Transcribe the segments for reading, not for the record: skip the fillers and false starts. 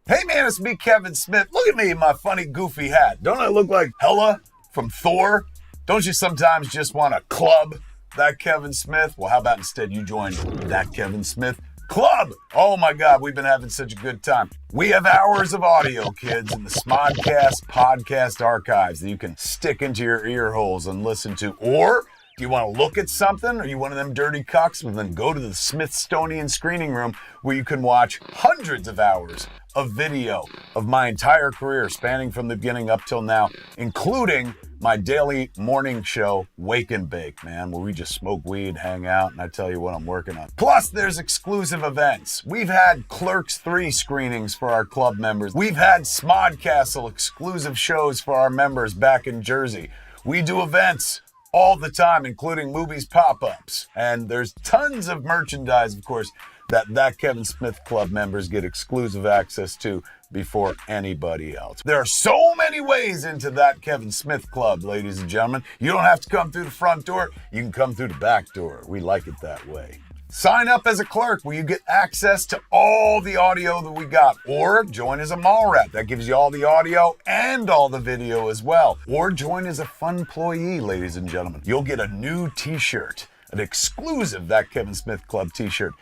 Hey man, it's me, Kevin Smith. Look at me in my funny, goofy hat. Don't I look like Hela from Thor? Don't you sometimes just want to club that Kevin Smith? Well, how about instead you join that Kevin Smith Club? Oh my God, we've been having such a good time. We have hours of audio, kids, in the Smodcast podcast archives that you can stick into your ear holes and listen to. Or do you want to look at something? Are you one of them dirty cucks? Well, then go to the Smithsonian screening room where you can watch hundreds of hours of video of my entire career spanning from the beginning up till now, including my daily morning show, Wake and Bake, man, where we just smoke weed, hang out, and I tell you what I'm working on. Plus, there's exclusive events. We've had Clerks III screenings for our club members. We've had Smodcastle exclusive shows for our members back in Jersey. We do events all the time, including movies pop-ups. And there's tons of merchandise, of course, that Kevin Smith Club members get exclusive access to before anybody else. There are so many ways into that Kevin Smith Club, ladies and gentlemen. You don't have to come through the front door. You can come through the back door. We like it that way. Sign up as a clerk where you get access to all the audio that we got. Or join as a mall rat. That gives you all the audio and all the video as well. Or join as a fun employee, ladies and gentlemen. You'll get a new t-shirt, an exclusive That Kevin Smith Club t-shirt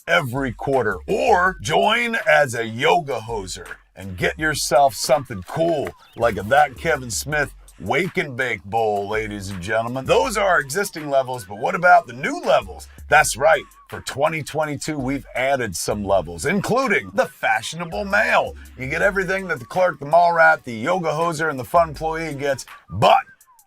every quarter. Or join as a yoga hoser and get yourself something cool like a That Kevin Smith Wake and Bake Bowl, ladies and gentlemen. Those are our existing levels, but what about the new levels? That's right. For 2022, we've added some levels, including the fashionable mail. You get everything that the clerk, the mall rat, the yoga hoser, and the fun employee gets, but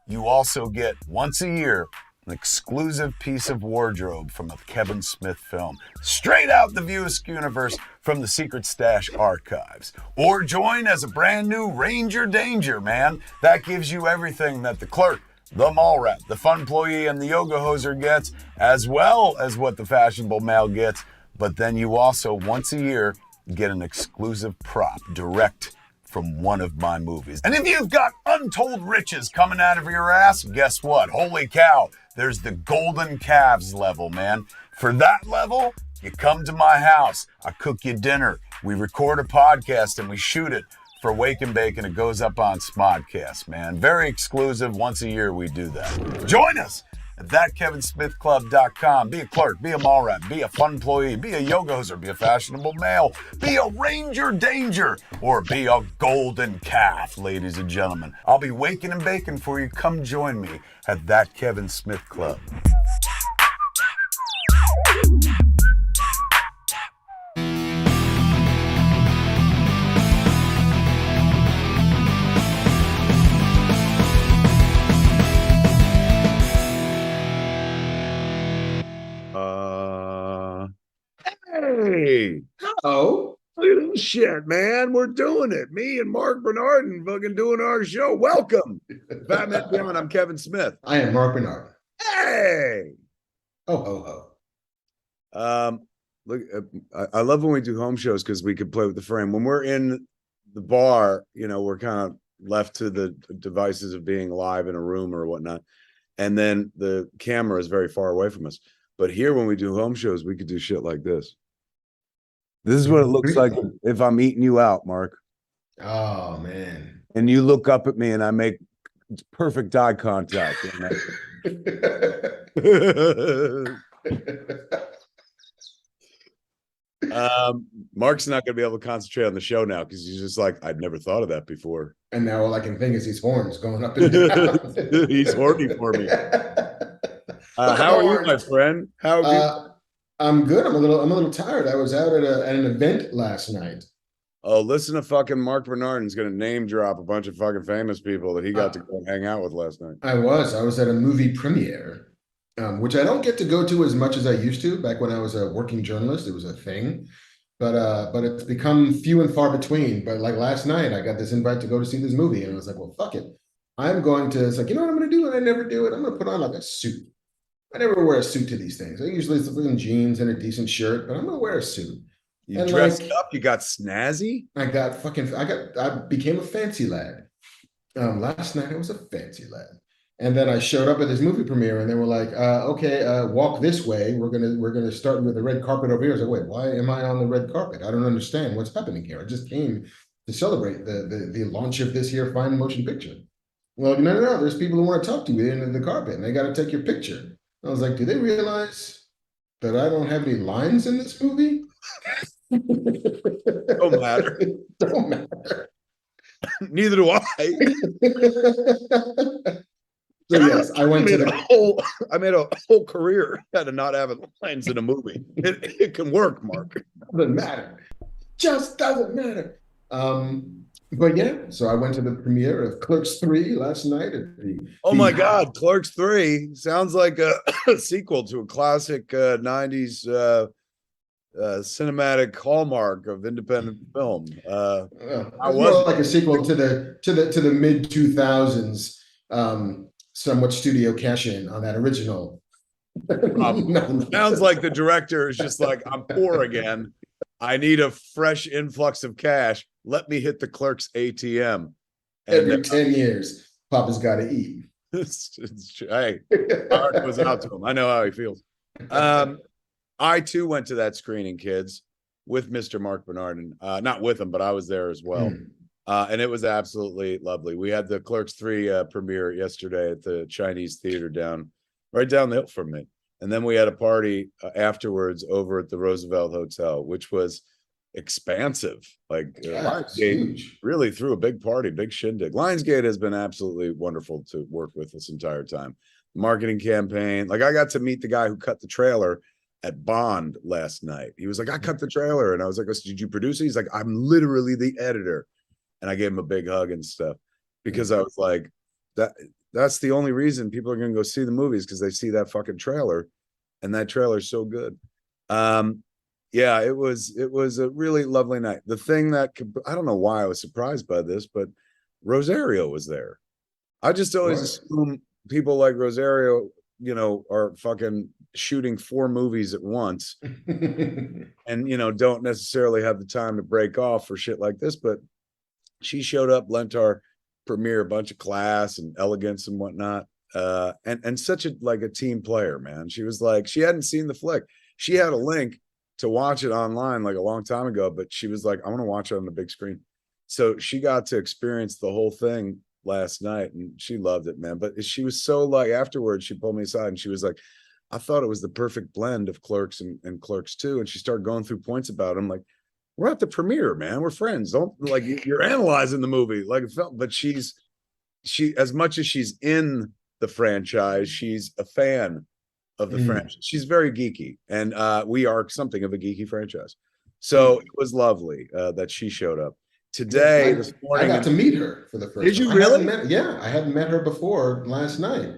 you also get once a year an exclusive piece of wardrobe from a Kevin Smith film, straight out the View Askew universe from the Secret Stash archives. Or join as a brand new Ranger Danger, man. That gives you everything that the clerk, the mall rat, the fun employee, and the yoga hoser gets, as well as what the fashionable mail gets. But then you also, once a year, get an exclusive prop direct from one of my movies. And if you've got untold riches coming out of your ass, guess what? Holy cow, there's the golden calves level, man. For that level, you come to my house, I cook you dinner, we record a podcast, and we shoot it for Wake and Bake, and it goes up on Smodcast, man. Very exclusive. Once a year, we do that. Join us at thatkevinsmithclub.com. Be a clerk, be a mall rat, be a fun employee, be a yoga hoser, be a fashionable male, be a Ranger Danger, or be a golden calf, ladies and gentlemen. I'll be waking and baking for you. Come join me at That Kevin Smith Club. Hey! Oh, Look at this shit, man. We're doing it. Me and Marc Bernardin fucking doing our show. Welcome. Batman Beyond. I'm Kevin Smith. I am Marc Bernardin. Hey! Oh, ho, ho. Look, I love when we do home shows because we can play with the frame. When we're in the bar, you know, we're kind of left to the devices of being live in a room or whatnot. And then the camera is very far away from us. But here, when we do home shows, we could do shit like this. This is what it looks like if I'm eating you out, Marc. Oh, man. And you look up at me and I make perfect eye contact. Marc's not going to be able to concentrate on the show now because he's just like, I'd never thought of that before. And now all I can think is these horns going up and down. He's horny for me. How are you, my friend? How are you? I'm good. I'm a little tired. I was out at an event last night. Oh, listen to fucking Marc Bernardin's going to name drop a bunch of fucking famous people that he got to go and hang out with last night. I was at a movie premiere, which I don't get to go to as much as I used to. Back when I was a working journalist, it was a thing. But it's become few and far between. But like last night, I got this invite to go to see this movie. And I was like, well, fuck it. I'm going to, it's like, you know what I'm going to do? And I never do it. I'm going to put on like a suit. I never wear a suit to these things. I usually live in jeans and a decent shirt, but I'm going to wear a suit. You dressed up? You got snazzy? I became a fancy lad. Last night I was a fancy lad. And then I showed up at this movie premiere, and they were like, "Okay, walk this way. We're gonna start with the red carpet over here." I was like, "Wait, why am I on the red carpet? I don't understand what's happening here. I just came to celebrate the launch of this here fine motion picture." Well, no. There's people who want to talk to you in the carpet, and they got to take your picture. I was like, "Do they realize that I don't have any lines in this movie?" Don't matter. Don't matter. Neither do I. So yes, I went to the I made a whole career out of not having lines in a movie. It can work, Mark. Doesn't matter. Just doesn't matter. But yeah, so I went to the premiere of Clerks III last night at oh my God, Clerks III sounds like a sequel to a classic 90s cinematic hallmark of independent film. More like a sequel to the mid 2000s somewhat studio cash in on that original. Sounds like the director is just like, I'm poor again. I need a fresh influx of cash. Let me hit the Clerks ATM. Every 10 years, Papa's got to eat. Hey, heart goes out to him. I know how he feels. I too went to that screening, kids, with Mr. Marc Bernardin. Not with him, but I was there as well. And it was absolutely lovely. We had the Clerks III premiere yesterday at the Chinese theater right down the hill from me. And then we had a party afterwards over at the Roosevelt Hotel, which was expansive. Like Lionsgate really threw a big party, big shindig. Lionsgate has been absolutely wonderful to work with this entire time. Marketing campaign. Like I got to meet the guy who cut the trailer at Bond last night. He was like, I cut the trailer. And I was like, did you produce it? He's like, I'm literally the editor. And I gave him a big hug and stuff because I was like, that's the only reason people are going to go see the movies, because they see that fucking trailer, and that trailer's so good. Yeah, it was a really lovely night. The thing that I don't know why I was surprised by this, but Rosario was there. I just always assume people like Rosario, are fucking shooting 4 movies at once and, don't necessarily have the time to break off for shit like this. But she showed up, lent our premiere a bunch of class and elegance and whatnot. And such a team player, man. She was like, she hadn't seen the flick. She had a link to watch it online like a long time ago, but she was like, I want to watch it on the big screen. So she got to experience the whole thing last night, and she loved it, man. But she was so like, afterwards, she pulled me aside and she was like, I thought it was the perfect blend of Clerks and Clerks II. And she started going through points about it. I'm like, we're at the premiere, man. We're friends. Don't like, you're analyzing the movie like it felt. But she, as much as she's in the franchise, she's a fan of the franchise. She's very geeky, and we are something of a geeky franchise. So it was lovely that she showed up today. This morning, I got to meet her for the first time. Did you really? I hadn't met her before last night.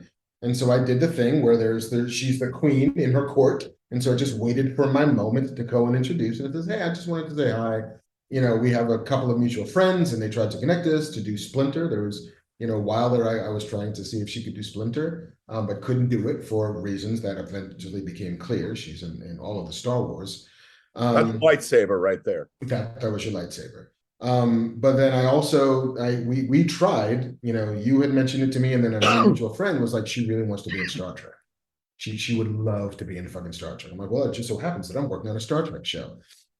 And so I did the thing where she's the queen in her court. And so I just waited for my moment to go and introduce. And it says, hey, I just wanted to say hi. We have a couple of mutual friends, and they tried to connect us to do Splinter. There was, while there, I was trying to see if she could do Splinter, but couldn't do it for reasons that eventually became clear. She's in all of the Star Wars. That's a lightsaber right there. That was your lightsaber. But then we tried, you had mentioned it to me, and then a mutual friend was like, she really wants to be in Star Trek. She would love to be in fucking Star Trek. I'm like, well, it just so happens that I'm working on a Star Trek show.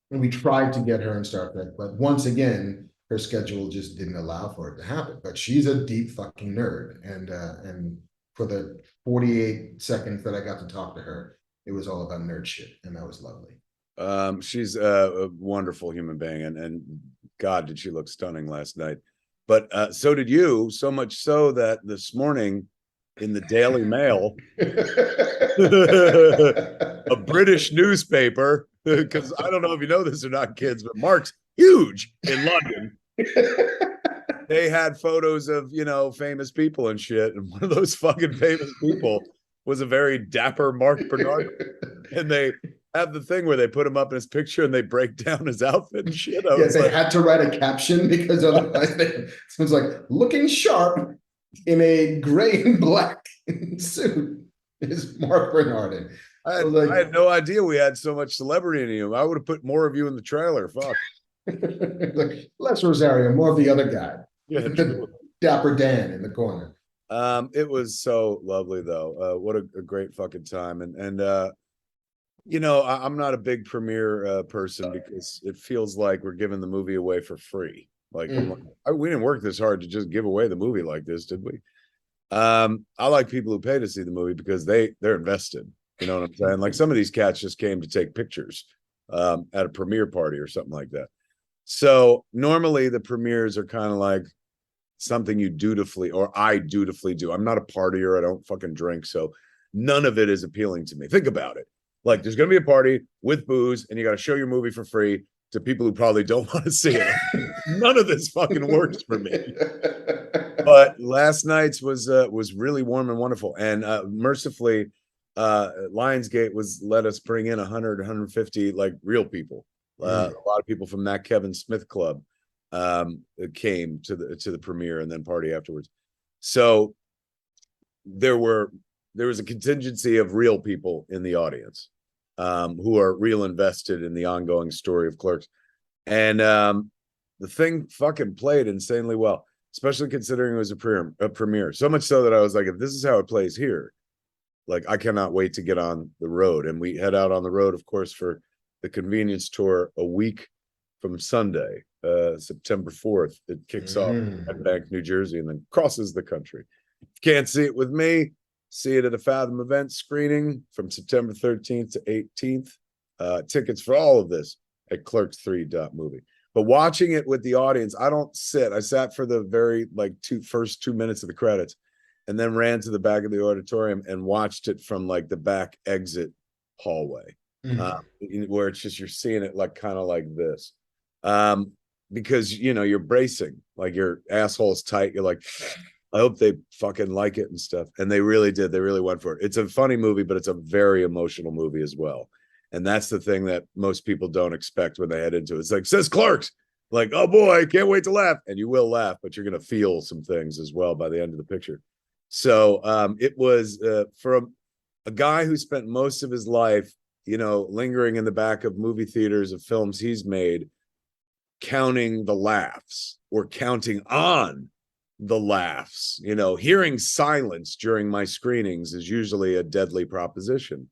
And we tried to get her in Star Trek, but once again, her schedule just didn't allow for it to happen. But she's a deep fucking nerd. And for the 48 seconds that I got to talk to her, it was all about nerd shit. And that was lovely. She's a wonderful human being, and God, did she look stunning last night. But so did you, so much so that this morning in the Daily Mail, a British newspaper, because I don't know if you know this or not, kids, but Mark's huge in London. They had photos of, famous people and shit, and one of those fucking famous people was a very dapper Marc Bernardin. And they have the thing where they put him up in his picture and they break down his outfit and shit. They had to write a caption because otherwise someone's like, looking sharp in a gray and black suit is Marc Bernardin. I had no idea we had so much celebrity in you. I would have put more of you in the trailer. Fuck. Less Rosario, more of the other guy. Yeah, Dapper Dan in the corner. It was so lovely though. What a great fucking time. And I'm not a big premiere person because it feels like we're giving the movie away for free. Like, I'm like, we didn't work this hard to just give away the movie like this, did we? I like people who pay to see the movie because they're invested. You know what I'm saying? Like, some of these cats just came to take pictures at a premiere party or something like that. So normally the premieres are kind of like something you dutifully, or I dutifully do. I'm not a partier. I don't fucking drink. So none of it is appealing to me. Think about it. Like, there's going to be a party with booze and you got to show your movie for free to people who probably don't want to see it. None of this fucking works for me. But last night's was really warm and wonderful. And mercifully, Lionsgate let us bring in 100, 150 like real people. A lot of people from that Kevin Smith club came to the premiere and then party afterwards. So there was a contingency of real people in the audience who are real invested in the ongoing story of Clerks. And the thing fucking played insanely well, especially considering it was a premiere. So much so that I was like, if this is how it plays here, like, I cannot wait to get on the road. And we head out on the road, of course, for the convenience tour a week from Sunday, September 4th. It kicks off at Bank, New Jersey, and then crosses the country. Can't see it with me. See it at a Fathom event screening from September 13th to 18th. Tickets for all of this at clerks3.movie. But watching it with the audience, I don't sit. I sat for the very first 2 minutes of the credits, and then ran to the back of the auditorium and watched it from like the back exit hallway, where it's just, you're seeing it like kind of like this, because you're bracing, like your asshole's tight. You're like, I hope they fucking like it and stuff. And they really did. They really went for it. It's a funny movie, but it's a very emotional movie as well. And that's the thing that most people don't expect when they head into it. It's like, says Clerks. Like, oh boy, can't wait to laugh. And you will laugh, but you're going to feel some things as well by the end of the picture. So it was from a guy who spent most of his life, lingering in the back of movie theaters of films he's made, counting the laughs or counting on the laughs. Hearing silence during my screenings is usually a deadly proposition.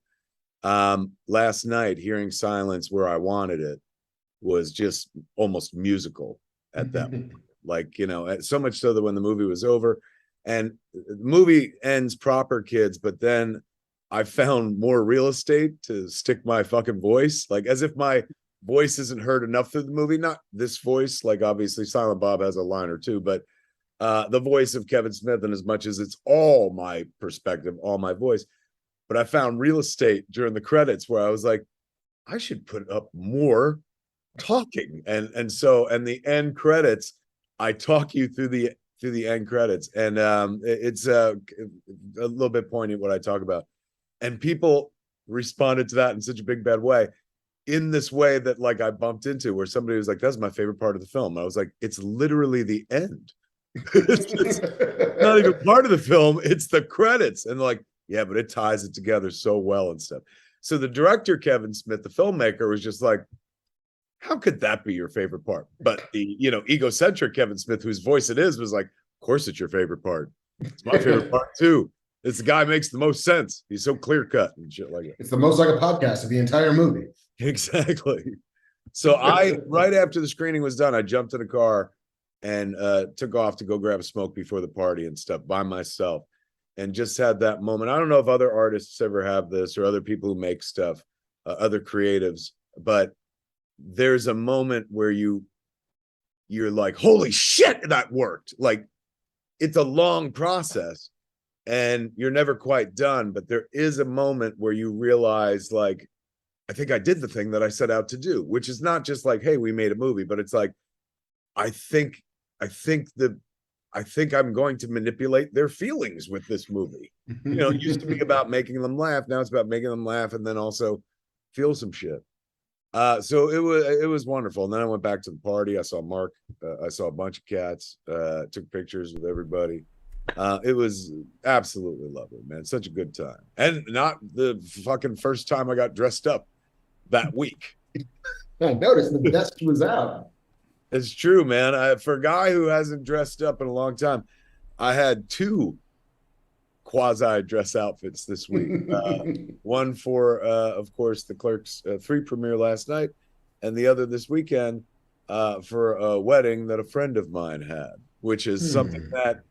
Last night, hearing silence where I wanted it was just almost musical at that point. Like, so much so that when the movie was over, and the movie ends proper, kids, but then I found more real estate to stick my fucking voice, like, as if my voice isn't heard enough through the movie. Not this voice, like, obviously Silent Bob has a line or two, but the voice of Kevin Smith, and as much as it's all my perspective, all my voice, but I found real estate during the credits where I was like, I should put up more talking. And so the end credits, I talk you through the end credits, and it's a little bit poignant what I talk about, and people responded to that in such a big bad way, in this way that, like, I bumped into, where somebody was like, that's my favorite part of the film. I was like, it's literally the end. it's not even part of the film, it's the credits. And like, yeah, but it ties it together so well and stuff. So the director, Kevin Smith, the filmmaker, was just like, how could that be your favorite part? But the, egocentric Kevin Smith, whose voice it is, was like, of course it's your favorite part. It's my favorite part too. This guy makes the most sense. He's so clear cut and shit like that. It's the most like a podcast of the entire movie. Exactly. So right after the screening was done, I jumped in a car and took off to go grab a smoke before the party and stuff by myself, and just had that moment. I don't know if other artists ever have this, or other people who make stuff, other creatives, but there's a moment where you're like, holy shit, that worked. Like, it's a long process and you're never quite done, but there is a moment where you realize, like, I think I did the thing that I set out to do, which is not just like, hey, we made a movie, but it's like, I think I'm going to manipulate their feelings with this movie. It used to be about making them laugh. Now it's about making them laugh and then also feel some shit. So it was wonderful. And then I went back to the party. I saw Mark. I saw a bunch of cats. Took pictures with everybody. It was absolutely lovely, man. Such a good time. And not the fucking first time I got dressed up that week. I noticed the vest was out. It's true, man. For a guy who hasn't dressed up in a long time, I had two quasi dress outfits this week. One for, of course, the Clerks 3 premiere last night, and the other this weekend for a wedding that a friend of mine had, which is something that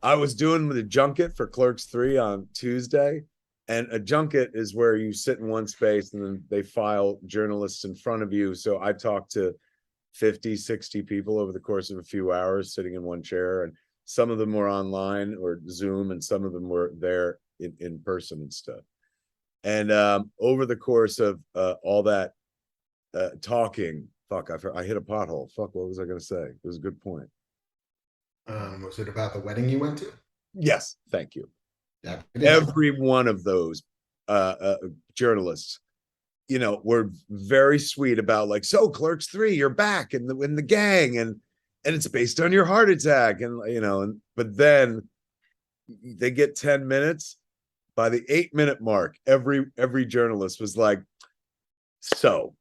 I was doing with a junket for Clerks 3 on Tuesday. And a junket is where you sit in one space and then they file journalists in front of you. So I talked to 50, 60 people over the course of a few hours sitting in one chair. And some of them were online or Zoom, and some of them were there in person and stuff. And over the course of all that talking, I hit a pothole. What was I going to say? It was a good point. Was it about the wedding you went to? Yes, thank you. Yeah. Every one of those journalists, were very sweet about like, so Clerks 3, you're back in the gang, and it's based on your heart attack, and but then they get 10 minutes. By the 8-minute mark, every journalist was like, so.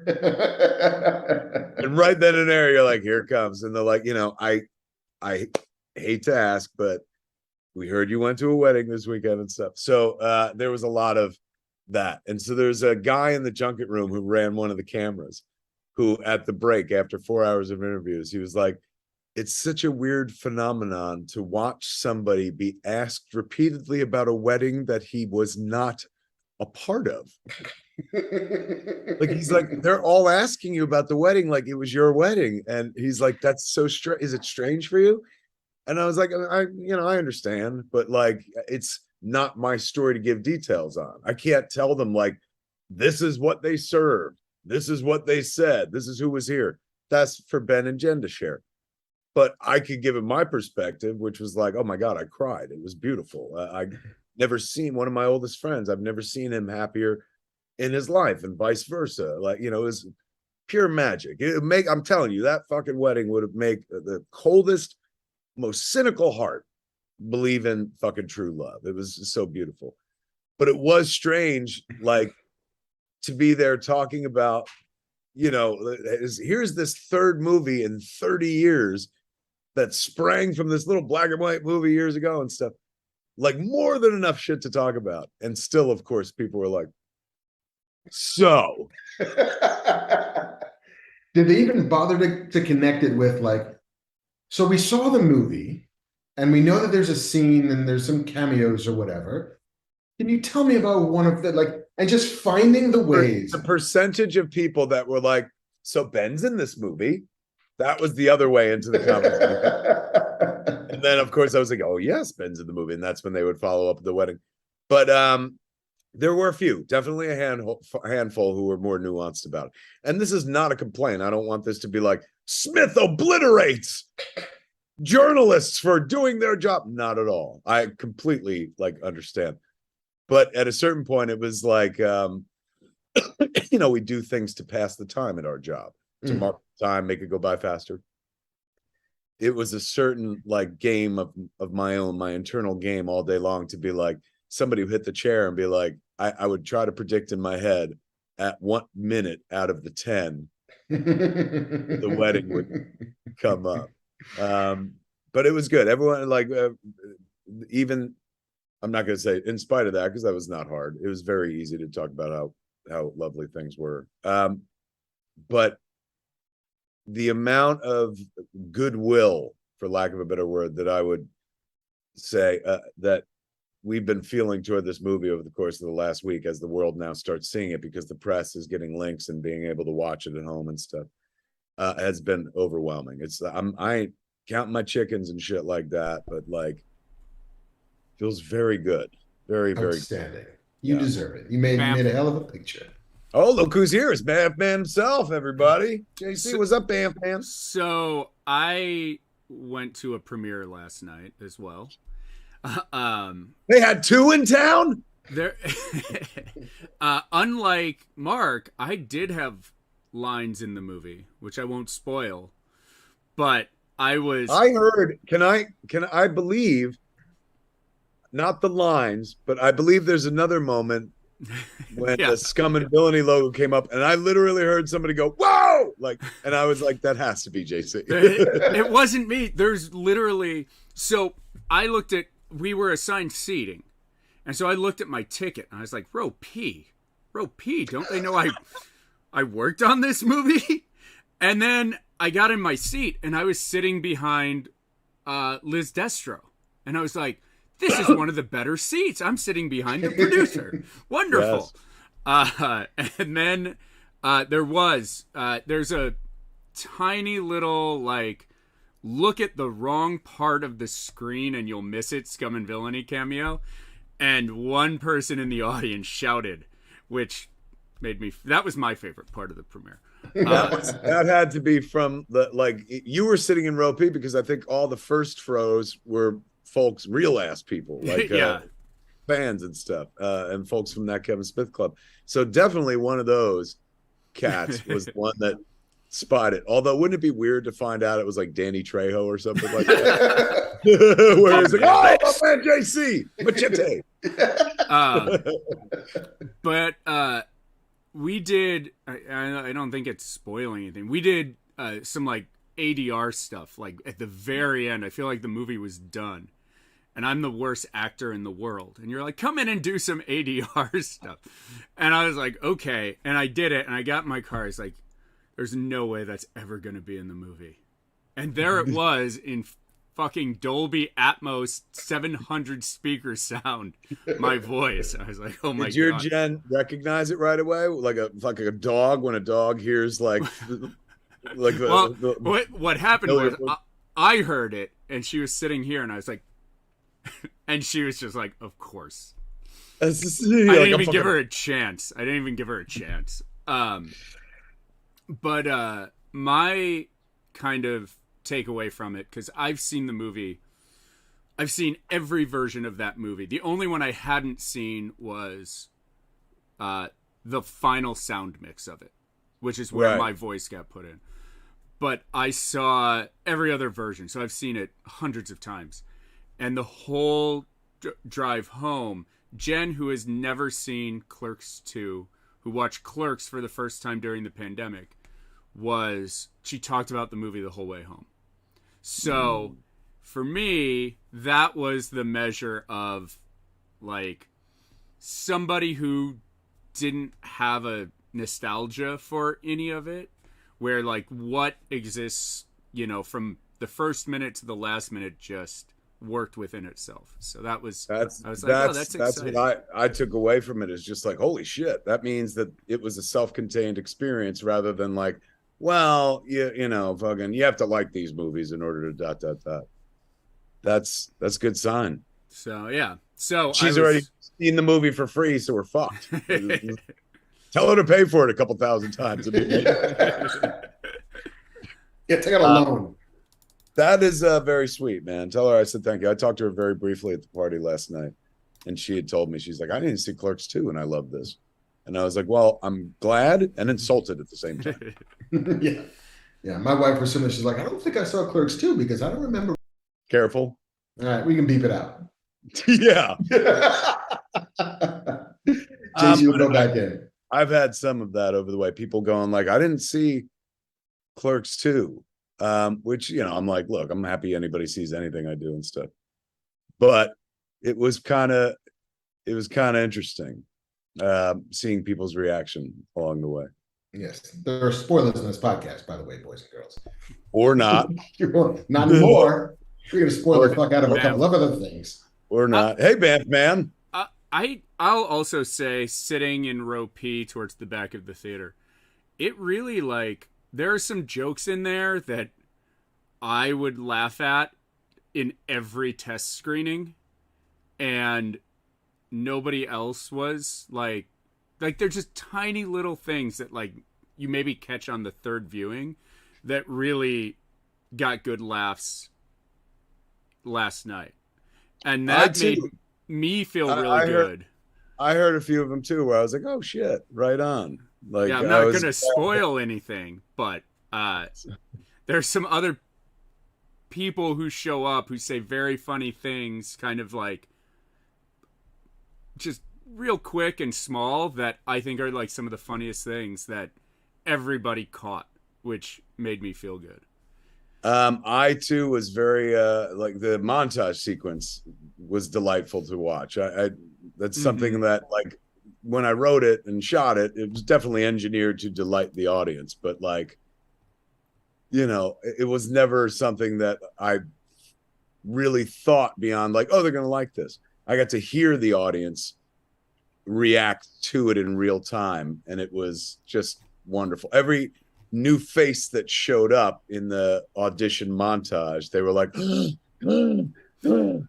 And right then and there, you're like, here it comes. And they're like, I hate to ask, but we heard you went to a wedding this weekend and stuff. So there was a lot of that. And so there's a guy in the junket room who ran one of the cameras, who at the break, after 4 hours of interviews, he was like, it's such a weird phenomenon to watch somebody be asked repeatedly about a wedding that he was not a part of. Like, he's like, they're all asking you about the wedding like it was your wedding. And he's like, that's so strange. Is it strange for you? And I was like, I understand, but like, it's not my story to give details on. I can't tell them like, this is what they served. This is what they said. This is who was here. That's for Ben and Jen to share. But I could give him my perspective, which was like, oh my God, I cried. It was beautiful. I never seen one of my oldest friends. I've never seen him happier in his life, and vice versa. Like, it was pure magic. I'm telling you, that fucking wedding would have made the coldest, most cynical heart believe in fucking true love. It was so beautiful. But it was strange, like, to be there talking about, here's this third movie in 30 years that sprang from this little black and white movie years ago and stuff. Like, more than enough shit to talk about. And still, of course, people were like, so. Did they even bother to connect it with, like, so we saw the movie and we know that there's a scene and there's some cameos or whatever. Can you tell me about one of the, like, and just finding the ways? The percentage of people that were like, so Ben's in this movie. That was the other way into the conversation. And then, of course, I was like, oh, yes, Ben's in the movie. And that's when they would follow up at the wedding. But there were a few, definitely a handful who were more nuanced about it. And this is not a complaint. I don't want this to be like, Smith obliterates journalists for doing their job. Not at all. I completely understand. But at a certain point, it was like, we do things to pass the time at our job, to mark the time, make it go by faster. It was a certain game of my own, my internal game all day long, to be like, somebody would hit the chair and be like, I would try to predict in my head at 1 minute out of the 10, the wedding would come up. But it was good. Everyone, even, I'm not going to say in spite of that, because that was not hard. It was very easy to talk about how lovely things were. But the amount of goodwill, for lack of a better word, that I would say that we've been feeling toward this movie over the course of the last week, as the world now starts seeing it because the press is getting links and being able to watch it at home and stuff, has been overwhelming. I ain't counting my chickens and shit like that, but feels very good. Very, very outstanding. You deserve it. You made a hell of a picture. Oh, look who's here. It's Bamf Man himself, everybody. JC, what's up, Bamf Man? So I went to a premiere last night as well. They had two in town? Unlike Mark, I did have lines in the movie, which I won't spoil. But I heard, I believe, not the lines, but I believe there's another moment when the Scum and Villainy logo came up, and I literally heard somebody go, whoa! And I was like, that has to be JC. It wasn't me. There's literally, so I looked at we were assigned seating. And so I looked at my ticket and I was like, row P, don't they know I worked on this movie? And then I got in my seat and I was sitting behind Liz Destro. And I was like, this is one of the better seats. I'm sitting behind the producer. Wonderful. Yes. And then there's a tiny little, like, look at the wrong part of the screen and you'll miss it, Scum and Villainy cameo. And one person in the audience shouted, which that was my favorite part of the premiere. That had to be from you were sitting in row P, because I think all the first rows were folks, real ass people, like fans and stuff, and folks from that Kevin Smith club. So definitely one of those cats was the one that spotted. Although, wouldn't it be weird to find out it was like Danny Trejo or something like that? Where it's like, oh man, JC Machete. But we did. I don't think it's spoiling anything. We did some like ADR stuff. Like at the very end, I feel like the movie was done, and I'm the worst actor in the world. And you're like, come in and do some ADR stuff. And I was like, okay. And I did it. And I got in my car. It's like, there's no way that's ever going to be in the movie. And there it was in fucking Dolby Atmos 700 speaker sound, my voice. I was like, oh my God. Did your Jen recognize it right away? Like a dog, when a dog hears like what happened was I heard it and she was sitting here and I was like, and she was just like, of course. I didn't even give her a chance. But my kind of takeaway from it, because I've seen the movie, I've seen every version of that movie. The only one I hadn't seen was the final sound mix of it, which is where my voice got put in. But I saw every other version, so I've seen it hundreds of times. And the whole drive home, Jen, who has never seen Clerks II, who watched Clerks for the first time during the pandemic, she talked about the movie the whole way home. So for me, that was the measure of like somebody who didn't have a nostalgia for any of it, where like what exists, from the first minute to the last minute just worked within itself. So that's what I took away from it, is just like, holy shit, that means that it was a self-contained experience rather than like, well, fucking, you have to like these movies in order to ... That's a good sign. So yeah. So she's already seen the movie for free, so we're fucked. Tell her to pay for it a couple thousand times. Yeah, take out a loan. That is very sweet, man. Tell her I said thank you. I talked to her very briefly at the party last night, and she had told me, she's like, I didn't see Clerks 2, and I love this. And I was like, well, I'm glad and insulted at the same time. Yeah. My wife was similar. She's like, I don't think I saw Clerks 2 because I don't remember. Careful. All right, we can beep it out. Yeah. JC will go back in. I've had some of that over the way. People going like, I didn't see Clerks 2. Which, I'm like, look, I'm happy anybody sees anything I do and stuff. But it was kind of interesting seeing people's reaction along the way. Yes, there are spoilers in this podcast, by the way, boys and girls. Or not. Not anymore. We're going to spoil the fuck out of a couple of other things. Or not. Hey, Banff man. I'll also say, sitting in row P towards the back of the theater, it really, like, there are some jokes in there that I would laugh at in every test screening, and nobody else was. Like they're just tiny little things that like you maybe catch on the third viewing that really got good laughs last night, and that made me feel really good. I heard a few of them too, where I was like, "Oh shit, right on!" Like, yeah, I'm not going to spoil anything, but there's some other people who show up who say very funny things, kind of like just real quick and small, that I think are like some of the funniest things that everybody caught, which made me feel good. I too was very like the montage sequence was delightful to watch. I that's something that like when I wrote it and shot it, it was definitely engineered to delight the audience, but like, you know, it was never something that I really thought beyond like, oh, they're going to like this. I got to hear the audience react to it in real time, and it was just wonderful. Every new face that showed up in the audition montage, they were like,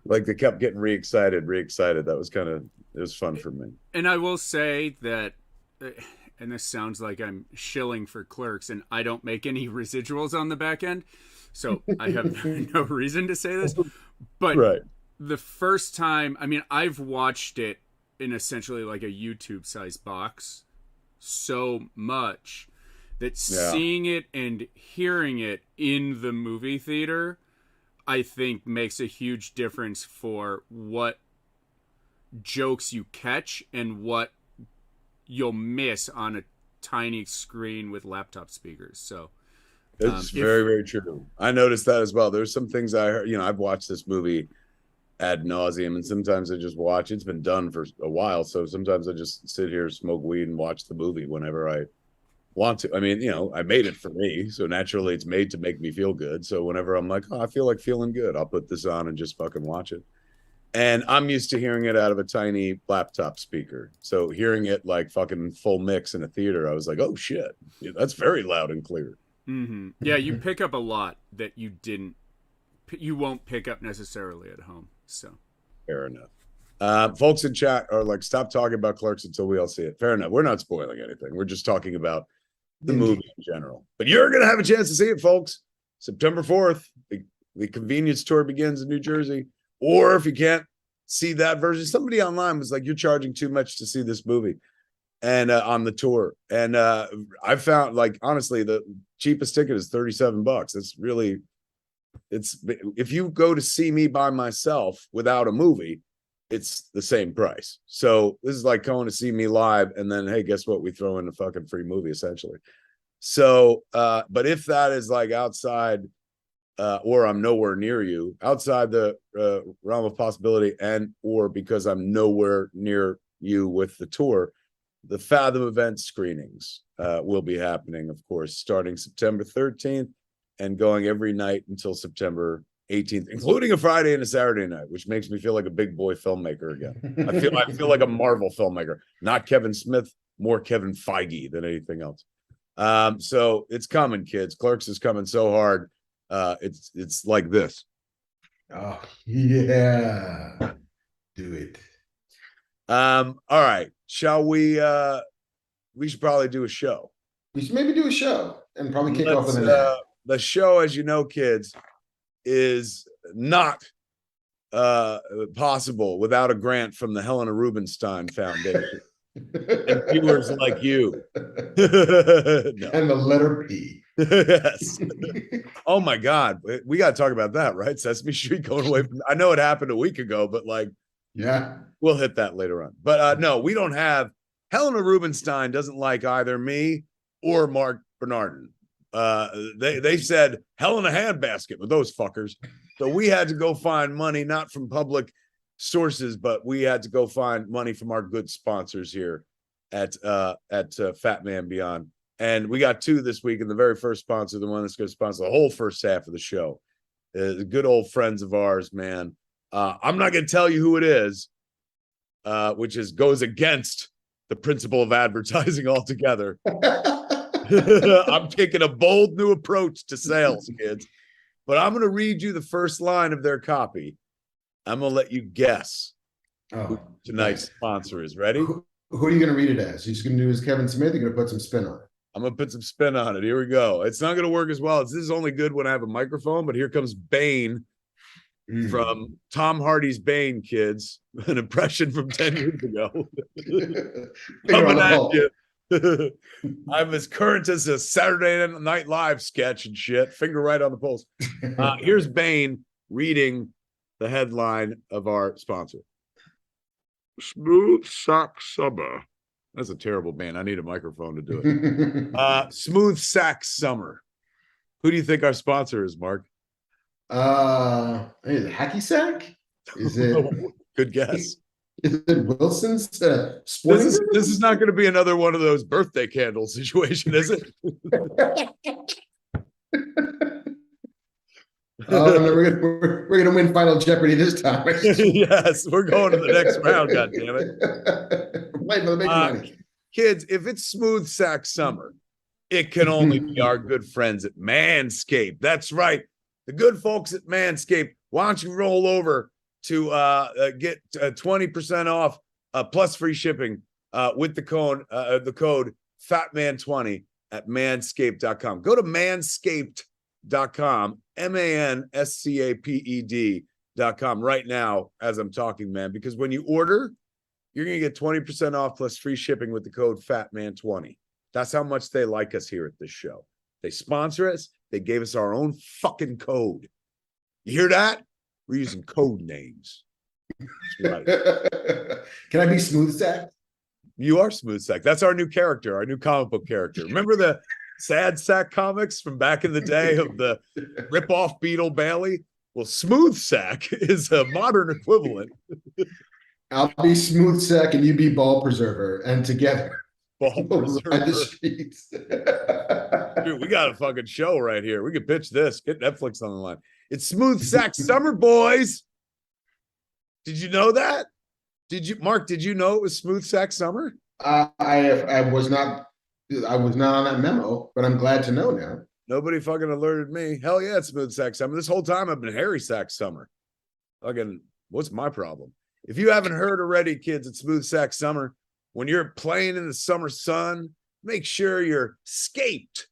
like they kept getting re-excited. That was kind of, it was fun for me. And I will say that, and this sounds like I'm shilling for Clerks, and I don't make any residuals on the back end, so I have no reason to say this. But right. The first time, I mean, I've watched it in essentially like a YouTube sized box so much that seeing it and hearing it in the movie theater, I think makes a huge difference for what jokes you catch and what you'll miss on a tiny screen with laptop speakers. So it's very, very true. I noticed that as well. There's some things I heard, you know, I've watched this movie ad nauseum, and sometimes I just watch. It's been done for a while, so sometimes I just sit here, smoke weed, and watch the movie whenever I want to. I mean, you know, I made it for me, so naturally it's made to make me feel good. So whenever I'm like, oh, I feel like feeling good, I'll put this on and just fucking watch it. And I'm used to hearing it out of a tiny laptop speaker, so hearing it like fucking full mix in a theater, I was like, oh shit, yeah, that's very loud and clear. Mm-hmm. Yeah, you pick up a lot that you won't pick up necessarily at home. So fair enough. Folks in chat are like, stop talking about Clerks until we all see it. Fair enough. We're not spoiling anything. We're just talking about the movie in general. But you're going to have a chance to see it, folks. September 4th, the convenience tour begins in New Jersey. Or if you can't see that version, somebody online was like, you're charging too much to see this movie and on the tour. And I found, like, honestly, the cheapest ticket is $37. It's really... It's if you go to see me by myself without a movie, it's the same price. So this is like going to see me live, and then hey, guess what? We throw in a fucking free movie essentially. So, but if that is like outside, or I'm nowhere near you, outside the realm of possibility, and or because I'm nowhere near you with the tour, the Fathom event screenings will be happening, of course, starting September 13th. And going every night until September 18th, including a Friday and a Saturday night, which makes me feel like a big boy filmmaker again. I feel like a Marvel filmmaker, not Kevin Smith, more Kevin Feige than anything else. So it's coming, kids. Clerks is coming so hard. It's like this. Oh yeah, do it. All right. Shall we? We should probably do a show. We should maybe do a show and probably kick off with an ad. The show, as you know, kids, is not possible without a grant from the Helena Rubinstein Foundation and viewers like you. No. And the letter P. Yes. Oh my God, we got to talk about that, right? Sesame Street going away from. I know it happened a week ago, but like, yeah, we'll hit that later on. But no, we don't have. Helena Rubinstein doesn't like either me or Marc Bernardin. They said hell in a handbasket with those fuckers. So we had to go find money, not from public sources, but we had to go find money from our good sponsors here at Fat Man Beyond. And we got two this week. And the very first sponsor, the one that's going to sponsor the whole first half of the show, is good old friends of ours, man. I'm not going to tell you who it is, which goes against the principle of advertising altogether. I'm taking a bold new approach to sales, kids. But I'm going to read you the first line of their copy. I'm going to let you guess who tonight's sponsor is. Ready? Who are you going to read it as? You're just going to do as Kevin Smith? You're going to put some spin on it? I'm going to put some spin on it. Here we go. It's not going to work as well. This is only good when I have a microphone, but here comes Bane from Tom Hardy's Bane, kids. An impression from 10 years ago. Coming at you. I'm as current as a Saturday Night Live sketch and shit. Finger right on the pulse. Here's Bane reading the headline of our sponsor. Smooth Sack Summer. That's a terrible band. I need a microphone to do it. Smooth Sack Summer. Who do you think our sponsor is, Mark? Is it Hacky Sack? Is it Good guess. is it Wilson's sporting This is not going to be another one of those birthday candle situation, is it? Oh, no, we're gonna win Final Jeopardy this time. Yes, we're going to the next round. God damn it! We're playing for the big money. Kids, if it's smooth sack summer, it can only be our good friends at Manscaped. That's right, the good folks at Manscaped. Why don't you roll over to get 20% off plus free shipping with the code FATMAN20 at manscaped.com. Go to manscaped.com, manscaped.com right now as I'm talking, man, because when you order, you're going to get 20% off plus free shipping with the code FATMAN20. That's how much they like us here at this show. They sponsor us. They gave us our own fucking code. You hear that? We're using code names. Right. Can I be Smooth Sack? You are Smooth Sack. That's our new character, our new comic book character. Remember the Sad Sack comics from back in the day of the rip-off Beetle Bailey? Well, Smooth Sack is a modern equivalent. I'll be Smooth Sack and you be Ball Preserver, and together Ball we'll ride the Preserver. streets. Dude, we got a fucking show right here. We could pitch this. Get Netflix on the line. It's Smooth Sack Summer, boys. Did you know that? Mark, did you know it was Smooth Sack Summer? I was not on that memo, but I'm glad to know now. Nobody fucking alerted me. Hell yeah, it's Smooth Sack Summer. This whole time I've been Hairy Sack Summer. Fucking, what's my problem? If you haven't heard already, kids, it's Smooth Sack Summer. When you're playing in the summer sun, make sure you're scaped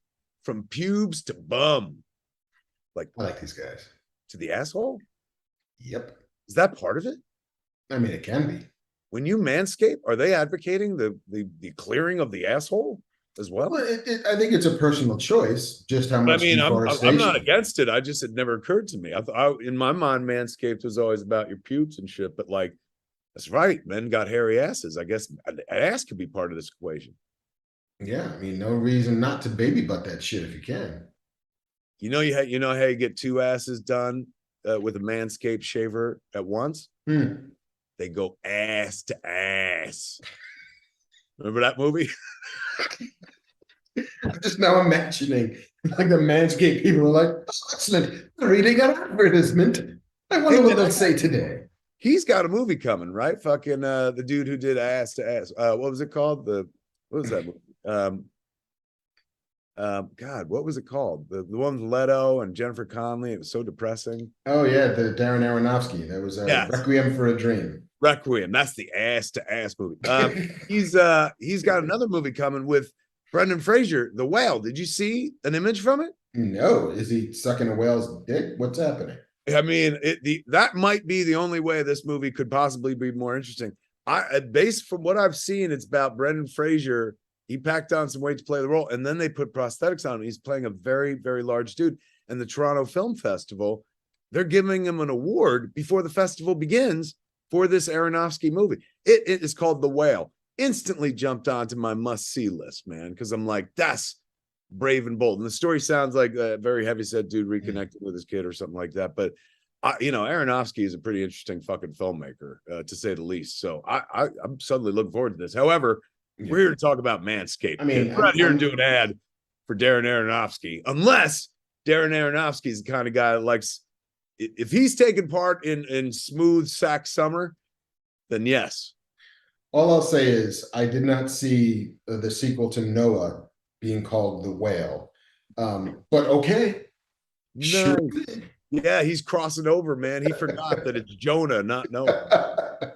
from pubes to bum. Like, I like these guys. to the asshole? Yep. Is that part of it? I mean, it can be. When you manscape, are they advocating the clearing of the asshole as well? Well, I think it's a personal choice, just how much I mean, I'm deforestation. not against it. I just, it never occurred to me. In my mind, Manscaped was always about your pubes and shit, but like, that's right. Men got hairy asses. I guess an ass could be part of this equation. Yeah, I mean, no reason not to baby butt that shit if you can. You know how you get two asses done with a Manscaped shaver at once? They go ass to ass. Remember that movie? I'm just now imagining like the Manscaped people are like, oh, excellent, reading an advertisement. I wonder what they'll say today. He's got a movie coming, right? Fucking the dude who did Ass to Ass. What was it called? What was that movie? God, what was it called? The one with Leto and Jennifer Connelly. It was so depressing. Oh yeah, the Darren Aronofsky. That was Yes. Requiem for a Dream. Requiem. That's the Ass to Ass movie. He's got another movie coming with Brendan Fraser, The Whale. Did you see an image from it? No, is he sucking a whale's dick? What's happening? I mean, that might be the only way this movie could possibly be more interesting. Based from what I've seen, it's about Brendan Fraser. He packed on some weight to play the role, and then they put prosthetics on him. He's playing a very, very large dude. And the Toronto Film Festival, they're giving him an award before the festival begins for this Aronofsky movie. It is called The Whale. Instantly jumped onto my must-see list, man, because I'm like, that's brave and bold. And the story sounds like a very heavyset dude reconnecting with his kid or something like that. But Aronofsky is a pretty interesting fucking filmmaker, to say the least. So I'm suddenly looking forward to this. However, we're here to talk about Manscaped. I mean, we're not here to do an ad for Darren Aronofsky, unless Darren Aronofsky is the kind of guy that likes, if he's taking part in Smooth Sack Summer, then yes. All I'll say is I did not see the sequel to Noah being called The Whale. But okay. No. Sure. Yeah, he's crossing over, man. He forgot that it's Jonah, not Noah.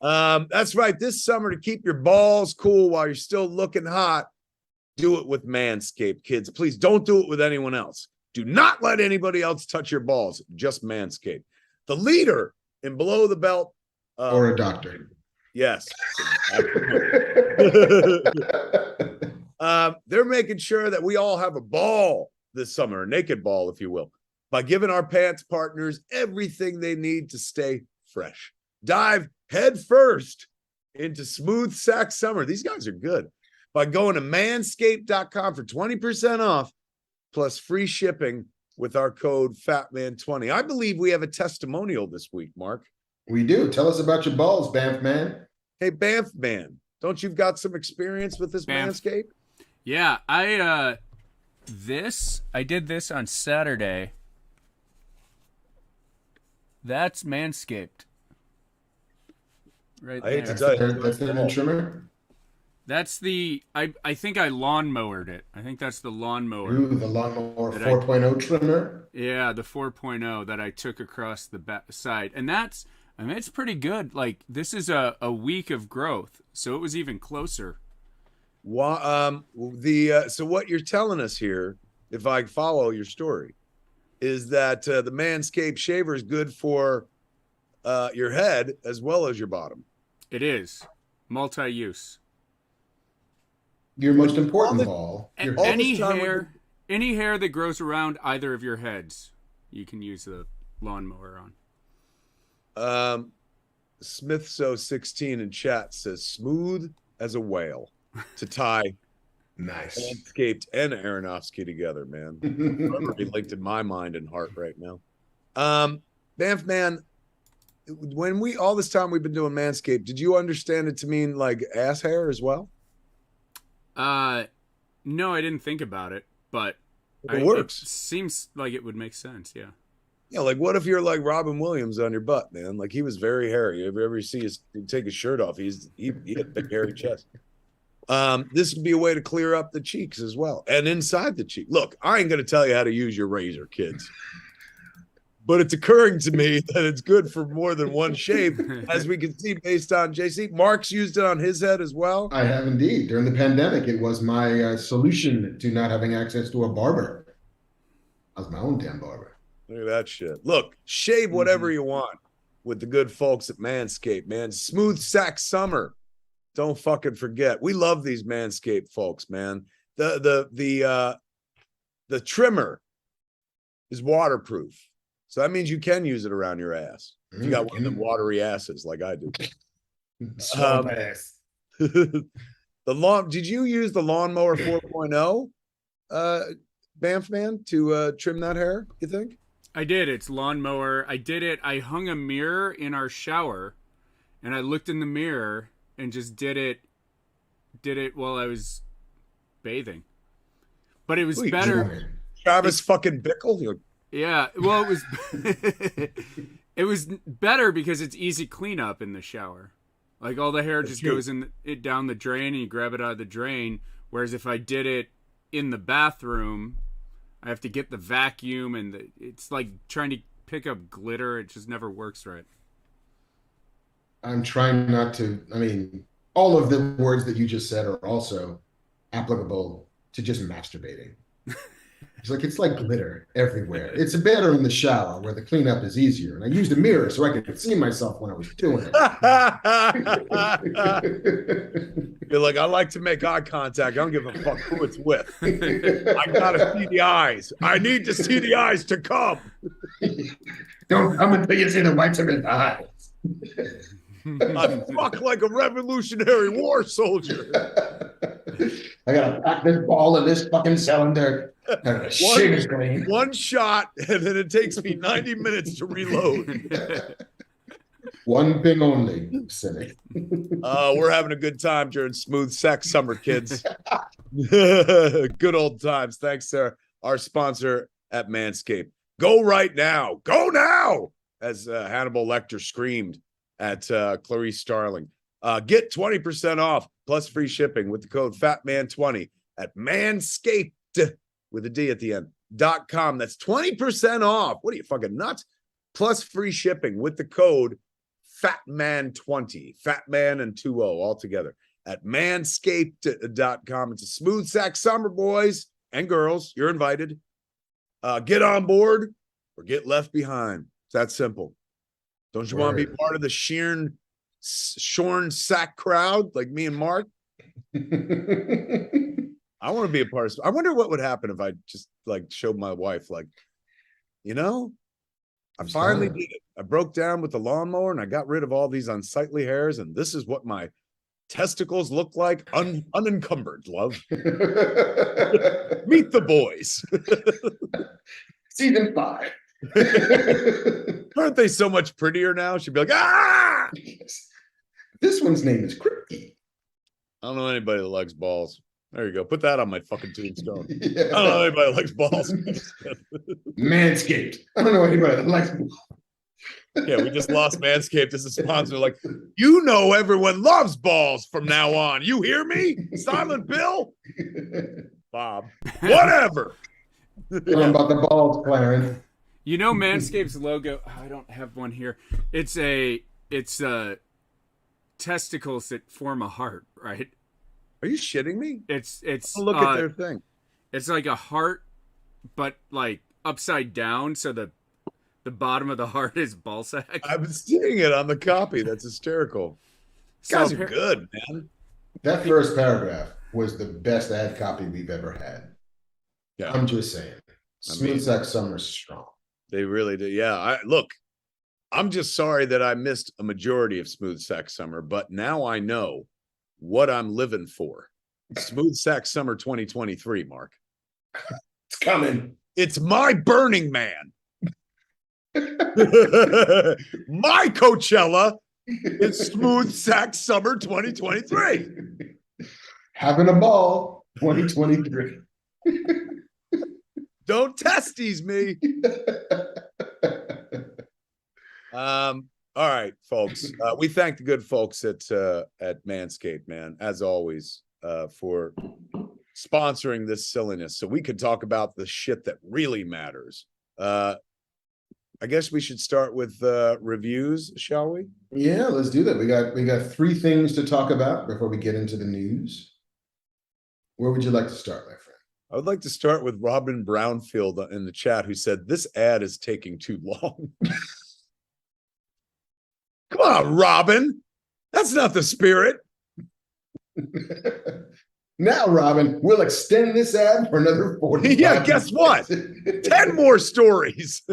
That's right. This summer, to keep your balls cool while you're still looking hot, do it with Manscaped, kids. Please don't do it with anyone else. Do not let anybody else touch your balls. Just Manscaped. The leader in below the belt. Or a doctor. Yes. They're making sure that we all have a ball this summer, a naked ball, if you will, by giving our pants partners everything they need to stay fresh. Dive head first into Smooth Sack Summer. These guys are good. By going to manscaped.com for 20% off plus free shipping with our code FATMAN20. I believe we have a testimonial this week, Mark. We do. Tell us about your balls, Banff man. Hey, Banff man, don't you've got some experience with this Manscaped? Yeah, I did this on Saturday. That's Manscaped. Right I hate there. to tell you, That's the new trimmer. That's the I think I lawnmowered it. I think that's the lawnmower. Ooh, the lawnmower 4.0 trimmer. Yeah, the 4.0 that I took across the side. And that's, I mean, it's pretty good. Like, this is a week of growth, so it was even closer. So what you're telling us here, if I follow your story, is that the Manscaped shaver is good for your head as well as your bottom. It is multi-use. Your most important ball. Any hair that grows around either of your heads, you can use the lawnmower on. Smith so 16 in chat says smooth as a whale to tie Nice. Manscaped and Aronofsky together, man. Be linked in my mind and heart right now. Banff man, when all this time we've been doing Manscaped, did you understand it to mean like ass hair as well? No, I didn't think about it, but it works. It seems like it would make sense. Yeah. Yeah, like what if you're like Robin Williams on your butt, man? Like he was very hairy. If you ever see take his shirt off, he had a big hairy chest. This would be a way to clear up the cheeks as well, and inside the cheek. Look, I ain't gonna tell you how to use your razor, kids, but it's occurring to me that it's good for more than one shape, as we can see based on JC. Mark's used it on his head as well. I have indeed. During the pandemic, it was my solution to not having access to a barber. I was my own damn barber. Look at that shit. Look, shave whatever you want with the good folks at Manscaped, man. Smooth sack summer. Don't fucking forget. We love these Manscaped folks, man. The trimmer is waterproof. So that means you can use it around your ass. If you got one of them watery asses like I do. Ass. Did you use the lawnmower 4.0, Banff man, to trim that hair, you think? I did. It's lawnmower. I did it. I hung a mirror in our shower, and I looked in the mirror and just did it while I was bathing. But it was better. Travis fucking Bickle? Yeah. Well, it was it was better because it's easy cleanup in the shower. Like all the hair just goes down the drain and you grab it out of the drain. Whereas if I did it in the bathroom, I have to get the vacuum and it's like trying to pick up glitter. It just never works right. I'm trying not to. I mean, all of the words that you just said are also applicable to just masturbating. It's like glitter everywhere. It's better in the shower where the cleanup is easier. And I used a mirror so I could see myself when I was doing it. You're like, I like to make eye contact. I don't give a fuck who it's with. I gotta see the eyes. I need to see the eyes to come. Don't come until you see the whites of his eyes. I fuck like a Revolutionary War soldier. I gotta pack this ball in this fucking cylinder. One shot, and then it takes me 90 minutes to reload. One thing only, silly. We're having a good time during smooth sex summer, kids. Good old times. Thanks to our sponsor at Manscaped. Go right now. Go now, as Hannibal Lecter screamed at Clarice Starling. Get 20% off plus free shipping with the code FATMAN20 at Manscaped with a D at the end .com. That's 20% off. What are you, fucking nuts? Plus free shipping with the code FATMAN20. FATMAN and 20 all together at manscaped.com. It's a smooth sack summer, boys and girls. You're invited. Get on board or get left behind. It's that simple. Don't you want to be part of the shorn sack crowd like me and Mark? I want to be a part of. I wonder what would happen if I just like showed my wife, like, I finally did it. I broke down with the lawnmower and I got rid of all these unsightly hairs, and this is what my testicles look like unencumbered, love. Meet the boys. Season 5. Aren't they so much prettier now? She'd be like, ah! This one's name is Crippy. I don't know anybody that likes balls. There you go. Put that on my fucking tombstone. Yeah. I don't know anybody that likes balls. Manscaped. I don't know anybody that likes balls. Yeah, we just lost Manscaped as a sponsor. Like, you know, everyone loves balls from now on. You hear me? Silent Bill? Bob. Whatever. Tell 'em about the balls, Clarence. You know Manscaped's logo. I don't have one here. It's testicles that form a heart, right? Are you shitting me? It's Look at their thing. It's like a heart, but like upside down, so the bottom of the heart is ball sack. I've been seeing it on the copy. That's hysterical. So Guys are good, man. That first paragraph was the best ad copy we've ever had. Yeah, I'm just saying. Smooth Sack Summer's strong. they really do. Yeah, look. I'm just sorry that I missed a majority of Smooth Sack Summer, but now I know what I'm living for. Smooth Sack Summer 2023, Mark. It's coming. It's my Burning Man. My Coachella is Smooth Sack Summer 2023. Having a ball 2023. Don't testies me. All right, folks. We thank the good folks at Manscaped, man, as always, for sponsoring this silliness so we could talk about the shit that really matters. I guess we should start with reviews, shall we? Yeah, let's do that. We got 3 things to talk about before we get into the news. Where would you like to start, my friend? I would like to start with Robin Brownfield in the chat, who said, this ad is taking too long. Come on, Robin. That's not the spirit. Now, Robin, we'll extend this ad for another 40. Yeah, guess what? 10 more stories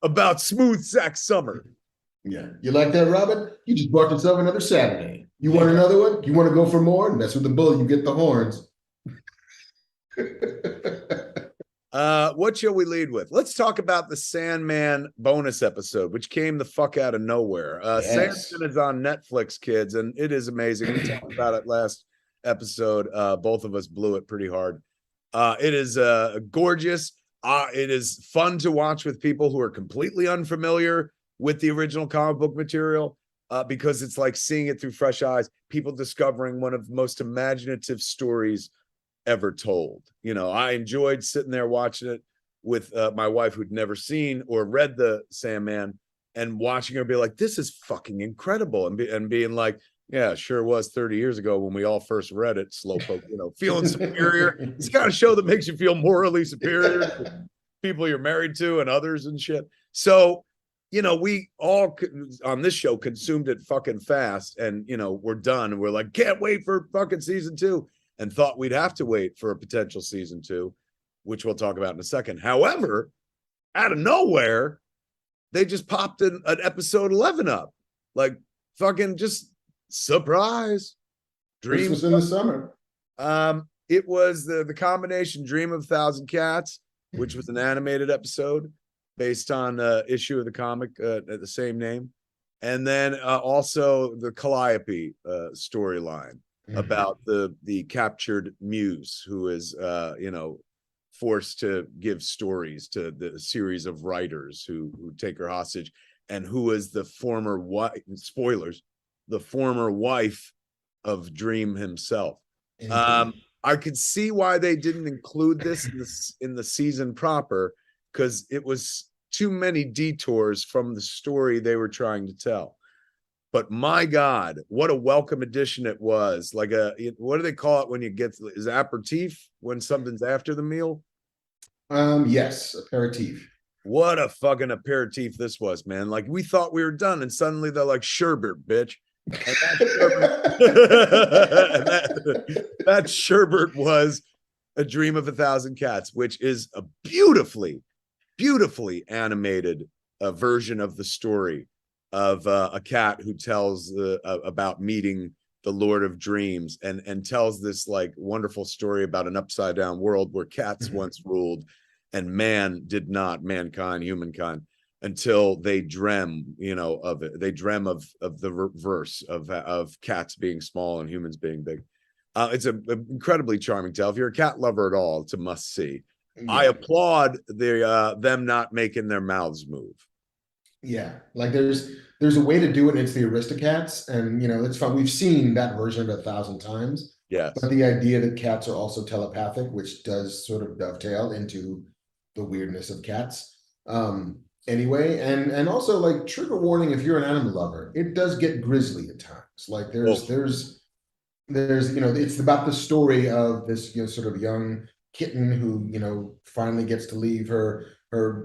about Smooth Sack Summer. Yeah. You like that, Robin? You just bought yourself another Saturday. You want another one? You want to go for more? And that's with the bull, you get the horns. What shall we lead with? Let's talk about the Sandman bonus episode, which came the fuck out of nowhere. Yes. Sandman is on Netflix, kids, and it is amazing. We talked about it last episode. Both of us blew it pretty hard. It is gorgeous. It is fun to watch with people who are completely unfamiliar with the original comic book material, because it's like seeing it through fresh eyes, people discovering one of the most imaginative stories ever told. You know, I enjoyed sitting there watching it with my wife, who'd never seen or read the Sandman, and watching her be like, this is fucking incredible, and being like, yeah, sure was 30 years ago when we all first read it, slowpoke, you know, feeling superior. It's got a show that makes you feel morally superior to people you're married to and others and shit. So, you know, we all on this show consumed it fucking fast, and, you know, we're done. And we're like, can't wait for fucking season 2. And thought we'd have to wait for a potential season 2, which we'll talk about in a second. However, out of nowhere, they just popped an episode 11 up. Like, fucking just surprise. Dream was in the summer. It was the combination Dream of a Thousand Cats, which was an animated episode based on an issue of the comic at the same name. And then also the Calliope storyline about the captured muse who is you know, forced to give stories to the series of writers who take her hostage, and who is the former wife, spoilers, the former wife of Dream himself. I could see why they didn't include this in the season proper, because it was too many detours from the story they were trying to tell. But my God, what a welcome addition it was. Like what do they call it when you get, is aperitif when something's after the meal? Yes, aperitif. What a fucking aperitif this was, man. Like, we thought we were done, and suddenly they're like, sherbet, bitch. And that sherbet was A Dream of a Thousand Cats, which is a beautifully animated version of the story of a cat who tells about meeting the Lord of Dreams, and tells this like wonderful story about an upside down world where cats once ruled and humankind, until they dream, of it. They dream of the reverse of cats being small and humans being big. It's an incredibly charming tale. If you're a cat lover at all, it's a must see. Yeah. I applaud them not making their mouths move. Yeah, like there's a way to do it, and it's the Aristocats, and it's fun. We've seen that version of it 1,000 times. Yes. But the idea that cats are also telepathic, which does sort of dovetail into the weirdness of cats. Anyway, and also like trigger warning if you're an animal lover, it does get grisly at times. Like there's it's about the story of this sort of young kitten who finally gets to leave her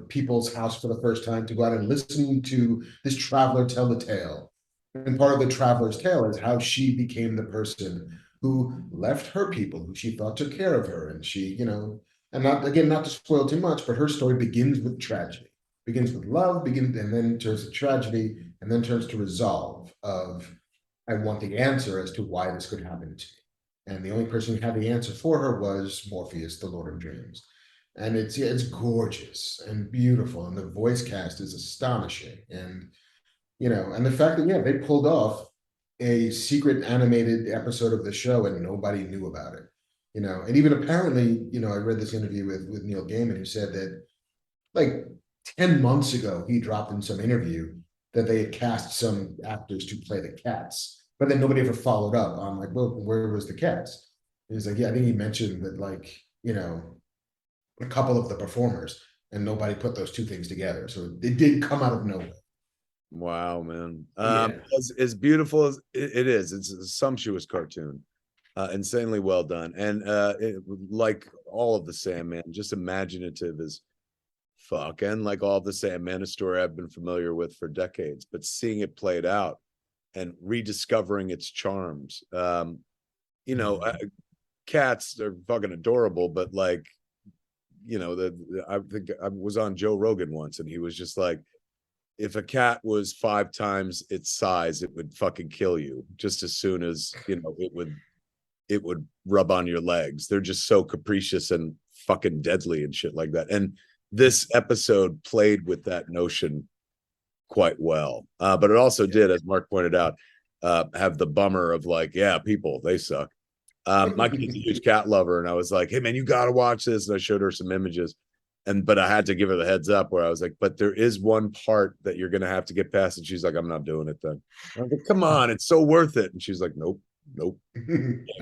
people's house for the first time to go out and listen to this traveler tell the tale. And part of the traveler's tale is how she became the person who left her people, who she thought took care of her. And she, and not to spoil too much, but her story begins with tragedy, begins with love, and then turns to tragedy, and then turns to resolve of, I want the answer as to why this could happen to me. And the only person who had the answer for her was Morpheus, the Lord of Dreams. And it's gorgeous and beautiful, and the voice cast is astonishing. And and the fact that they pulled off a secret animated episode of the show and nobody knew about it. And even apparently, I read this interview with Neil Gaiman, who said that like 10 months ago he dropped in some interview that they had cast some actors to play the cats, but then nobody ever followed up on like, well, where was the cats? And he's like, yeah, I think he mentioned that like, a couple of the performers, and nobody put those two things together. So it did come out of nowhere. Wow, man. As beautiful as it is, it's a sumptuous cartoon, insanely well done. And like all of the Sandman, just imaginative as fuck. And like all of the Sandman, a story I've been familiar with for decades, but seeing it played out and rediscovering its charms. Cats are fucking adorable, but like, I think I was on Joe Rogan once, and he was just like, if a cat was 5 times its size, it would fucking kill you just as soon as it would rub on your legs. They're just so capricious and fucking deadly and shit like that. And this episode played with that notion quite well. But it also did, as Mark pointed out, have the bummer of like, yeah, people, they suck. My kid's a huge cat lover, and I was like, hey man, you gotta watch this. And I showed her some images, but I had to give her the heads up where I was like, but there is one part that you're gonna have to get past. And she's like, I'm not doing it then. I was like, come on, it's so worth it. And she's like, nope.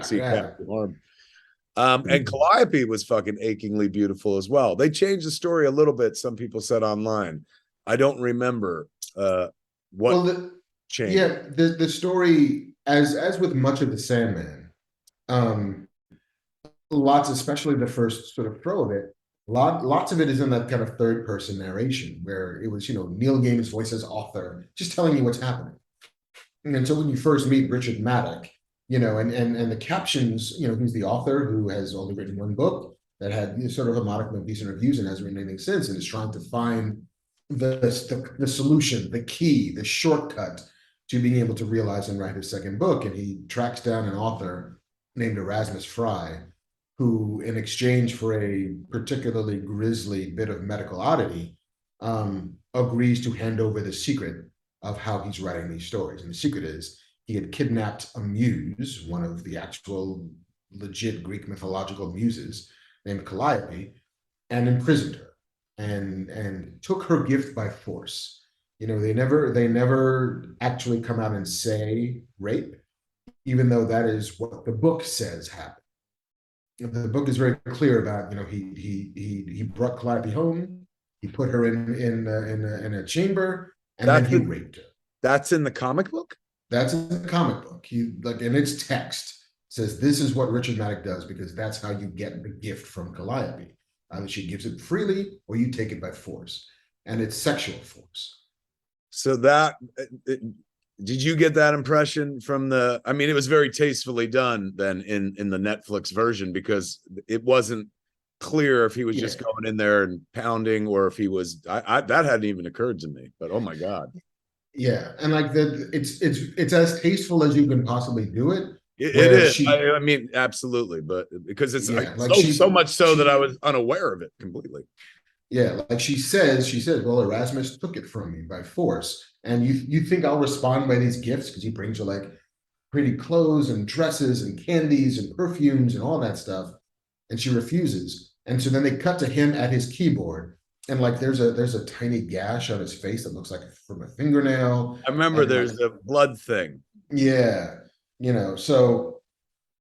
See cat arm. And Calliope was fucking achingly beautiful as well. They changed the story a little bit, some people said online. I don't remember what changed. Yeah, the story, as with much of the Sandman, lots, especially the first sort of throw of it, lots of it is in that kind of third person narration where it was Neil Gaiman's voice as author just telling you what's happening. And so when you first meet Richard Maddock, and the captions, who's the author who has only written one book that had sort of a modicum of decent reviews and hasn't written anything since, and is trying to find the solution, the key, the shortcut to being able to realize and write his second book. And he tracks down an author named Erasmus Fry, who, in exchange for a particularly grisly bit of medical oddity, agrees to hand over the secret of how he's writing these stories. And the secret is he had kidnapped a muse, one of the actual legit Greek mythological muses, named Calliope, and imprisoned her and took her gift by force. They never actually come out and say rape, even though that is what the book says happened. The book is very clear about, he brought Calliope home, he put her in a chamber, and then he raped her. That's in the comic book? That's in the comic book. In its text says this is what Richard Maddock does, because that's how you get the gift from Calliope. Either she gives it freely or you take it by force, and it's sexual force. So did you get that impression from it was very tastefully done then in the Netflix version, because it wasn't clear if he was just going in there and pounding or if he was, that hadn't even occurred to me, but oh my God. Yeah, and like it's as tasteful as you can possibly do it. It Where is. she, I mean, absolutely, but because it's yeah, like so much so that I she, was unaware of it completely. yeah, like she says, well, Erasmus took it from me by force, and you think I'll respond by these gifts because he brings her like pretty clothes and dresses and candies and perfumes and all that stuff, and she refuses. And so then they cut to him at his keyboard, and like there's a tiny gash on his face that looks like from a fingernail, I remember and like there's a blood thing. yeah, so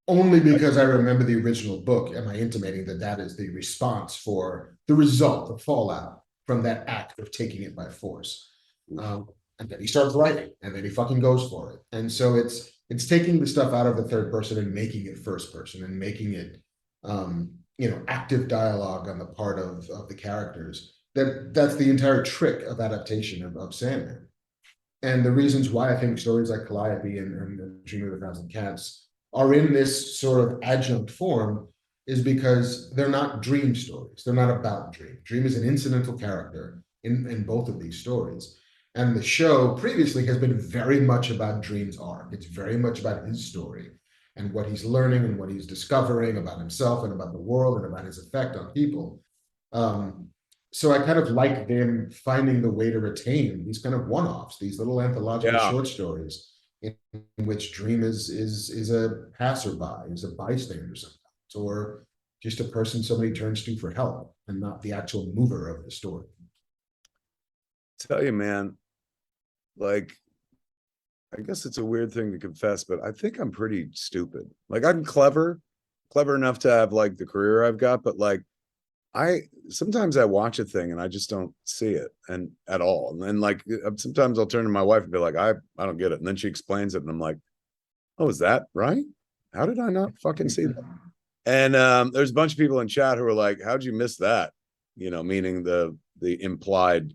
only because I remember the original book am I intimating that that is the response for the result, the fallout from that act of taking it by force. And then he starts writing, and then he fucking goes for it. And so it's taking the stuff out of the third person and making it first person and making it active dialogue on the part of the characters. That's the entire trick of adaptation of Sandman. And the reasons why I think stories like Calliope and Dream of a Thousand Cats are in this sort of adjunct form is because they're not dream stories. They're not about Dream. Dream is an incidental character in both of these stories. And the show previously has been very much about Dream's arc. It's very much about his story and what he's learning and what he's discovering about himself and about the world and about his effect on people. So I kind of like them finding the way to retain these kind of one-offs, these little anthological short stories in which Dream is a passerby, is a bystander sometimes, or just a person somebody turns to for help and not the actual mover of the story. Tell you, man, like, I guess it's a weird thing to confess, but I think I'm pretty stupid. Like, I'm clever enough to have like the career I've got, but like I sometimes I watch a thing and I just don't see it and at all. And then like sometimes I'll turn to my wife and be like, I don't get it. And then she explains it and I'm like, oh, is that right? How did I not fucking see that? And there's a bunch of people in chat who are like, how'd you miss that? Meaning the implied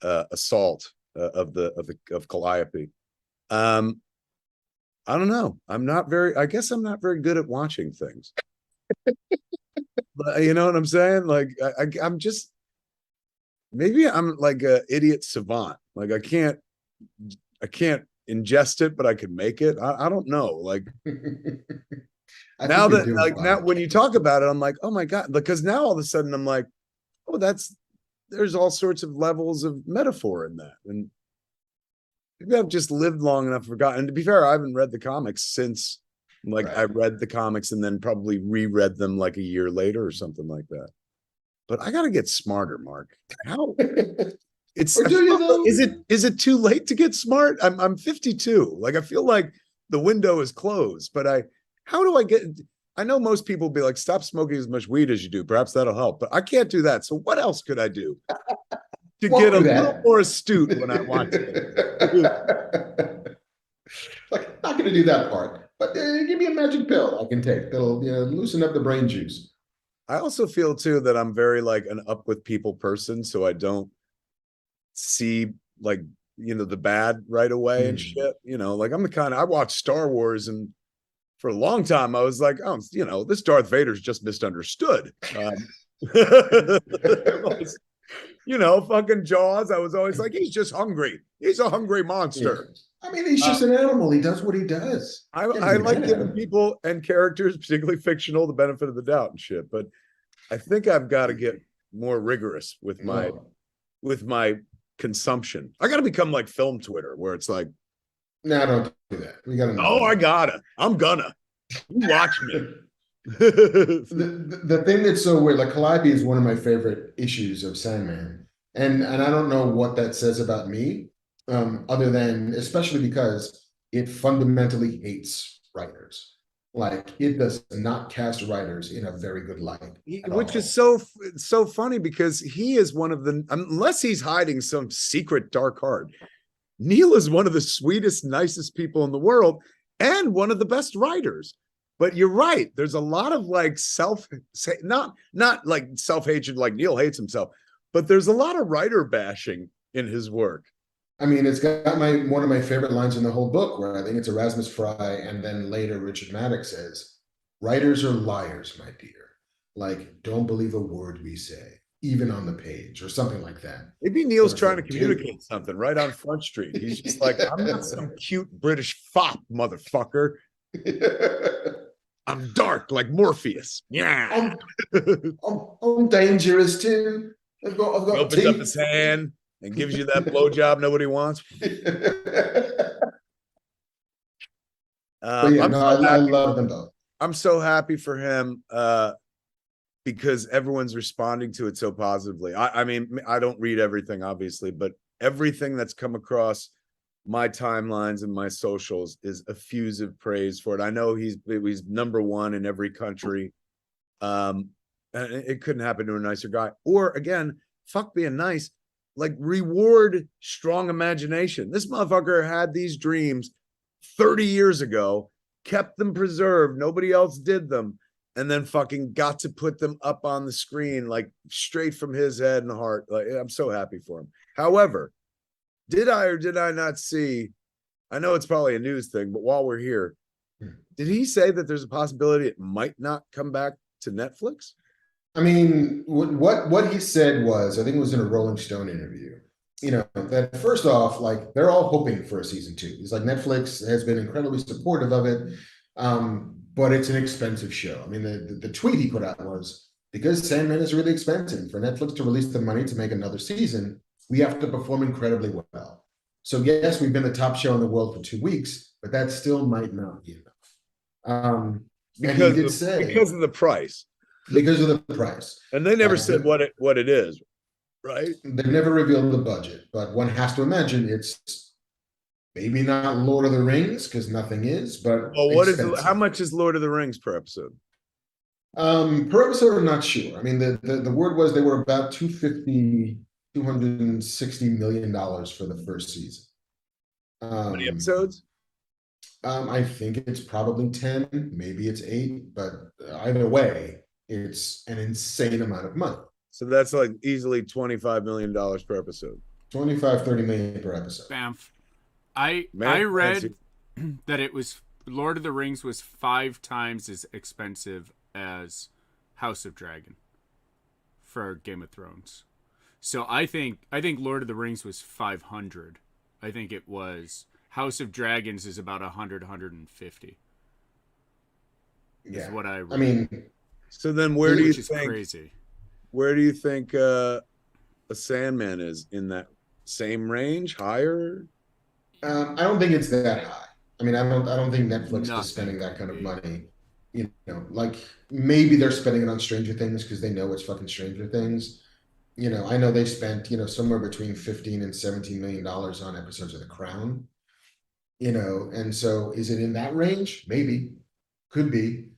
assault of Calliope. I don't know. I guess I'm not very good at watching things. You know what I'm saying? Like I'm just, maybe I'm like a idiot savant. Like I can't ingest it, but I can make it. I don't know. Like now that like now when you talk about it, I'm like, oh my God, because now all of a sudden I'm like, oh, there's all sorts of levels of metaphor in that. And maybe I've just lived long enough, forgotten. And to be fair, I haven't read the comics since I read the comics and then probably reread them like a year later or something like that. But I got to get smarter, Mark. How? Is it too late to get smart? I'm 52. Like I feel like the window is closed, but how do I get? I know most people will be like, stop smoking as much weed as you do. Perhaps that'll help, but I can't do that. So what else could I do to get a little more astute when I watch it? Like, not going to do that part, but give me a magic pill I can take that'll loosen up the brain juice. I also feel too that I'm very like an up with people person, so I don't see like the bad right away and shit. Like I'm the kind of, I watched Star Wars and for a long time I was like, oh, this Darth Vader's just misunderstood. Fucking Jaws. I was always like, he's just hungry. He's a hungry monster. Yeah. I mean, he's just an animal. He does what he does. I like giving people and characters, particularly fictional, the benefit of the doubt and shit. But I think I've got to get more rigorous with my consumption. I got to become like film Twitter, where it's like, no, don't do that. We got to. Oh, I gotta. I'm gonna. You watch me. The thing that's so weird, like Calliope is one of my favorite issues of Sandman, and I don't know what that says about me. Other than especially because it fundamentally hates writers. Like it does not cast writers in a very good light. Which is so funny because he is one of the, unless he's hiding some secret dark heart, Neil is one of the sweetest, nicest people in the world and one of the best writers. But you're right. There's a lot of like not like self-hatred like Neil hates himself, but there's a lot of writer bashing in his work. I mean, it's got one of my favorite lines in the whole book, where I think it's Erasmus Fry, and then later Richard Maddox says, "Writers are liars, my dear. Like, don't believe a word we say." even on the page or something like that. Maybe Neil's Or trying to like, communicate something right on Front Street. He's just like, I'm not some cute British fop, motherfucker. I'm dark like Morpheus. Yeah. I'm dangerous too. I've He got opens teeth. up his hand and gives you that blowjob nobody wants. But yeah, no, I love them both. I'm so happy for him because everyone's responding to it so positively. I mean, I don't read everything, obviously, but everything that's come across my timelines and my socials is effusive praise for it. I know he's number one in every country. And it couldn't happen to a nicer guy. Or again, fuck being nice, like reward strong imagination. This motherfucker had these dreams 30 years ago, kept them preserved, nobody else did them, and then fucking got to put them up on the screen, like straight from his head and heart. Like, I'm so happy for him. However, did I or did I not see, I know it's probably a news thing, but while we're here, did he say that there's a possibility it might not come back to Netflix? I mean, what he said was, I think it was in a Rolling Stone interview, you know, that first off, like they're all hoping for a season 2. He's like, Netflix has been incredibly supportive of it, but it's an expensive show. I mean, the tweet he put out was, because Sandman is really expensive, for Netflix to release the money to make another season, we have to perform incredibly well. So yes, we've been the top show in the world for 2 weeks, but that still might not be enough. Because of the price. Because of the price. And they never said what it is, right? They've never revealed the budget, but one has to imagine it's maybe not Lord of the Rings, because nothing is, but well, how much is Lord of the Rings per episode? Per episode, I'm not sure. I mean, the word was they were about $260 million for the first season. How many episodes? I think it's probably 10, maybe it's 8, but either way, it's an insane amount of money. So that's like easily $25 million per episode. 25-30 million per episode. Bamf. I read that it was Lord of the Rings was 5 times as expensive as House of Dragon for Game of Thrones. So I think Lord of the Rings was 500. I think it was House of Dragons is about 150. Yeah. Is what I read. I mean, so then where do you think crazy? Where do you think a Sandman is in that same range? Higher? I don't think it's that high. I mean, I don't think Netflix is spending that kind of money. You know, like maybe they're spending it on Stranger Things because they know it's fucking Stranger Things. You know, I know they spent, you know, somewhere between $15 and $17 million on episodes of The Crown. You know, and so is it in that range? Maybe. Could be.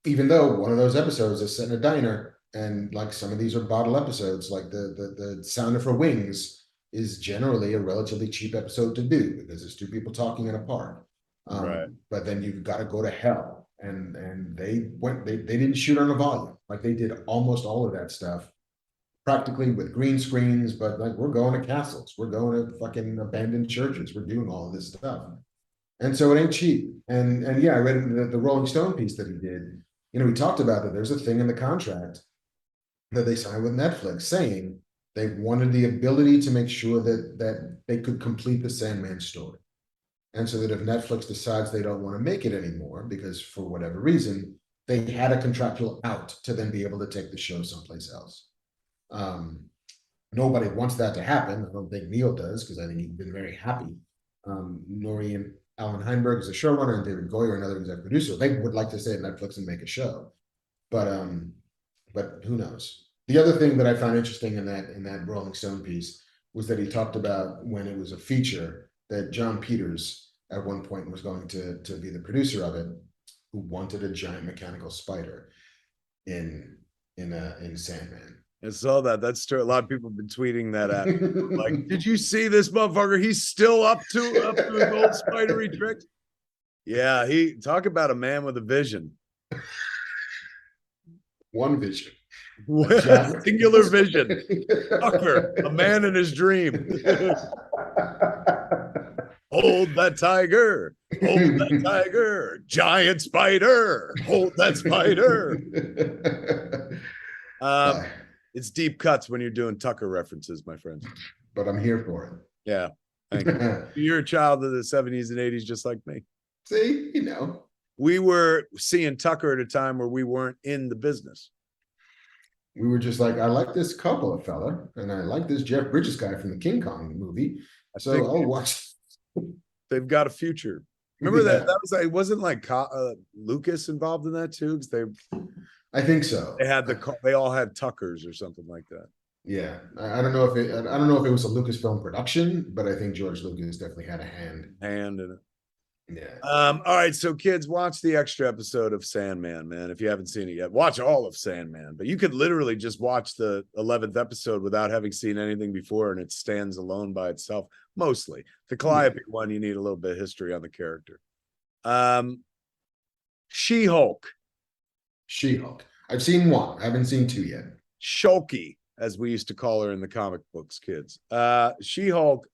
Even though one of those episodes is set in a diner, and like some of these are bottle episodes, like the Sound of Her Wings is generally a relatively cheap episode to do because it's 2 people talking in a park. Right. But then you've got to go to hell, and they didn't shoot on a volume. Like they did almost all of that stuff practically with green screens, but like we're going to castles, we're going to fucking abandoned churches, we're doing all of this stuff. And so it ain't cheap. And yeah, I read the Rolling Stone piece that he did. You know, he talked about that there's a thing in the contract that they signed with Netflix saying they wanted the ability to make sure that they could complete the Sandman story. And so that if Netflix decides they don't want to make it anymore, because for whatever reason, they had a contractual out to then be able to take the show someplace else. Nobody wants that to happen. I don't think Neil does, because I think he's been very happy. Nori and Alan Heinberg is a showrunner, and David Goyer, another executive producer. They would like to stay at Netflix and make a show, but who knows? The other thing that I found interesting in that Rolling Stone piece was that he talked about when it was a feature that John Peters at one point was going to be the producer of it, who wanted a giant mechanical spider in Sandman. I saw that. That's true. A lot of people have been tweeting that at me. Like, did you see this motherfucker? He's still up to his old spidery tricks. Yeah, he talk about a man with a vision. One vision. Singular vision. Tucker, a man in his dream. Hold that tiger. Hold that tiger. Giant spider. Hold that spider. It's deep cuts when you're doing Tucker references, my friends. But I'm here for Yeah. Thank you. it. You're a child of the 70s and 80s, just like me. See, you know. We were seeing Tucker at a time where we weren't in the business. We were just like, I like this Coppola fella, and I like this Jeff Bridges guy from the King Kong movie. So I'll watch. They've got a future. Remember Yeah. that was like, wasn't like Lucas involved in that too? Because I think so. they had they all had Tuckers or something like that. Yeah, I don't know if it. I don't know if it was a Lucasfilm production, but I think George Lucas definitely had a hand in it. Yeah. All right, so kids, watch the extra episode of Sandman, man. If you haven't seen it yet, watch all of Sandman. But you could literally just watch the 11th episode without having seen anything before, and it stands alone by itself. Mostly the Calliope one, you need a little bit of history on the character. She-Hulk. She-Hulk. I've seen one. I haven't seen two yet. Shulky, as we used to call her in the comic books, kids. She-Hulk,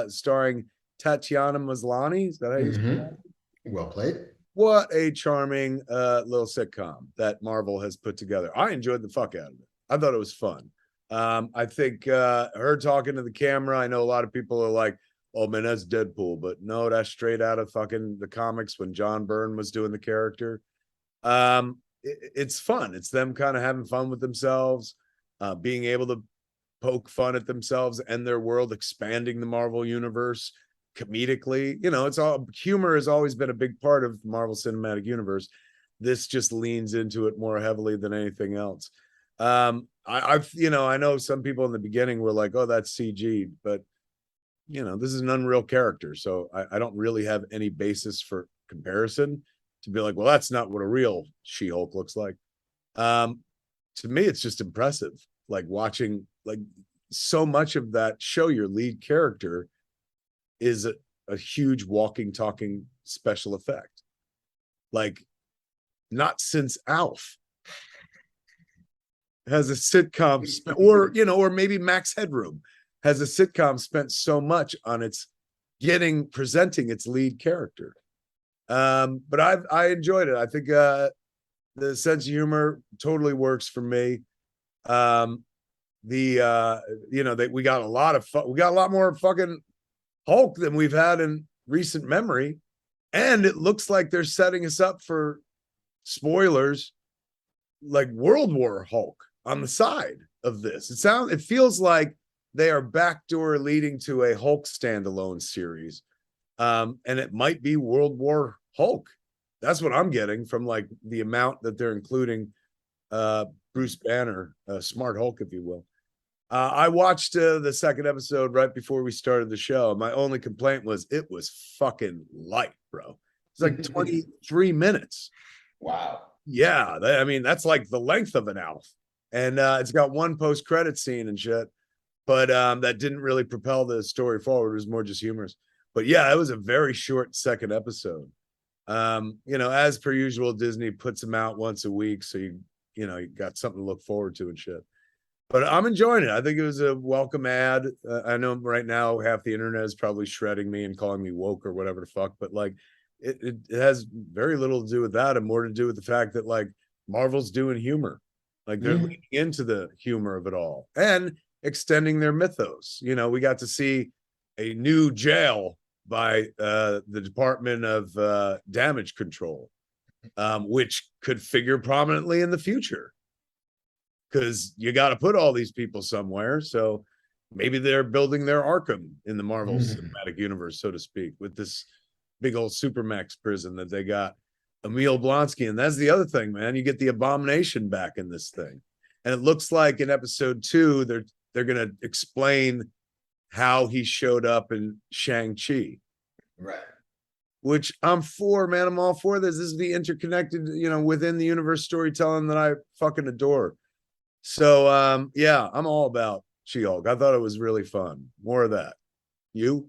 starring Tatiana Maslany. Is that how you say it? Well played. What a charming little sitcom that Marvel has put together. I enjoyed the fuck out of it. I thought it was fun. I think her talking to the camera, I know a lot of people are like, oh man, that's Deadpool, but no, that's straight out of fucking the comics when John Byrne was doing the character. It's fun. It's them kind of having fun with themselves, being able to poke fun at themselves and their world, expanding the Marvel universe comedically. You know, it's all humor has always been a big part of the Marvel Cinematic Universe. This just leans into it more heavily than anything else. I know some people in the beginning were like, oh, that's CG, but you know, this is an unreal character. So I don't really have any basis for comparison to be like, well, that's not what a real She-Hulk looks like. To me, it's just impressive. Like watching, like so much of that show, your lead character is a huge walking, talking special effect. Like not since Alf has a sitcom or maybe Max Headroom has a sitcom spent so much on its presenting its lead character. But I enjoyed it. I think the sense of humor totally works for me. We got a lot more fucking Hulk than we've had in recent memory, and it looks like they're setting us up for spoilers, like World War Hulk on the side of this. It feels like they are backdoor leading to a Hulk standalone series, and it might be World War Hulk. That's what I'm getting from like the amount that they're including Bruce Banner, Smart Hulk, if you will. I watched the second episode right before we started the show. My only complaint was it was fucking light, bro. It's like 23 minutes. Wow. Yeah, that's like the length of an Alf. And it's got one post-credit scene and shit. But that didn't really propel the story forward. It was more just humorous. But yeah, it was a very short second episode. As per usual, Disney puts them out once a week. So you got something to look forward to and shit. But I'm enjoying it. I think it was a welcome ad. I know right now half the internet is probably shredding me and calling me woke or whatever the fuck. But like, it has very little to do with that and more to do with the fact that like Marvel's doing humor. Like they're leaning into the humor of it all and extending their mythos. You know, we got to see a new jail by the Department of Damage Control, which could figure prominently in the future. Because you got to put all these people somewhere. So maybe they're building their Arkham in the Marvel Cinematic Universe, so to speak, with this big old Supermax prison that they got Emil Blonsky. And that's the other thing, man. You get the Abomination back in this thing. And it looks like in episode 2, they're going to explain how he showed up in Shang-Chi. Right. Which I'm for, man. I'm all for this. This is the interconnected, within the universe storytelling that I fucking adore. So, I'm all about She-Hulk. I thought it was really fun. More of that. You?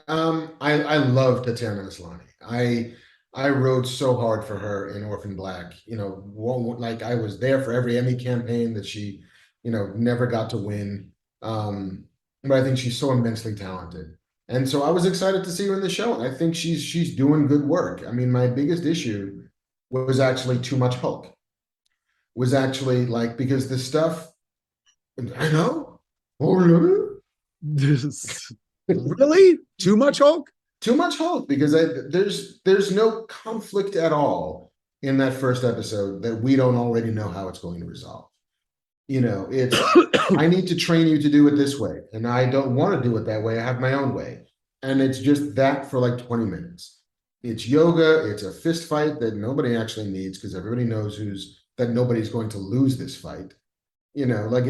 I love Tatiana Maslany. I rode so hard for her in Orphan Black. Like I was there for every Emmy campaign that she, never got to win. But I think she's so immensely talented. And so I was excited to see her in the show. And I think she's doing good work. I mean, my biggest issue was actually too much Hulk. Was actually like, because the stuff I know. Oh, really? Really? Too much Hulk? Too much Hulk, because there's no conflict at all in that first episode that we don't already know how it's going to resolve. It's I need to train you to do it this way, and I don't want to do it that way. I have my own way. And it's just that for like 20 minutes. It's yoga, it's a fist fight that nobody actually needs because everybody knows that nobody's going to lose this fight. Like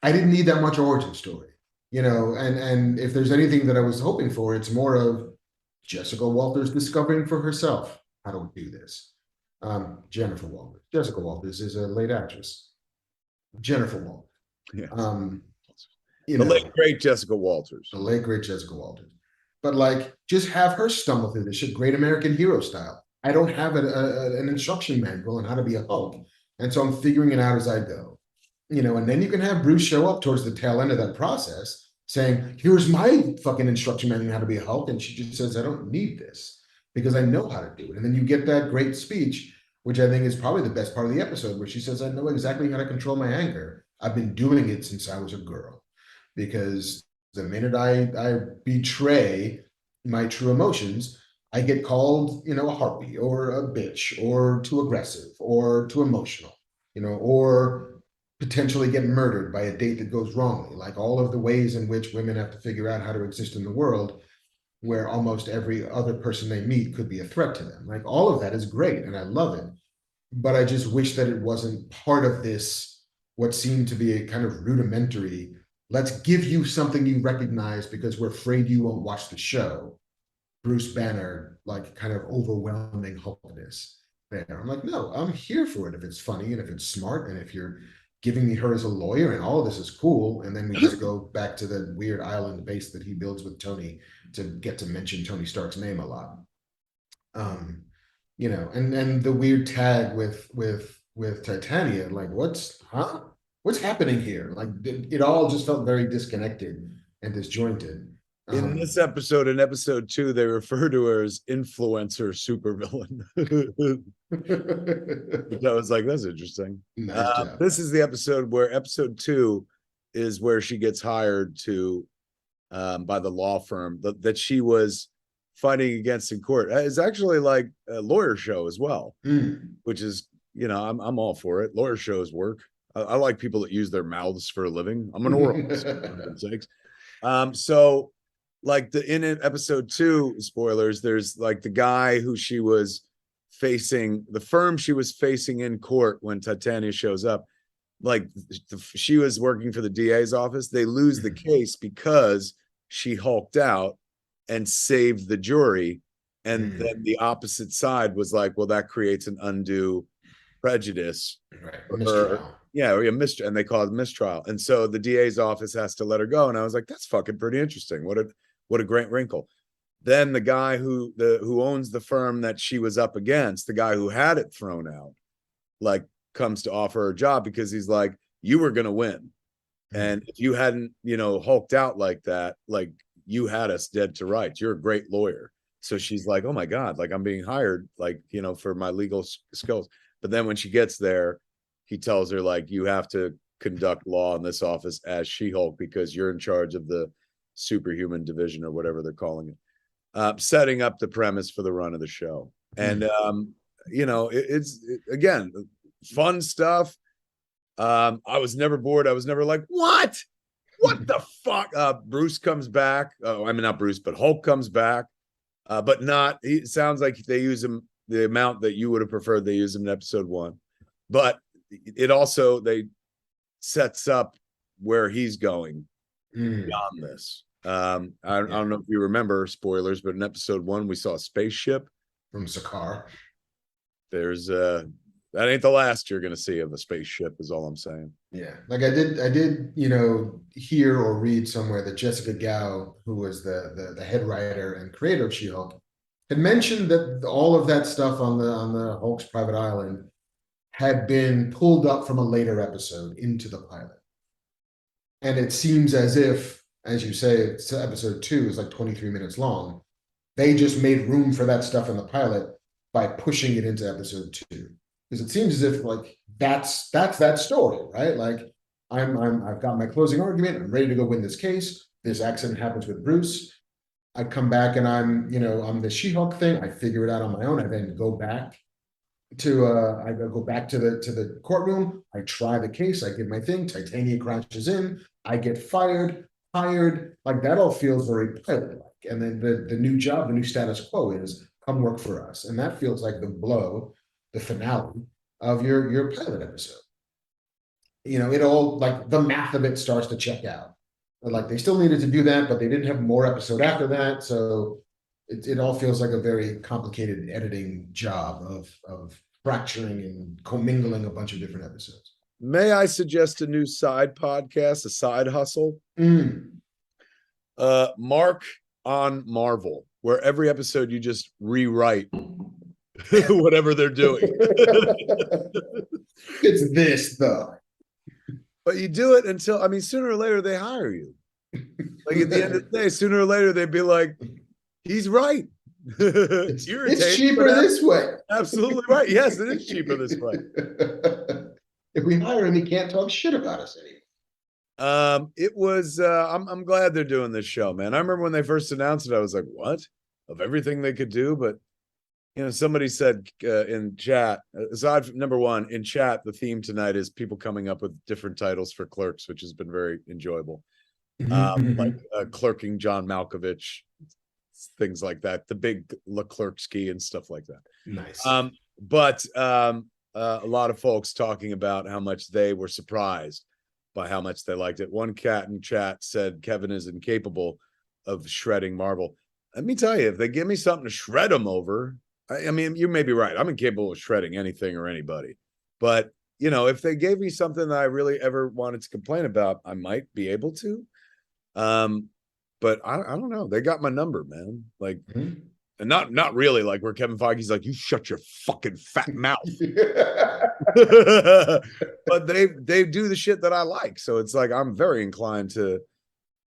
I didn't need that much origin story. And if there's anything that I was hoping for, it's more of Jessica Walters discovering for herself how to do this. Jennifer Walters. Jessica Walters is a late actress. Jennifer Walters. Yes. The late great Jessica Walters. The late great Jessica Walters. But like, just have her stumble through this shit, great American hero style. I don't have an instruction manual on how to be a Hulk, and so I'm figuring it out as I go. And then you can have Bruce show up towards the tail end of that process, saying, "Here's my fucking instruction manual on how to be a Hulk," and she just says, "I don't need this because I know how to do it." And then you get that great speech, which I think is probably the best part of the episode, where she says, "I know exactly how to control my anger. I've been doing it since I was a girl." Because the minute I betray my true emotions, I get called, a harpy or a bitch or too aggressive or too emotional, or potentially get murdered by a date that goes wrongly. Like all of the ways in which women have to figure out how to exist in the world, where almost every other person they meet could be a threat to them. Like all of that is great and I love it. But I just wish that it wasn't part of this, what seemed to be a kind of rudimentary, let's give you something you recognize because we're afraid you won't watch the show. Bruce Banner, like kind of overwhelming Hulkness there. I'm like, no, I'm here for it if it's funny and if it's smart and if you're giving me her as a lawyer and all of this is cool. And then we just go back to the weird island base that he builds with Tony to get to mention Tony Stark's name a lot. And the weird tag with Titania, like what's happening here? Like it all just felt very disconnected and disjointed. In this episode, in episode 2, they refer to her as influencer supervillain. I was like, that's interesting. Nice job. This is the episode where episode 2 is where she gets hired to by the law firm that she was fighting against in court. It's actually like a lawyer show as well, which is, I'm all for it. Lawyer shows work. I like people that use their mouths for a living. I'm an oralist, for goodness sakes. So like in episode 2, spoilers, there's like the guy who she was facing, the firm she was facing in court when Titania shows up. Like she was working for the DA's office. They lose the case because she hulked out and saved the jury. And then the opposite side was like, well, that creates an undue prejudice. Right. And they call it mistrial. And so the DA's office has to let her go. And I was like, that's fucking pretty interesting. What a great wrinkle. Then the guy who owns the firm that she was up against, the guy who had it thrown out, like comes to offer her a job because he's like, you were going to win. And if you hadn't, hulked out like that, like you had us dead to rights. You're a great lawyer. So she's like, oh my God, like I'm being hired, like, for my legal skills. But then when she gets there, he tells her like, you have to conduct law in this office as She-Hulk because you're in charge of the superhuman division or whatever they're calling it, setting up the premise for the run of the show. And it's again fun stuff. I was never bored. I was never like, what the fuck. Bruce comes back. Not Bruce, but Hulk comes back, but not, it sounds like they use him the amount that you would have preferred they use him in episode 1, but it also they sets up where he's going beyond this. I don't know if you remember, spoilers, but in episode 1 we saw a spaceship from Sakaar. There's that ain't the last you're gonna see of a spaceship, is all I'm saying. Yeah, like I did hear or read somewhere that Jessica Gao, who was the head writer and creator of She-Hulk, had mentioned that all of that stuff on the Hulk's private island had been pulled up from a later episode into the pilot. And it seems as if, as you say, episode 2 is like 23 minutes long. They just made room for that stuff in the pilot by pushing it into episode 2. Because it seems as if like that's that story, right? Like I've got my closing argument. I'm ready to go win this case. This accident happens with Bruce. I come back and I'm the She-Hulk thing. I figure it out on my own. I then go back to the courtroom. I try the case. I give my thing. Titania crashes in. I get fired. Like that all feels very pilot-like. And then the new job, the new status quo is come work for us. And that feels like the finale of your pilot episode. It all like the math of it starts to check out. Like they still needed to do that, but they didn't have more episode after that. So it all feels like a very complicated editing job of fracturing and commingling a bunch of different episodes. May I suggest a new side podcast, a side hustle? Mark on Marvel, where every episode you just rewrite whatever they're doing. It's this though. But you do it until, I mean, sooner or later they hire you. Like at the end of the day, sooner or later they'd be like, he's right. It's cheaper this way. Absolutely right. Yes, it is cheaper this way. If we hire him, he can't talk shit about us anymore. It was I'm glad they're doing this show, man. I remember when they first announced it, I was like, what? Of everything they could do, but somebody said in chat, aside from number one, in chat, the theme tonight is people coming up with different titles for clerks, which has been very enjoyable. Like clerking John Malkovich, things like that, the big Leclerc-ski and stuff like that. Nice. But a lot of folks talking about how much they were surprised by how much they liked it. One cat in chat said Kevin is incapable of shredding Marvel. Let me tell you, if they give me something to shred them over, I mean, you may be right. I'm incapable of shredding anything or anybody. But, if they gave me something that I really ever wanted to complain about, I might be able to. But I don't know. They got my number, man. Like, and not really like where Kevin Feige's like, you shut your fucking fat mouth. But they do the shit that I like. So it's like, I'm very inclined to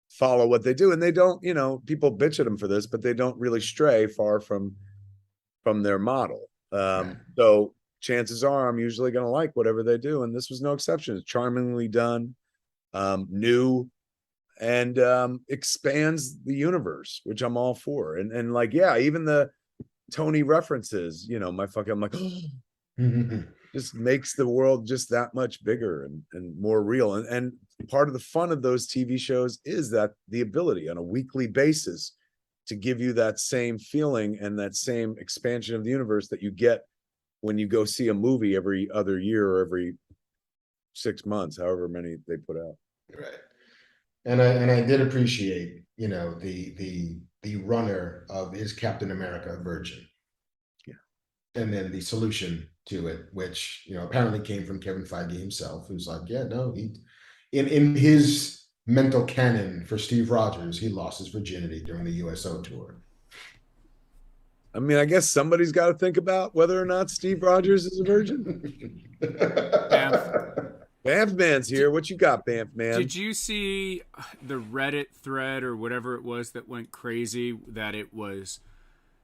follow what they do. And they don't, people bitch at them for this, but they don't really stray far from their model. So chances are I'm usually going to like whatever they do. And this was no exception. It's charmingly done, new, and expands the universe, which I'm all for. And like, yeah, even the Tony references, I'm like, just makes the world just that much bigger and more real. And part of the fun of those TV shows is that the ability on a weekly basis to give you that same feeling and that same expansion of the universe that you get when you go see a movie every other year or every 6 months, however many they put out. Right. And I did appreciate, the runner of his Captain America Virgin. Yeah. And then the solution to it, which, apparently came from Kevin Feige himself, who's like, yeah, no, he in his mental canon for Steve Rogers, he lost his virginity during the USO tour. I mean, I guess somebody's got to think about whether or not Steve Rogers is a virgin. Bamf Man's here. What you got, Bamf Man? Did you see the Reddit thread or whatever it was that went crazy that it was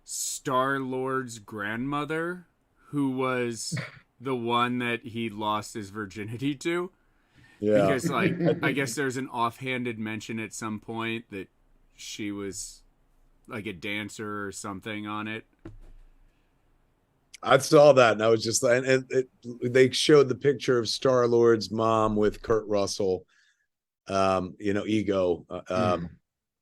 Star-Lord's grandmother who was the one that he lost his virginity to? Yeah. Because, like, I guess there's an offhanded mention at some point that she was like a dancer or something on it. I saw that, and I was just like, they showed the picture of Star-Lord's mom with Kurt Russell, Ego, and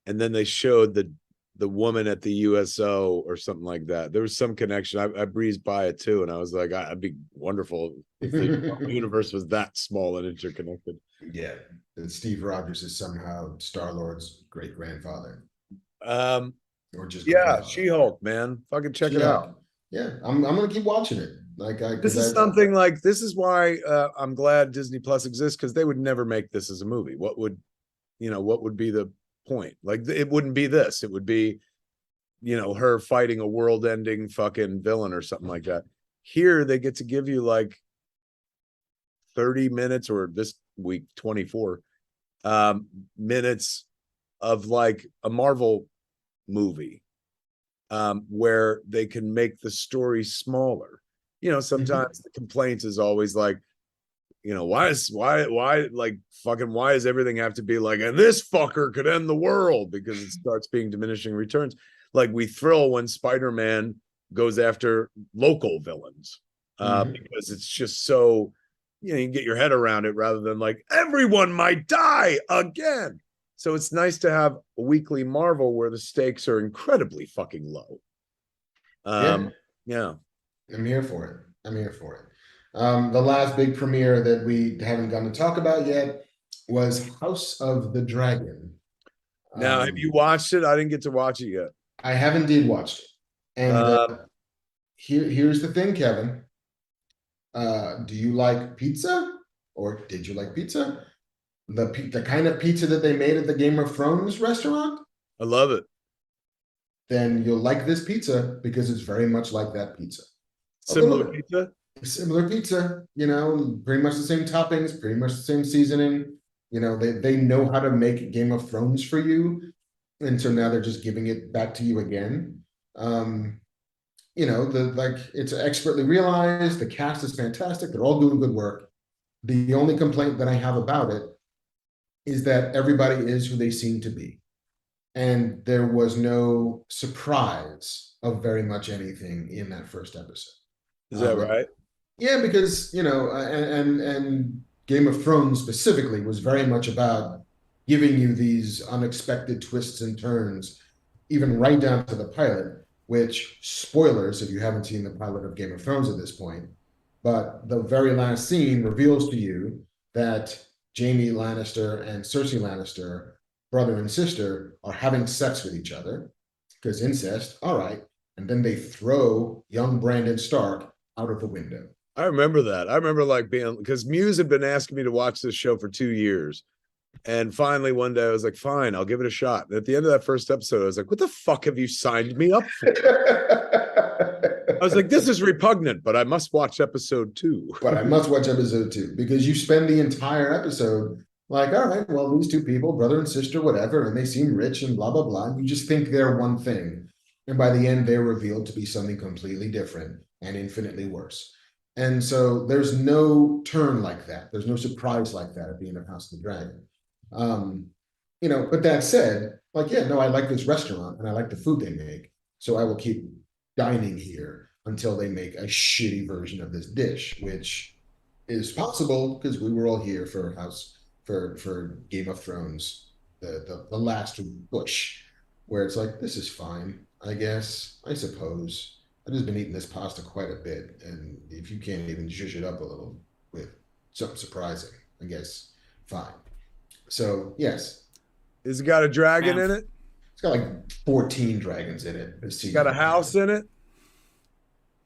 then they showed the woman at the USO or something like that. There was some connection. I breezed by it too, and I was like, I'd be wonderful if the universe was that small and interconnected. Yeah, and Steve Rogers is somehow Star-Lord's great grandfather. Or just She-Hulk, man, fucking check it out. Yeah, I'm gonna keep watching it. This is why I'm glad Disney Plus exists, because they would never make this as a movie. What would be the point? Like, it wouldn't be this. It would be, her fighting a world-ending fucking villain or something like that. Here, they get to give you like 30 minutes, or this week 24 minutes of like a Marvel movie, where they can make the story smaller. Sometimes the complaint is always like, why like fucking why does everything have to be like, and this fucker could end the world, because it starts being diminishing returns. Like, we thrill when Spider-Man goes after local villains, because it's just so, you can get your head around it, rather than like, everyone might die again. So it's nice to have a weekly Marvel where the stakes are incredibly fucking low. Yeah. I'm here for it. The last big premiere that we haven't gotten to talk about yet was House of the Dragon. Now, have you watched it? I didn't get to watch it yet. I have indeed watched it. And here's the thing, Kevin. Do you like pizza? Or did you like pizza? The kind of pizza that they made at the Game of Thrones restaurant? I love it. Then you'll like this pizza, because it's very much like that pizza. Similar pizza? Similar pizza, pretty much the same toppings, pretty much the same seasoning. They know how to make Game of Thrones for you. And so now they're just giving it back to you again. It's expertly realized. The cast is fantastic. They're all doing good work. The only complaint that I have about it is that everybody is who they seem to be. And there was no surprise of very much anything in that first episode. Is that right? Yeah, because, and Game of Thrones specifically was very much about giving you these unexpected twists and turns, even right down to the pilot, which, spoilers if you haven't seen the pilot of Game of Thrones at this point, but the very last scene reveals to you that Jaime Lannister and Cersei Lannister, brother and sister, are having sex with each other, because incest, all right, and then they throw young Brandon Stark out of the window. I remember that. I remember because Muse had been asking me to watch this show for 2 years. And finally one day I was like, fine, I'll give it a shot. And at the end of that first episode, I was like, what the fuck have you signed me up for? I was like, this is repugnant, but I must watch episode 2. But I must watch episode 2, because you spend the entire episode like, all right, well, these two people, brother and sister, whatever, and they seem rich and blah, blah, blah. And you just think they're one thing. And by the end, they're revealed to be something completely different and infinitely worse. And so there's no turn like that. There's no surprise like that at the end of House of the Dragon. But that said, I like this restaurant and I like the food they make. So I will keep dining here until they make a shitty version of this dish, which is possible because we were all here for Game of Thrones, the last push, where it's like, this is fine, I guess, I suppose. I've just been eating this pasta quite a bit, and if you can't even zhuzh it up a little with something surprising, I guess, fine. So, yes. Has it got a dragon in it? It's got like 14 dragons in it. It's got a house in it?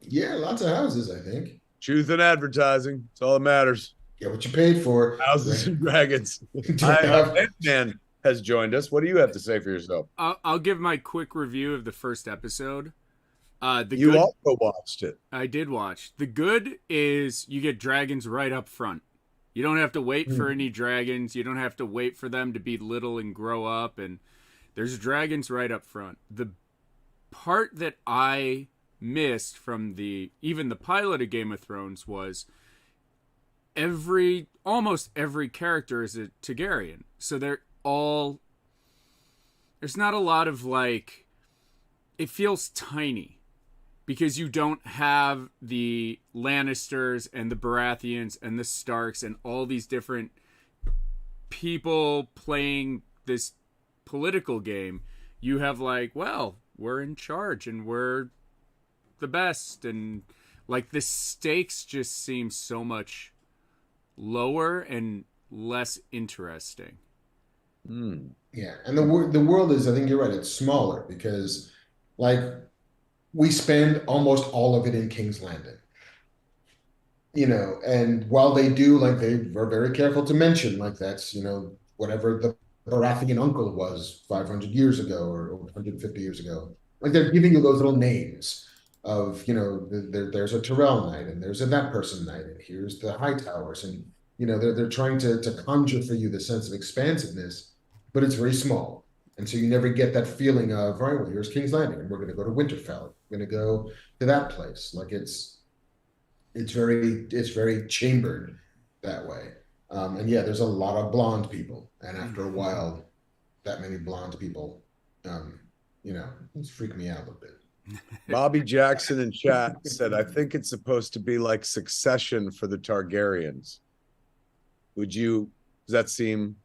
Yeah, lots of houses, I think. Truth in advertising. It's all that matters. Get what you paid for. Houses and dragons. Sandman has joined us. What do you have to say for yourself? I'll give my quick review of the first episode. You also watched it. I did watch. The good is you get dragons right up front. You don't have to wait for any dragons. You don't have to wait for them to be little and grow up. And there's dragons right up front. The part that I missed from even the pilot of Game of Thrones was almost every character is a Targaryen. So there's not a lot of it feels tiny. Because you don't have the Lannisters and the Baratheons and the Starks and all these different people playing this political game. You have we're in charge and we're the best. And the stakes just seem so much lower and less interesting. Yeah, and the world is, I think you're right, it's smaller because we spend almost all of it in King's Landing. And while they do, they were very careful to mention, that's, whatever the Baratheon uncle was 500 years ago or 150 years ago. They're giving you those little names of, there's a Tyrell knight and there's a that person knight and here's the Hightowers. And, they're trying to conjure for you the sense of expansiveness, but it's very small. And so you never get that feeling of, all right, well, here's King's Landing, and we're going to go to Winterfell. We're going to go to that place. It's very chambered. that way. And yeah, there's a lot of blonde people, and after a while, that many blonde people, um, it's freaked me out a little bit. Bobby Jackson in chat said, I think it's supposed to be like Succession for the Targaryens. Does that seem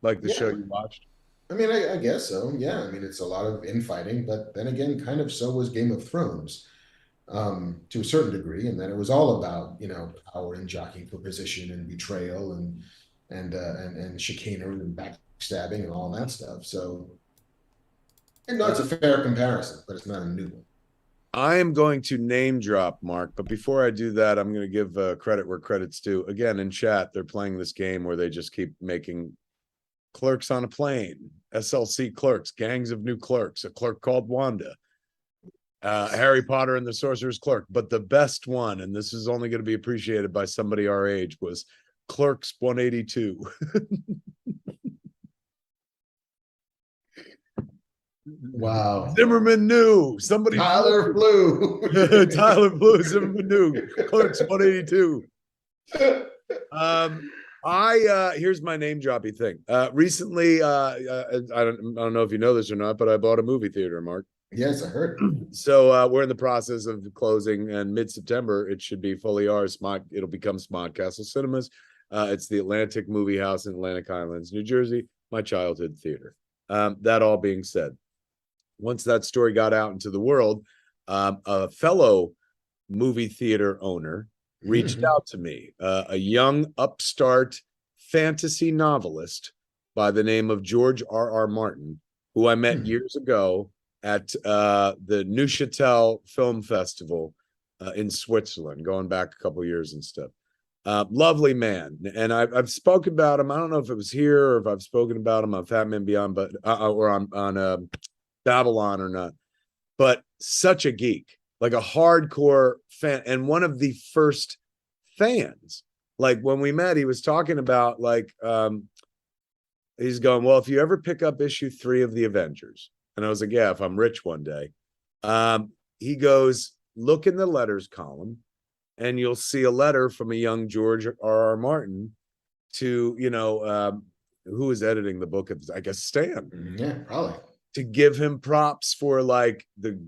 like the show you watched? I mean, I guess so. Yeah. I mean, it's a lot of infighting, but then again, kind of so was Game of Thrones, to a certain degree. And then it was all about, power and jockeying for position and betrayal and chicanery and backstabbing and all that stuff. So, it's a fair comparison, but it's not a new one. I am going to name drop, Mark, but before I do that, I'm going to give credit where credit's due. Again, in chat, they're playing this game where they just keep making clerks on a plane, SLC clerks, gangs of new clerks, a clerk called Wanda, Harry Potter and the Sorcerer's Clerk. But the best one, and this is only going to be appreciated by somebody our age, was Clerks 182. Wow. Zimmerman knew. Tyler Blue. Tyler Blue, Zimmerman knew. Clerks 182. Here's my name droppy thing. Recently, I don't know if you know this or not, but I bought a movie theater, Mark. Yes, I heard. So we're in the process of closing, and mid-September it should be fully ours. It'll become Smod Castle Cinemas. It's the Atlantic Movie House in Atlantic Highlands, New Jersey, my childhood theater. That all being said, once that story got out into the world, a fellow movie theater owner reached out to me, a young upstart fantasy novelist by the name of George R.R. Martin, who I met years ago at the Neuchâtel Film Festival in Switzerland, going back a couple years and stuff. Lovely man, and I've spoken about him. I don't know if it was here or if I've spoken about him on Fat Man Beyond, but or on Babylon or not. But such a geek, like a hardcore fan, and one of the first fans. Like when we met, he was talking about he's going, well, if you ever pick up issue 3 of the Avengers, and I was like, yeah, if I'm rich one day. He goes, look in the letters column, and you'll see a letter from a young George R.R. Martin to, who is editing the book, I guess Stan. Yeah, probably. To give him props for like the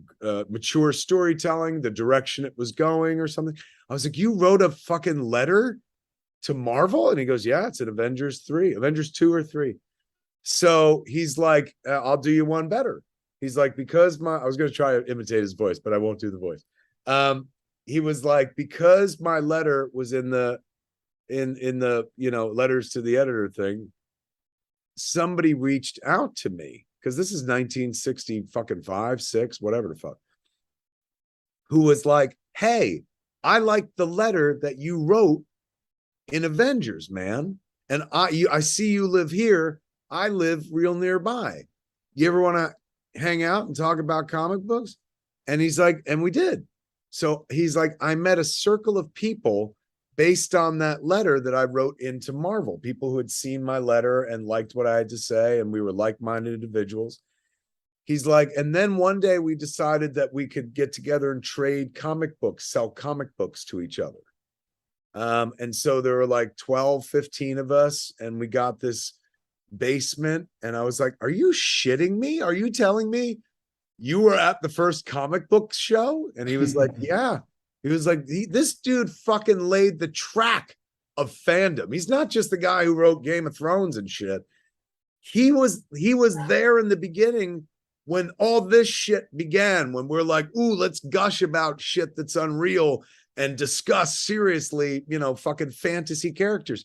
mature storytelling, the direction it was going or something. I was like, you wrote a fucking letter to Marvel? And he goes, yeah, it's in Avengers 2 or 3. So he's like, I'll do you one better. He's like, because I was going to try to imitate his voice, but I won't do the voice. He was like, because my letter was in the letters to the editor thing, somebody reached out to me, because this is 1960 fucking 5, 6, whatever the fuck, who was like, hey, I like the letter that you wrote in Avengers, man. And I see you live here. I live real nearby. You ever want to hang out and talk about comic books? And he's like, and we did. So he's like, I met a circle of people based on that letter that I wrote into Marvel, people who had seen my letter and liked what I had to say, and we were like-minded individuals. He's like, and then one day we decided that we could get together and trade comic books, sell comic books to each other. And so there were like 12, 15 of us, and we got this basement, and I was like, are you shitting me? Are you telling me you were at the first comic book show? And he was like, yeah. He was like, this dude fucking laid the track of fandom. He's not just the guy who wrote Game of Thrones and shit. He was there in the beginning when all this shit began, when we're like, ooh, let's gush about shit that's unreal and discuss seriously, fucking fantasy characters.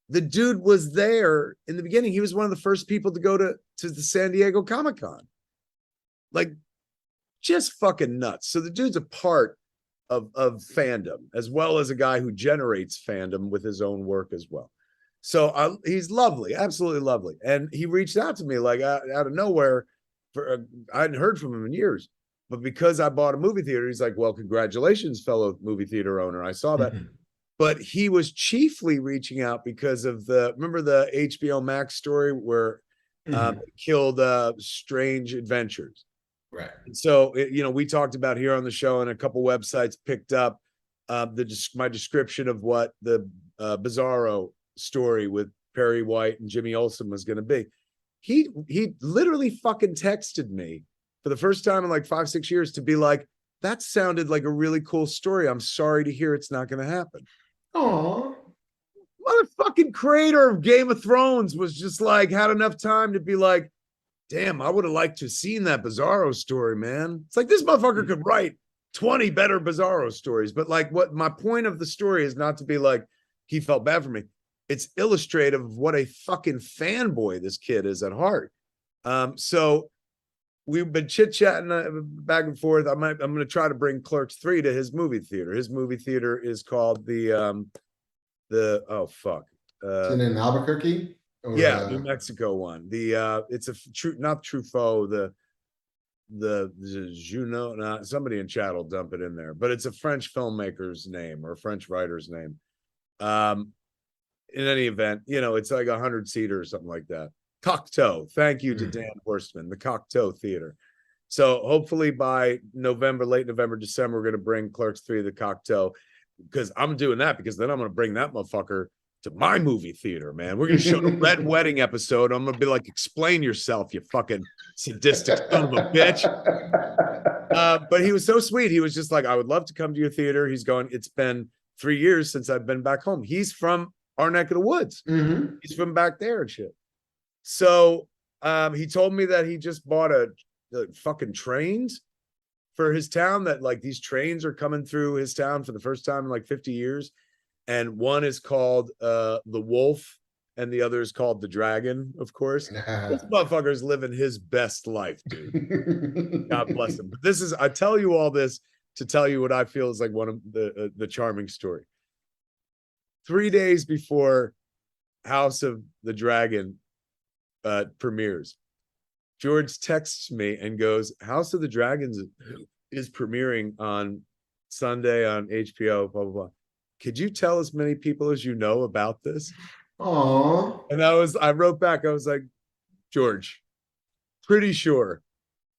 The dude was there in the beginning. He was one of the first people to go to the San Diego Comic-Con. Like, just fucking nuts. So the dude's a part of fandom, as well as a guy who generates fandom with his own work as well. So he's lovely, absolutely lovely. And he reached out to me like out of nowhere. I hadn't heard from him in years, but because I bought a movie theater, he's like, well, congratulations, fellow movie theater owner. I saw that. But he was chiefly reaching out because of remember the HBO Max story where killed Strange Adventures. Right. So, we talked about here on the show, and a couple websites picked up my description of what the Bizarro story with Perry White and Jimmy Olsen was going to be. He literally fucking texted me for the first time in like 5-6 years to be like, that sounded like a really cool story. I'm sorry to hear it's not going to happen. Oh, Motherfucking creator of Game of Thrones was just like, had enough time to be like, damn, I would have liked to have seen that Bizarro story, man. It's like this motherfucker could write 20 better Bizarro stories. But like, what my point of the story is not to be like, he felt bad for me. It's illustrative of what a fucking fanboy this kid is at heart. So we've been chit-chatting back and forth. I'm going to try to bring Clerks 3 to his movie theater. His movie theater is called it's in Albuquerque? Or, New Mexico one. It's not Truffaut, the Juno, somebody in chat will dump it in there, but it's a French filmmaker's name or a French writer's name. In any event, it's like 100-seater or something like that. Cocteau. Thank you to Dan Horstman, the Cocteau Theater. So hopefully by late November, December, we're going to bring Clerks 3 to the Cocteau, because I'm doing that because then I'm going to bring that motherfucker to my movie theater, man. We're going to show the Red Wedding episode. I'm going to be like, explain yourself, you fucking sadistic son of a bitch. But he was so sweet. He was just like, I would love to come to your theater. He's going, it's been 3 years since I've been back home. He's from our neck of the woods. Mm-hmm. He's from back there and shit. So he told me that he just bought a fucking trains for his town, that like these trains are coming through his town for the first time in like 50 years. And one is called the Wolf and the other is called the Dragon, of course. This motherfucker's living his best life, dude. God bless him. But I tell you all this to tell you what I feel is like one of the charming story. 3 days before House of the Dragon premieres, George texts me and goes, House of the Dragons is premiering on Sunday on HBO, blah, blah, blah. Could you tell as many people as you know about this? Aww. And I wrote back, I was like, George, pretty sure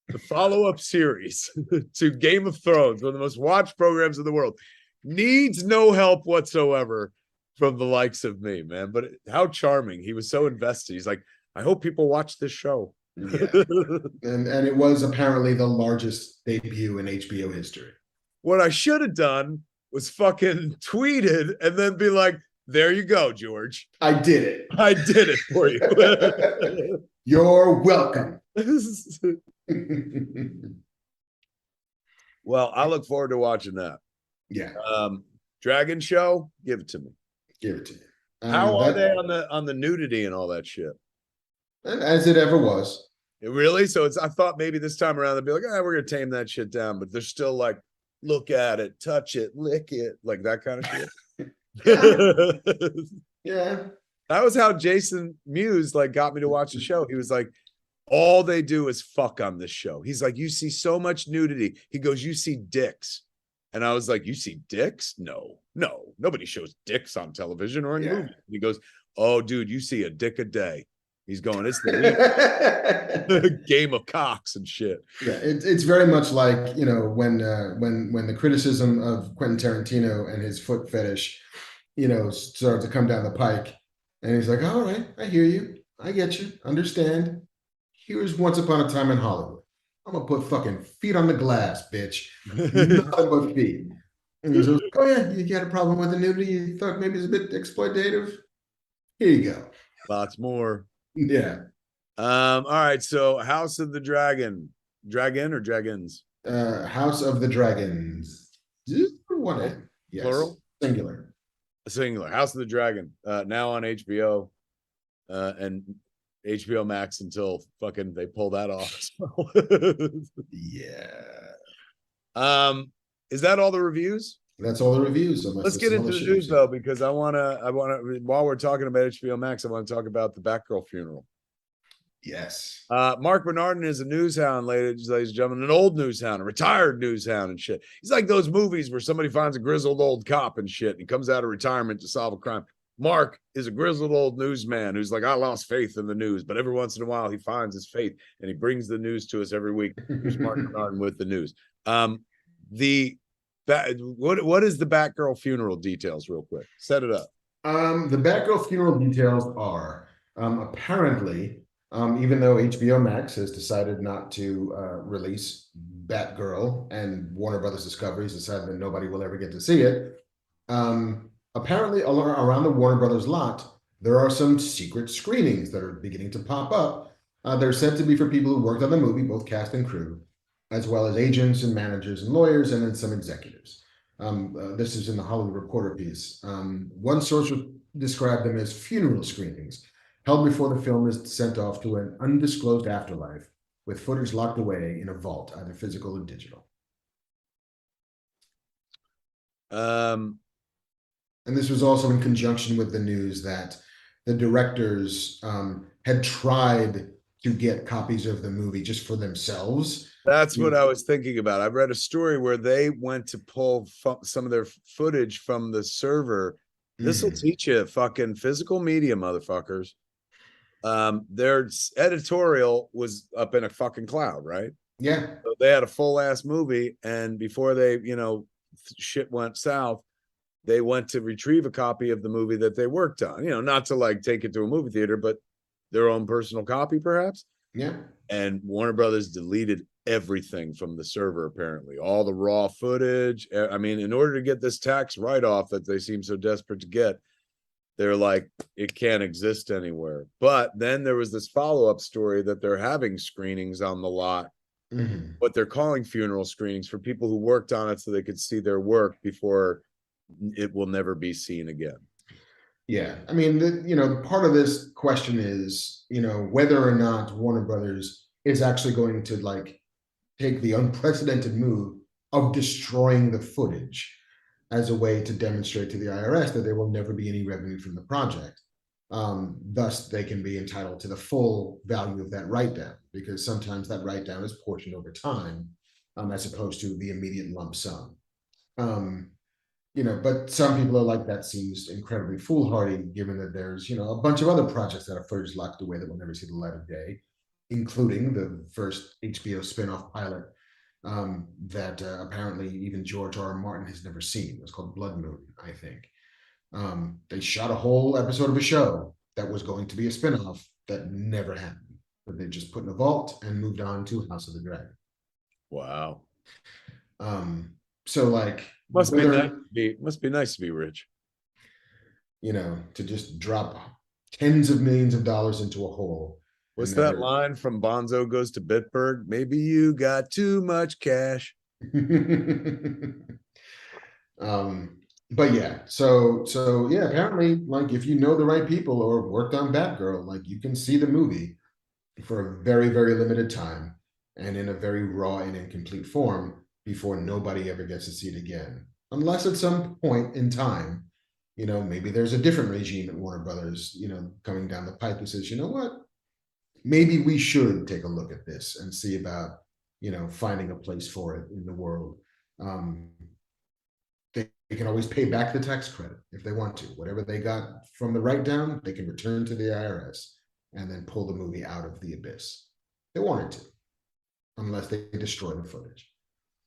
the follow-up series to Game of Thrones, one of the most watched programs in the world, needs no help whatsoever from the likes of me, man. But how charming. He was so invested. He's like, I hope people watch this show. Yeah. and it was apparently the largest debut in HBO history. What I should have done was fucking tweeted and then be like, there you go, George. I did it. I did it for you. You're welcome. Well, I look forward to watching that. Yeah. Dragon Show, give it to me. Give it to me. How are they on the nudity and all that shit? As it ever was. Really? So I thought maybe this time around they'd be like, we're gonna tame that shit down, but they're still like, look at it, touch it, lick it, like that kind of shit. Yeah. That was how Jason Mewes like got me to watch the show. He was like, all they do is fuck on this show. He's like, you see so much nudity. He goes, you see dicks. And I was like, you see dicks? No, nobody shows dicks on television or in movies. And he goes, oh, dude, you see a dick a day. He's going, it's the game of cocks and shit. Yeah, it's very much like, when the criticism of Quentin Tarantino and his foot fetish, started to come down the pike. And he's like, all right, I hear you. I get you. Understand. Here's Once Upon a Time in Hollywood. I'm going to put fucking feet on the glass, bitch. Nothing but feet. And he's like, oh, yeah, you got a problem with the nudity? You thought maybe it's a bit exploitative? Here you go. Lots more. Yeah. All right. So House of the Dragon. Dragon or Dragons? House of the Dragons. One N. Yes. Plural? Singular. Singular. House of the Dragon. Now on HBO. And HBO Max until fucking they pull that off. Yeah. Is that all the reviews? That's all the reviews. Let's get into the news though, because I wanna while we're talking about HBO Max, I want to talk about the Batgirl funeral. Yes. Marc Bernardin is a news hound, ladies and gentlemen, an old news hound, a retired news hound and shit. He's like those movies where somebody finds a grizzled old cop and shit, and he comes out of retirement to solve a crime. Mark is a grizzled old newsman who's like, I lost faith in the news, but every once in a while he finds his faith and he brings the news to us every week. Here's Marc Bernardin with the news. The What is the Batgirl funeral details, real quick? Set it up. The Batgirl funeral details are apparently, even though HBO Max has decided not to release Batgirl and Warner Brothers Discovery has decided that nobody will ever get to see it. Apparently, around the Warner Brothers lot, there are some secret screenings that are beginning to pop up. They're said to be for people who worked on the movie, both cast and crew, as well as agents and managers and lawyers, and then some executives. This is in the Hollywood Reporter piece. One source described them as funeral screenings held before the film is sent off to an undisclosed afterlife with footage locked away in a vault, either physical or digital. And this was also in conjunction with the news that the directors had tried to get copies of the movie just for themselves. That's what I was thinking about. I've read a story where they went to pull some of their footage from the server. This will teach you fucking physical media, motherfuckers. Their editorial was up in a fucking cloud, right? Yeah. So they had a full ass movie, and before they, shit went south, they went to retrieve a copy of the movie that they worked on. Not to like take it to a movie theater, but their own personal copy, perhaps. Yeah. And Warner Brothers deleted everything from the server, apparently, all the raw footage. I mean, in order to get this tax write-off that they seem so desperate to get, they're like, it can't exist anywhere. But then there was this follow-up story that they're having screenings on the lot, what they're calling funeral screenings for people who worked on it so they could see their work before it will never be seen again. Yeah, I mean, part of this question is, whether or not Warner Brothers is actually going to like take the unprecedented move of destroying the footage as a way to demonstrate to the IRS that there will never be any revenue from the project. Thus, they can be entitled to the full value of that write-down, because sometimes that write-down is portioned over time, as opposed to the immediate lump sum. But some people are like, that seems incredibly foolhardy, given that there's, a bunch of other projects that are footage locked away that will never see the light of day, including the first HBO spin-off pilot that apparently even George R.R. Martin has never seen. It was called Blood Moon, I think. They shot a whole episode of a show that was going to be a spin-off that never happened, but they just put in a vault and moved on to House of the Dragon. Wow. So like, must be nice to be rich. To just drop tens of millions of dollars into a hole. What's that line from Bonzo Goes to Bitburg? Maybe you got too much cash. But yeah, so yeah, apparently, like, if you know the right people or worked on Batgirl, like, you can see the movie for a very, very limited time and in a very raw and incomplete form before nobody ever gets to see it again. Unless at some point in time, maybe there's a different regime at Warner Brothers, coming down the pipe who says, you know what, maybe we should take a look at this and see about, finding a place for it in the world. They can always pay back the tax credit if they want to. Whatever they got from the write-down, they can return to the IRS and then pull the movie out of the abyss. They wanted to, unless they destroy the footage,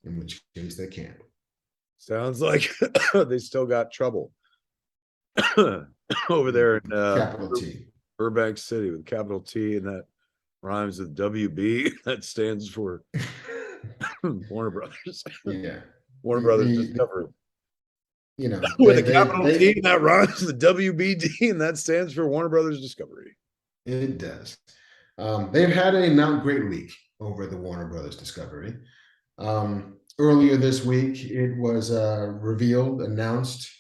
in which case they can't. Sounds like they still got trouble over there in capital T, Burbank City, with capital T, and that rhymes with WB. That stands for Warner Brothers. Yeah, Warner Brothers Discovery. With a capital T, that rhymes with WBD, and that stands for Warner Brothers Discovery. It does. They've had a not great week over the Warner Brothers Discovery. Earlier this week, it was announced,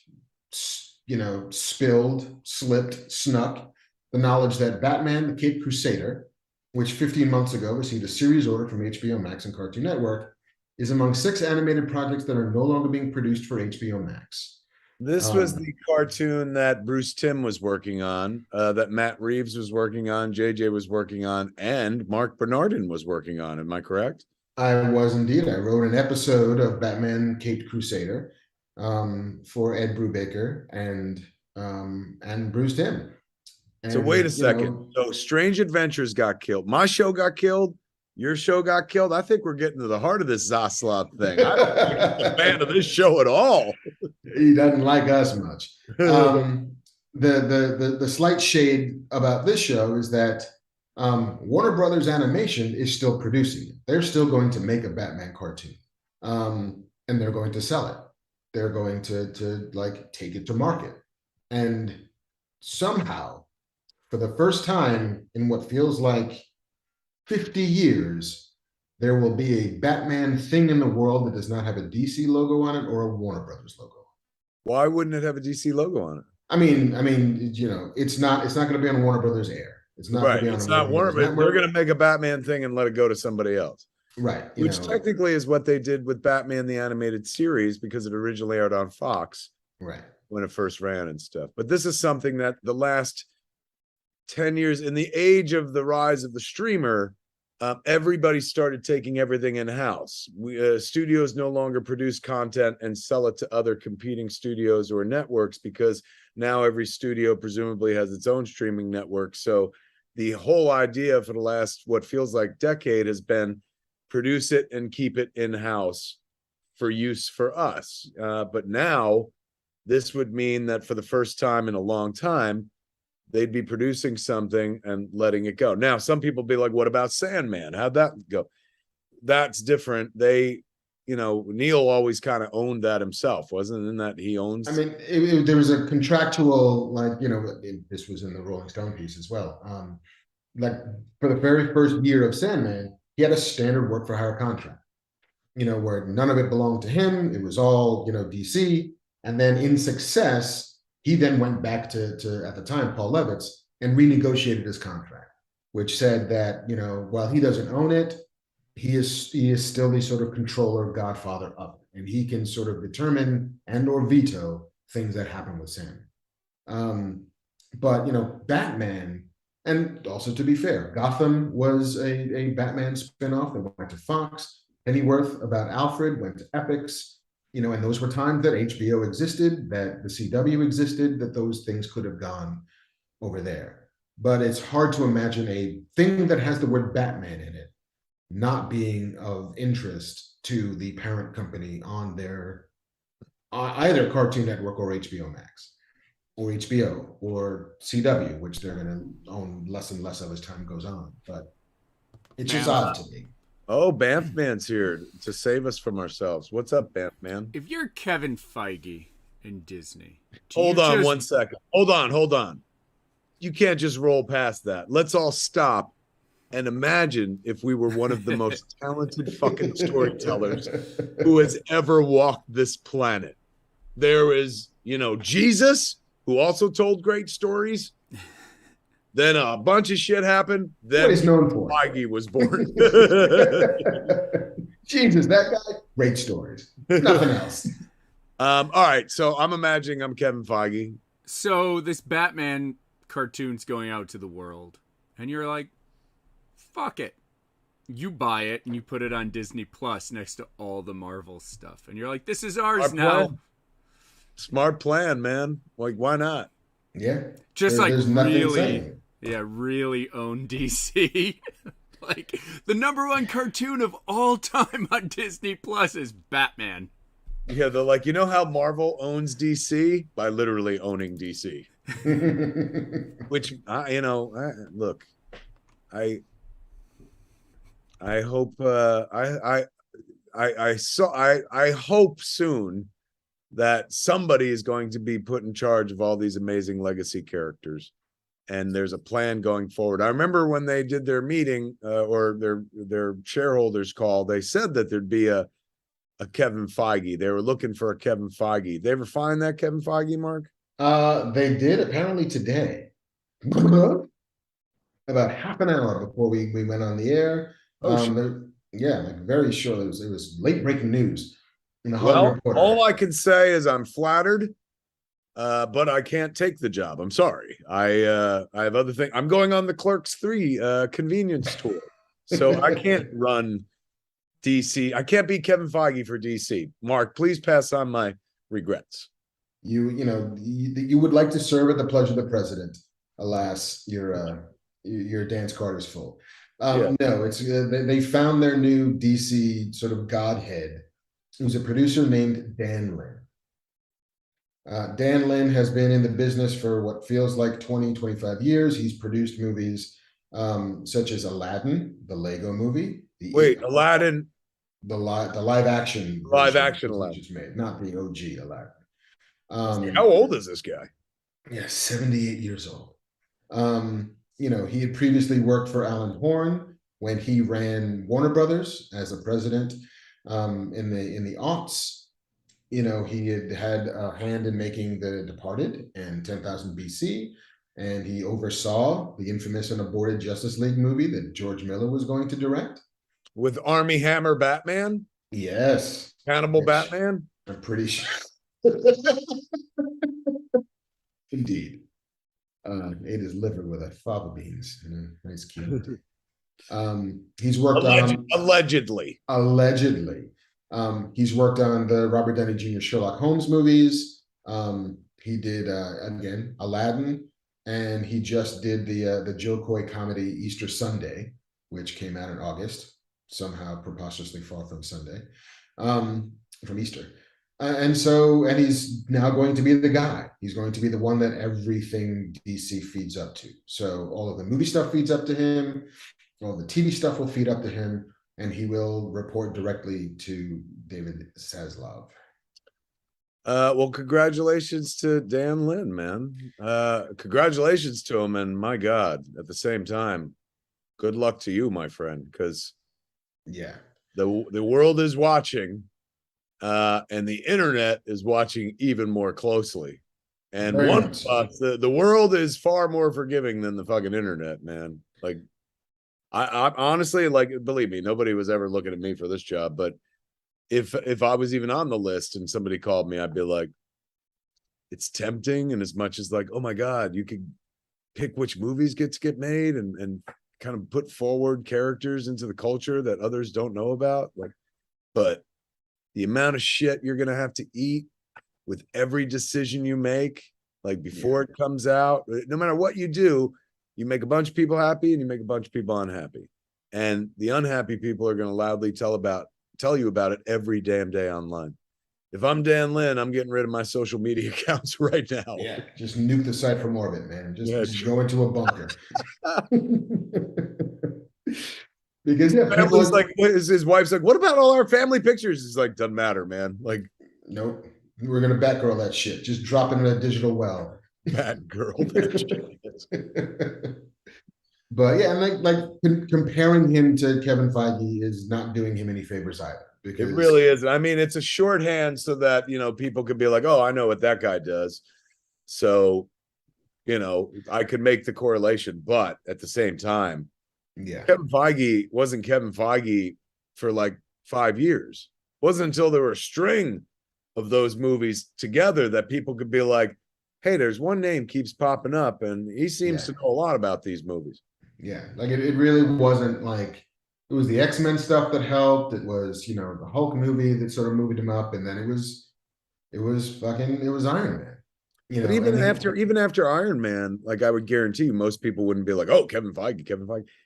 spilled, slipped, snuck the knowledge that Batman, the Caped Crusader, which 15 months ago received a series order from HBO Max and Cartoon Network, is among 6 animated projects that are no longer being produced for HBO Max. This was the cartoon that Bruce Timm was working on, that Matt Reeves was working on, JJ was working on, and Marc Bernardin was working on. Am I correct? I was indeed. I wrote an episode of Batman Caped Crusader for Ed Brubaker and Bruce Timm. So wait a second. So Strange Adventures got killed. My show got killed. your show got killed. I think we're getting to the heart of this Zaslav thing. I don't think he's a fan of this show at all. He doesn't like us much. The slight shade about this show is that Warner Brothers Animation is still producing it. They're still going to make a Batman cartoon, and they're going to sell it. They're going to like take it to market, and somehow, for the first time in what feels like 50 years, there will be a Batman thing in the world that does not have a DC logo on it or a Warner Brothers logo. Why wouldn't it have a DC logo on it? I mean, you know, it's not going to be on Warner Brothers air. It's not right. Going to be on it's not Warner. They're going to make a Batman thing and let it go to somebody else. Right. Which technically is what they did with Batman the Animated Series, because it originally aired on Fox. Right. When it first ran and stuff. But this is something that the last 10 years, in the age of the rise of the streamer, everybody started taking everything in-house. Studios no longer produce content and sell it to other competing studios or networks, because now every studio presumably has its own streaming network. So the whole idea for the last, what feels like decade, has been produce it and keep it in-house for use for us. But now this would mean that for the first time in a long time, they'd be producing something and letting it go. Now, some people be like, what about Sandman? How'd that go? That's different. They, you know, Neil always kind of owned that himself, wasn't it? In that he owns. I mean, there was a contractual, like, you know, this was in the Rolling Stone piece as well. Like, for the very first year of Sandman, he had a standard work for hire contract, you know, where none of it belonged to him. It was all, you know, DC. And then in success, he then went back to at the time, Paul Levitz, and renegotiated his contract, which said that, you know, while he doesn't own it, he is still the sort of controller, godfather of it, and he can sort of determine and or veto things that happen with Sam. But, you know, Batman, and also to be fair, Gotham was a Batman spinoff that went to Fox. Pennyworth about Alfred went to Epix. You know, and those were times that HBO existed, that the CW existed, that those things could have gone over there. But it's hard to imagine a thing that has the word Batman in it not being of interest to the parent company on their either Cartoon Network or HBO Max or HBO or CW, which they're going to own less and less of as time goes on. But it's just odd to me. Oh, Banff Man's here to save us from ourselves. What's up, Banff Man? If you're Kevin Feige in Disney, hold on 1 second. Hold on. You can't just roll past that. Let's all stop and imagine if we were one of the most talented fucking storytellers who has ever walked this planet. There is, you know, Jesus, who also told great stories. Then a bunch of shit happened. Then what he's known for. Feige was born. Jesus, that guy, great stories. Nothing else. All right, so I'm imagining I'm Kevin Feige. So this Batman cartoon's going out to the world, and you're like, fuck it. You buy it and you put it on Disney Plus next to all the Marvel stuff, and you're like, this is ours now. Smart plan, man. Like, why not? Yeah. Just like really, really own DC. Like, the #1 cartoon of all time on Disney Plus is Batman. Yeah, they're like, you know how Marvel owns DC? By literally owning DC. Which, you know, look, I hope, I hope soon that somebody is going to be put in charge of all these amazing legacy characters, and there's a plan going forward. I remember when they did their meeting or their shareholders call, they said that there'd be a Kevin Feige. They were looking for a Kevin Feige. They ever find that Kevin Feige, Mark? They did apparently today, about half an hour before we went on the air. Yeah, like very sure it was late breaking news. Well, all I can say is I'm flattered, but I can't take the job. I'm sorry. I have other things. I'm going on the Clerks III convenience tour, so I can't run DC. I can't be Kevin Feige for DC. Mark, please pass on my regrets. You would like to serve at the pleasure of the president. Alas, your dance card is full. No, it's they found their new DC sort of godhead, who's a producer named Dan Lin. Dan Lin has been in the business for what feels like 20, 25 years. He's produced movies such as Aladdin, the Lego movie. Aladdin. The live action Aladdin. Just made, not the OG Aladdin. How old is this guy? Yeah, 78 years old. He had previously worked for Alan Horn when he ran Warner Brothers as a president in the aughts. He had a hand in making The Departed and 10,000 BC, and he oversaw the infamous and aborted Justice League movie that George Miller was going to direct. With Army Hammer Batman? Yes. Cannibal Batman? I'm pretty sure. Indeed. Ate his liver with a fava beans in a nice cube. He's worked on allegedly. He's worked on the Robert Downey Jr. Sherlock Holmes movies. He did again Aladdin, and he just did the Joe Coy comedy Easter Sunday, which came out in August, somehow preposterously far from Sunday, from Easter. And he's now going to be the guy. He's going to be the one that everything DC feeds up to. So all of the movie stuff feeds up to him. All the TV stuff will feed up to him, and he will report directly to David Zaslav. Well, congratulations to Dan Lin, man. Congratulations to him, and my God, at the same time, good luck to you, my friend, because the world is watching. And the internet is watching even more closely. And the world is far more forgiving than the fucking internet, man. Like, I honestly, like, believe me, nobody was ever looking at me for this job. But if I was even on the list and somebody called me, I'd be like, it's tempting. And as much as like, oh my God, you could pick which movies get made and kind of put forward characters into the culture that others don't know about. Like, but the amount of shit you're going to have to eat with every decision you make, like before it comes out, no matter what you do, you make a bunch of people happy and you make a bunch of people unhappy. And the unhappy people are going to loudly tell you about it every damn day online. If I'm Dan Lin, I'm getting rid of my social media accounts right now. Yeah, just nuke the site from orbit, man. Just go into a bunker. Because family's like, his wife's like, what about all our family pictures? He's like, doesn't matter, man. Like, nope, we're gonna Batgirl that shit. Just drop it in a digital well. Batgirl that shit. But yeah, and like comparing him to Kevin Feige is not doing him any favors either. Because it really isn't. I mean, it's a shorthand so that people could be like, oh, I know what that guy does. So, I could make the correlation, but at the same time, Kevin Feige wasn't Kevin Feige for like 5 years. It wasn't until there were a string of those movies together that people could be like, hey, there's one name keeps popping up and he seems to know a lot about these movies. Yeah, like it really wasn't like, it was the X-Men stuff that helped. It was, the Hulk movie that sort of moved him up, and then it was Iron Man. But even after Iron Man, like I would guarantee you, most people wouldn't be like, "Oh, Kevin Feige."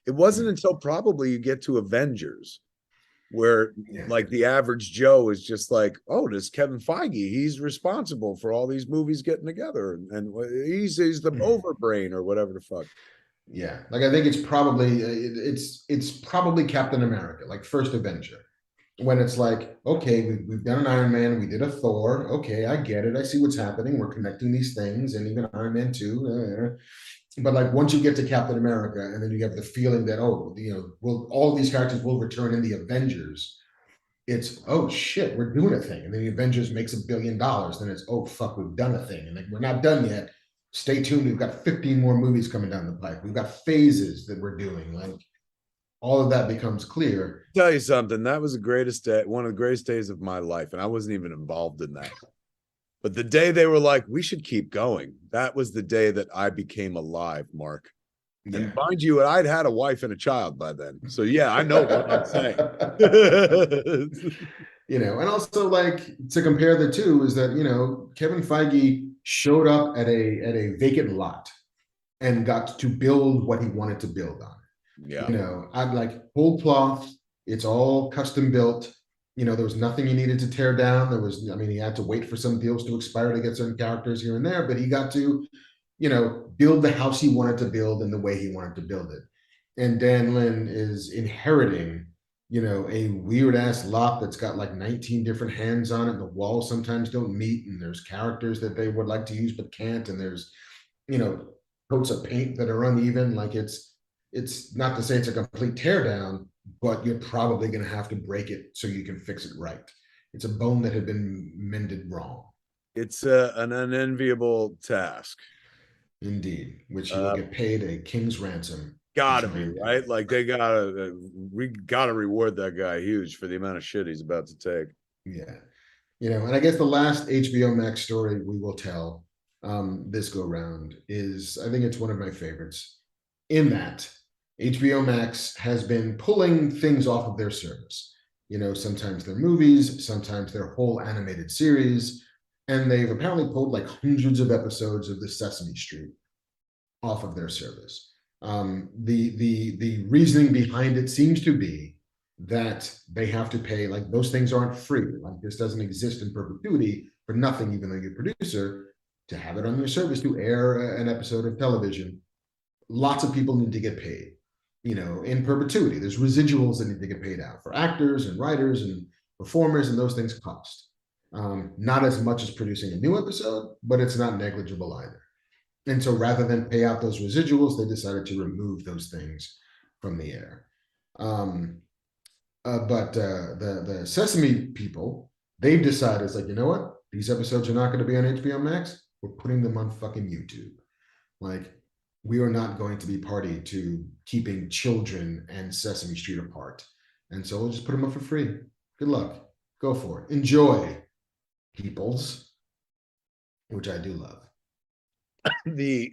It wasn't until probably you get to Avengers, where like the average Joe is just like, "Oh, this Kevin Feige, he's responsible for all these movies getting together, and he's the overbrain or whatever the fuck." Yeah, like I think it's probably Captain America, like first Avenger. When it's like, okay, we've done an Iron Man, we did a Thor, okay, I get it, I see what's happening, we're connecting these things, and even Iron Man 2. But like once you get to Captain America, and then you have the feeling that, all of these characters will return in the Avengers, it's, oh shit, we're doing a thing. And then the Avengers makes $1 billion, then it's, oh fuck, we've done a thing. And like, we're not done yet. Stay tuned, we've got 15 more movies coming down the pipe. We've got phases that we're doing. Like, all of that becomes clear. Tell you something, that was the greatest day, one of the greatest days of my life, and I wasn't even involved in that. But the day they were like, we should keep going, that was the day that I became alive, Mark. Yeah. And mind you, I'd had a wife and a child by then. So yeah, I know what I'm saying. And also like to compare the two is that, Kevin Feige showed up at a vacant lot and got to build what he wanted to build on. Yeah. I'm like whole cloth. It's all custom built. There was nothing he needed to tear down. He had to wait for some deals to expire to get certain characters here and there, but he got to, build the house he wanted to build in the way he wanted to build it. And Dan Lin is inheriting, a weird ass lot that's got like 19 different hands on it. And the walls sometimes don't meet, and there's characters that they would like to use but can't. And there's, coats of paint that are uneven. Like it's not to say it's a complete teardown, but you're probably going to have to break it so you can fix it right. It's a bone that had been mended wrong. It's an unenviable task. Indeed, which he will get paid a king's ransom. Gotta be, right? Like we gotta reward that guy huge for the amount of shit he's about to take. Yeah. And I guess the last HBO Max story we will tell this go round is, I think it's one of my favorites, in that HBO Max has been pulling things off of their service. Sometimes they're movies, sometimes they're whole animated series, and they've apparently pulled like hundreds of episodes of the Sesame Street off of their service. The reasoning behind it seems to be that they have to pay, like those things aren't free. Like this doesn't exist in perpetuity for nothing, even though you're a producer, to have it on your service to air an episode of television. Lots of people need to get paid, in perpetuity. There's residuals that need to get paid out for actors and writers and performers, and those things cost. Not as much as producing a new episode, but it's not negligible either. And so rather than pay out those residuals, they decided to remove those things from the air. But the Sesame people, they've decided, it's like, you know what? These episodes are not going to be on HBO Max. We're putting them on fucking YouTube. Like, we are not going to be party to keeping children and Sesame Street apart. And so we'll just put them up for free. Good luck. Go for it. Enjoy, peoples, which I do love. The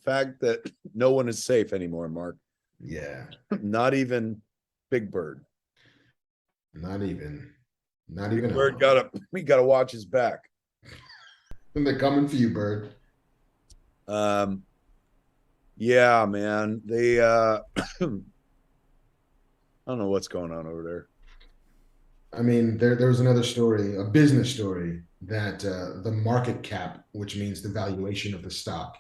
fact that no one is safe anymore, Mark. Yeah. Not even Big Bird. Not even. Big Bird we gotta watch his back. And they're coming for you, Bird. Yeah, man. They I don't know what's going on over there. I mean, there was another story, a business story, that the market cap, which means the valuation of the stock,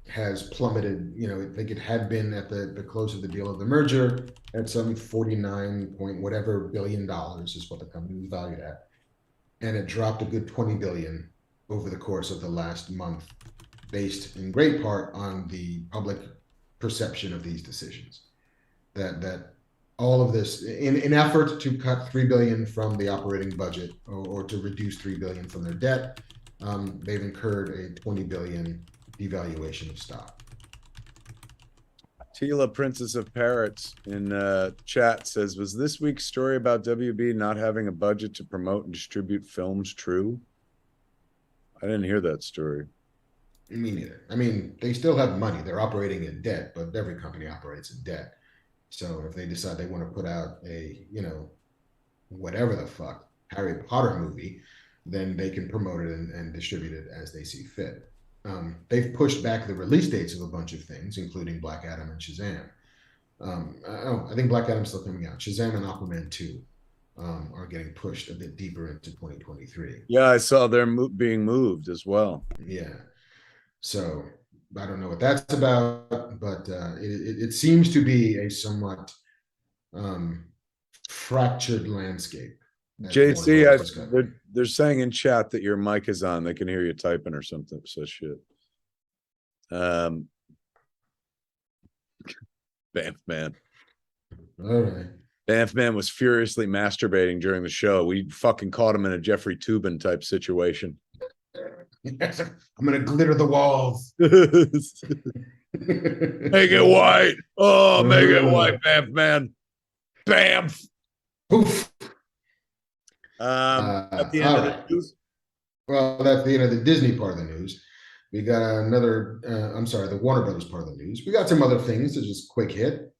has plummeted. I think it had been at the close of the deal of the merger at some 49 point whatever billion dollars is what the company was valued at. And it dropped a good 20 billion over the course of the last month, based in great part on the public perception of these decisions. That all of this, in effort to cut $3 billion from the operating budget or to reduce $3 billion from their debt, they've incurred a $20 billion devaluation of stock. Tila, Princess of Parrots, in chat says, was this week's story about WB not having a budget to promote and distribute films true? I didn't hear that story. Me neither. I mean, they still have money. They're operating in debt, but every company operates in debt. So if they decide they want to put out a, whatever the fuck, Harry Potter movie, then they can promote it and distribute it as they see fit. They've pushed back the release dates of a bunch of things, including Black Adam and Shazam. I think Black Adam's still coming out. Shazam and Aquaman 2 are getting pushed a bit deeper into 2023. Yeah, I saw they're being moved as well. Yeah. So I don't know what that's about, but it seems to be a somewhat fractured landscape. JC, they're saying in chat that your mic is on. They can hear you typing or something. So shit. Bamf Man. All right. Bamf Man was furiously masturbating during the show. We fucking caught him in a Jeffrey Toobin type situation. I'm gonna glitter the walls. Make it white. Oh, make it white, Bamf Man. Bamf. Poof. At the end of the news. Well, that's the end of the Disney part of the news. We got another, the Warner Brothers part of the news. We got some other things to just quick hit.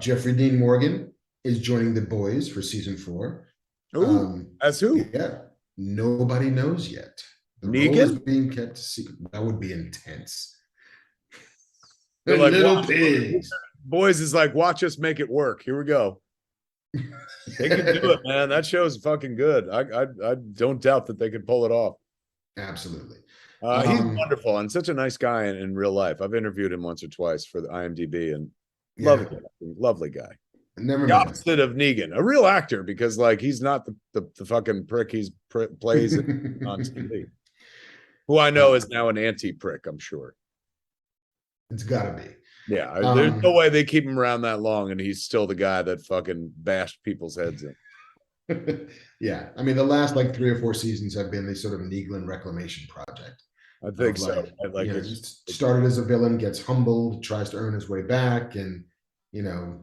Jeffrey Dean Morgan is joining The Boys for season 4. As who? Yeah, nobody knows yet. The Negan? role is being kept secret. That would be intense. They're like, Little wow, pigs. Boys is like, watch us make it work. Here we go. They can do it, man. That show's fucking good. I don't doubt that they could pull it off. Absolutely. He's wonderful and such a nice guy in real life. I've interviewed him once or twice for the IMDb, and lovely guy. Never the met him. opposite of Negan, a real actor, because like he's not the fucking prick he's plays on TV. Who I know is now an anti-prick, I'm sure. It's gotta be. Yeah, there's no way they keep him around that long, and he's still the guy that fucking bashed people's heads in. Yeah, I mean, the last like 3 or 4 seasons have been this sort of Negan reclamation project. I think so. Like, you know, started as a villain, gets humbled, tries to earn his way back, and you know,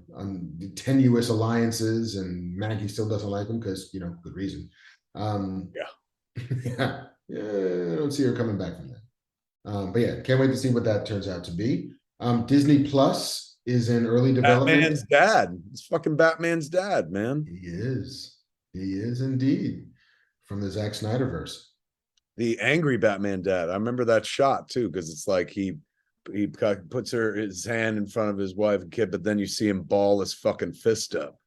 tenuous alliances, and Maggie still doesn't like him because, you know, good reason. Yeah, I don't see her coming back from that. But yeah, can't wait to see what that turns out to be. Disney Plus is in early development. Batman's dad. It's fucking Batman's dad, man. He is. He is indeed. From the Zack Snyderverse. The angry Batman dad. I remember that shot too, because it's like he puts his hand in front of his wife and kid, but then you see him ball his fucking fist up,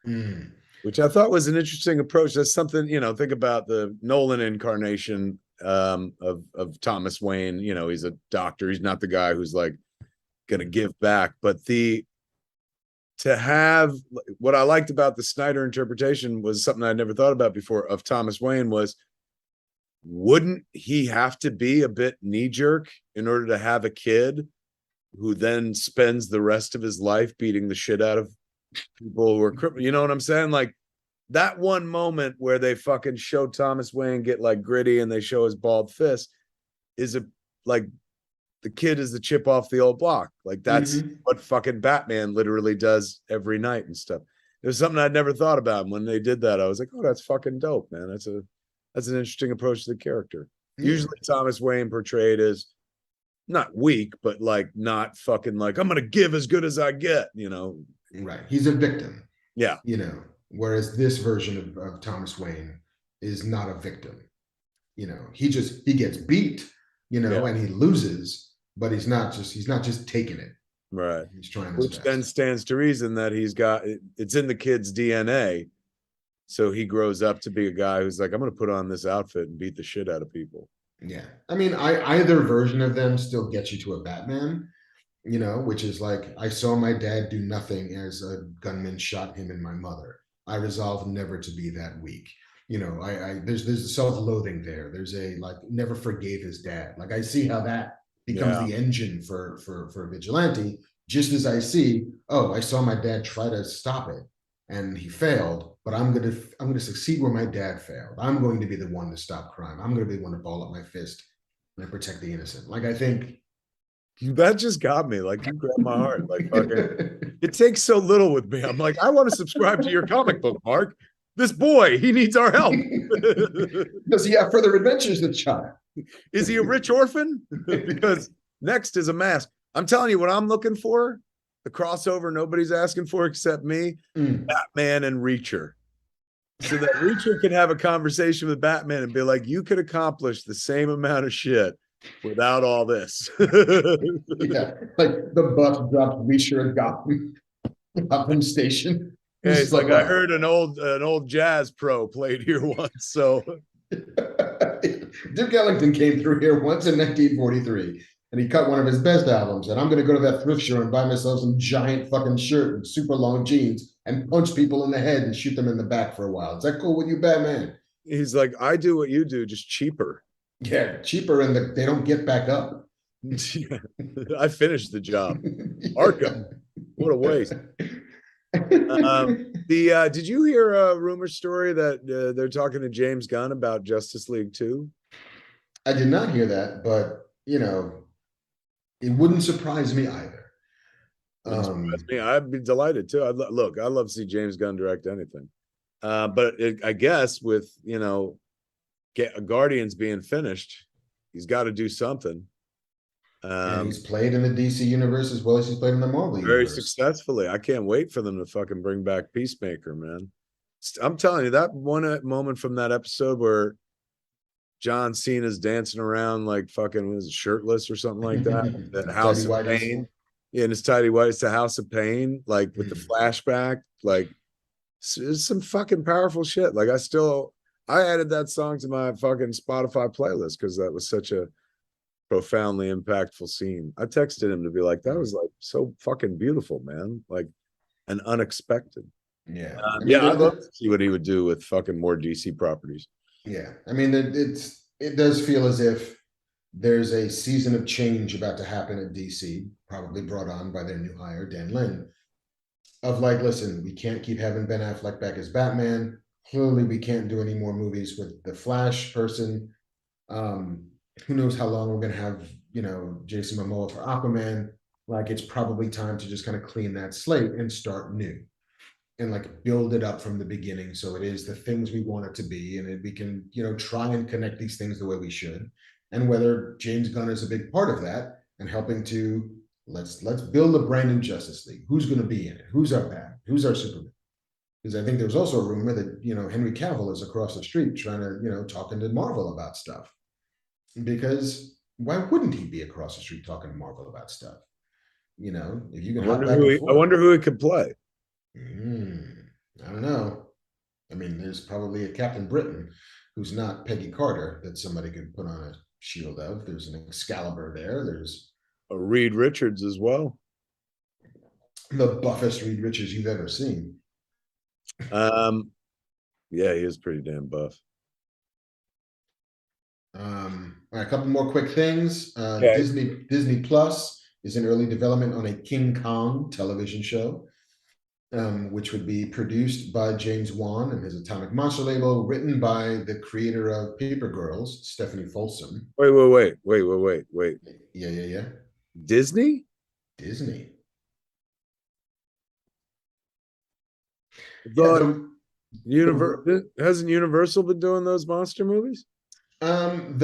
which I thought was an interesting approach. That's something, you know, think about the Nolan incarnation of Thomas Wayne. You know, he's a doctor. He's not the guy who's like going to give back, but to have what I liked about the Snyder interpretation was something I never thought about before of Thomas Wayne was, wouldn't he have to be a bit knee-jerk in order to have a kid who then spends the rest of his life beating the shit out of people who are criminal? You know what I'm saying? Like that one moment where they fucking show Thomas Wayne get like gritty and they show his bald fist is like the kid is the chip off the old block. Like that's what fucking Batman literally does every night and stuff. It was something I'd never thought about. And when they did that, I was like, oh, that's fucking dope, man. That's an interesting approach to the character. Usually Thomas Wayne portrayed as not weak, but like not fucking like, I'm going to give as good as I get, you know? Right. He's a victim. Yeah. You know, whereas this version of Thomas Wayne is not a victim. You know, he gets beat, you know, and he loses, but he's not just taking it. Right. He's trying his Which best. then stands to reason that it's in the kid's DNA. So he grows up to be a guy who's like, I'm going to put on this outfit and beat the shit out of people. Yeah. I mean, either version of them still gets you to a Batman, you know, which is like, I saw my dad do nothing as a gunman shot him and my mother. I resolved never to be that weak. You know, there's a self-loathing there. There's a like never forgave his dad. Like I see how that becomes the engine for vigilante, just as I see, oh, I saw my dad try to stop it and he failed, but I'm gonna succeed where my dad failed. I'm going to be the one to stop crime. I'm gonna be the one to ball up my fist and protect the innocent. Like I think that just got me. Like you grabbed my heart. Like fucking, it takes so little with me. I'm like, I want to subscribe to your comic book, Mark. This boy, he needs our help. Does he have further adventures than child? Is he a rich orphan? Because next is a mask. I'm telling you what I'm looking for. The crossover nobody's asking for except me. Batman and Reacher. So that Reacher can have a conversation with Batman and be like, you could accomplish the same amount of shit without all this. Yeah, like the bus dropped Reacher at Gotham Station. Yeah, it's like, I heard an old jazz pro played here once. So Duke Ellington came through here once in 1943, and he cut one of his best albums. And I'm going to go to that thrift store and buy myself some giant fucking shirt and super long jeans and punch people in the head and shoot them in the back for a while. Is that cool with you, Batman? He's like, I do what you do, just cheaper. Yeah, cheaper, and they don't get back up. I finished the job. Arkham, what a waste. Did you hear a rumor story that they're talking to James Gunn about Justice League 2? I did not hear that, but you know, it wouldn't surprise me either. I'd be delighted too. I'd love to see James Gunn direct anything. But I guess with, you know, Guardians being finished, he's got to do something. And he's played in the DC universe as well as he's played in the Marvel universe. Very successfully. I can't wait for them to fucking bring back Peacemaker, man. I'm telling you, that one moment from that episode where John Cena's dancing around like fucking was shirtless or something like that. That House of Pain. Yeah, and it's tidy white. It's the House of Pain, like with the flashback, like it's some fucking powerful shit. Like I added that song to my fucking Spotify playlist because that was such a profoundly impactful scene. I texted him to be like, that was like so fucking beautiful, man. Like, and unexpected. Yeah. I'd love to see what he would do with fucking more DC properties. Yeah. I mean, it does feel as if there's a season of change about to happen at DC, probably brought on by their new hire, Dan Lin, of like, listen, we can't keep having Ben Affleck back as Batman. Clearly, we can't do any more movies with the Flash person. Who knows how long we're going to have, Jason Momoa for Aquaman. Like, it's probably time to just kind of clean that slate and start new and like build it up from the beginning. So it is the things we want it to be. And we can, try and connect these things the way we should. And whether James Gunn is a big part of that and helping to let's build a brand new Justice League. Who's going to be in it? Who's our Bat? Who's our Superman? Because I think there was also a rumor that, Henry Cavill is across the street trying to, talking to Marvel about stuff. Because why wouldn't he be across the street talking to Marvel about stuff? If you can I wonder who he could play. I don't know. I mean, there's probably a Captain Britain who's not Peggy Carter that somebody could put on a shield of. There's an Excalibur there. There's a Reed Richards as well. The buffest Reed Richards you've ever seen. Yeah, he is pretty damn buff. All right, a couple more quick things. Disney Plus is in early development on a King Kong television show, which would be produced by James Wan and his Atomic Monster label, written by the creator of Paper Girls, Stephanie Folsom. Wait. Yeah. Disney? Disney. Hasn't Universal been doing those monster movies? It's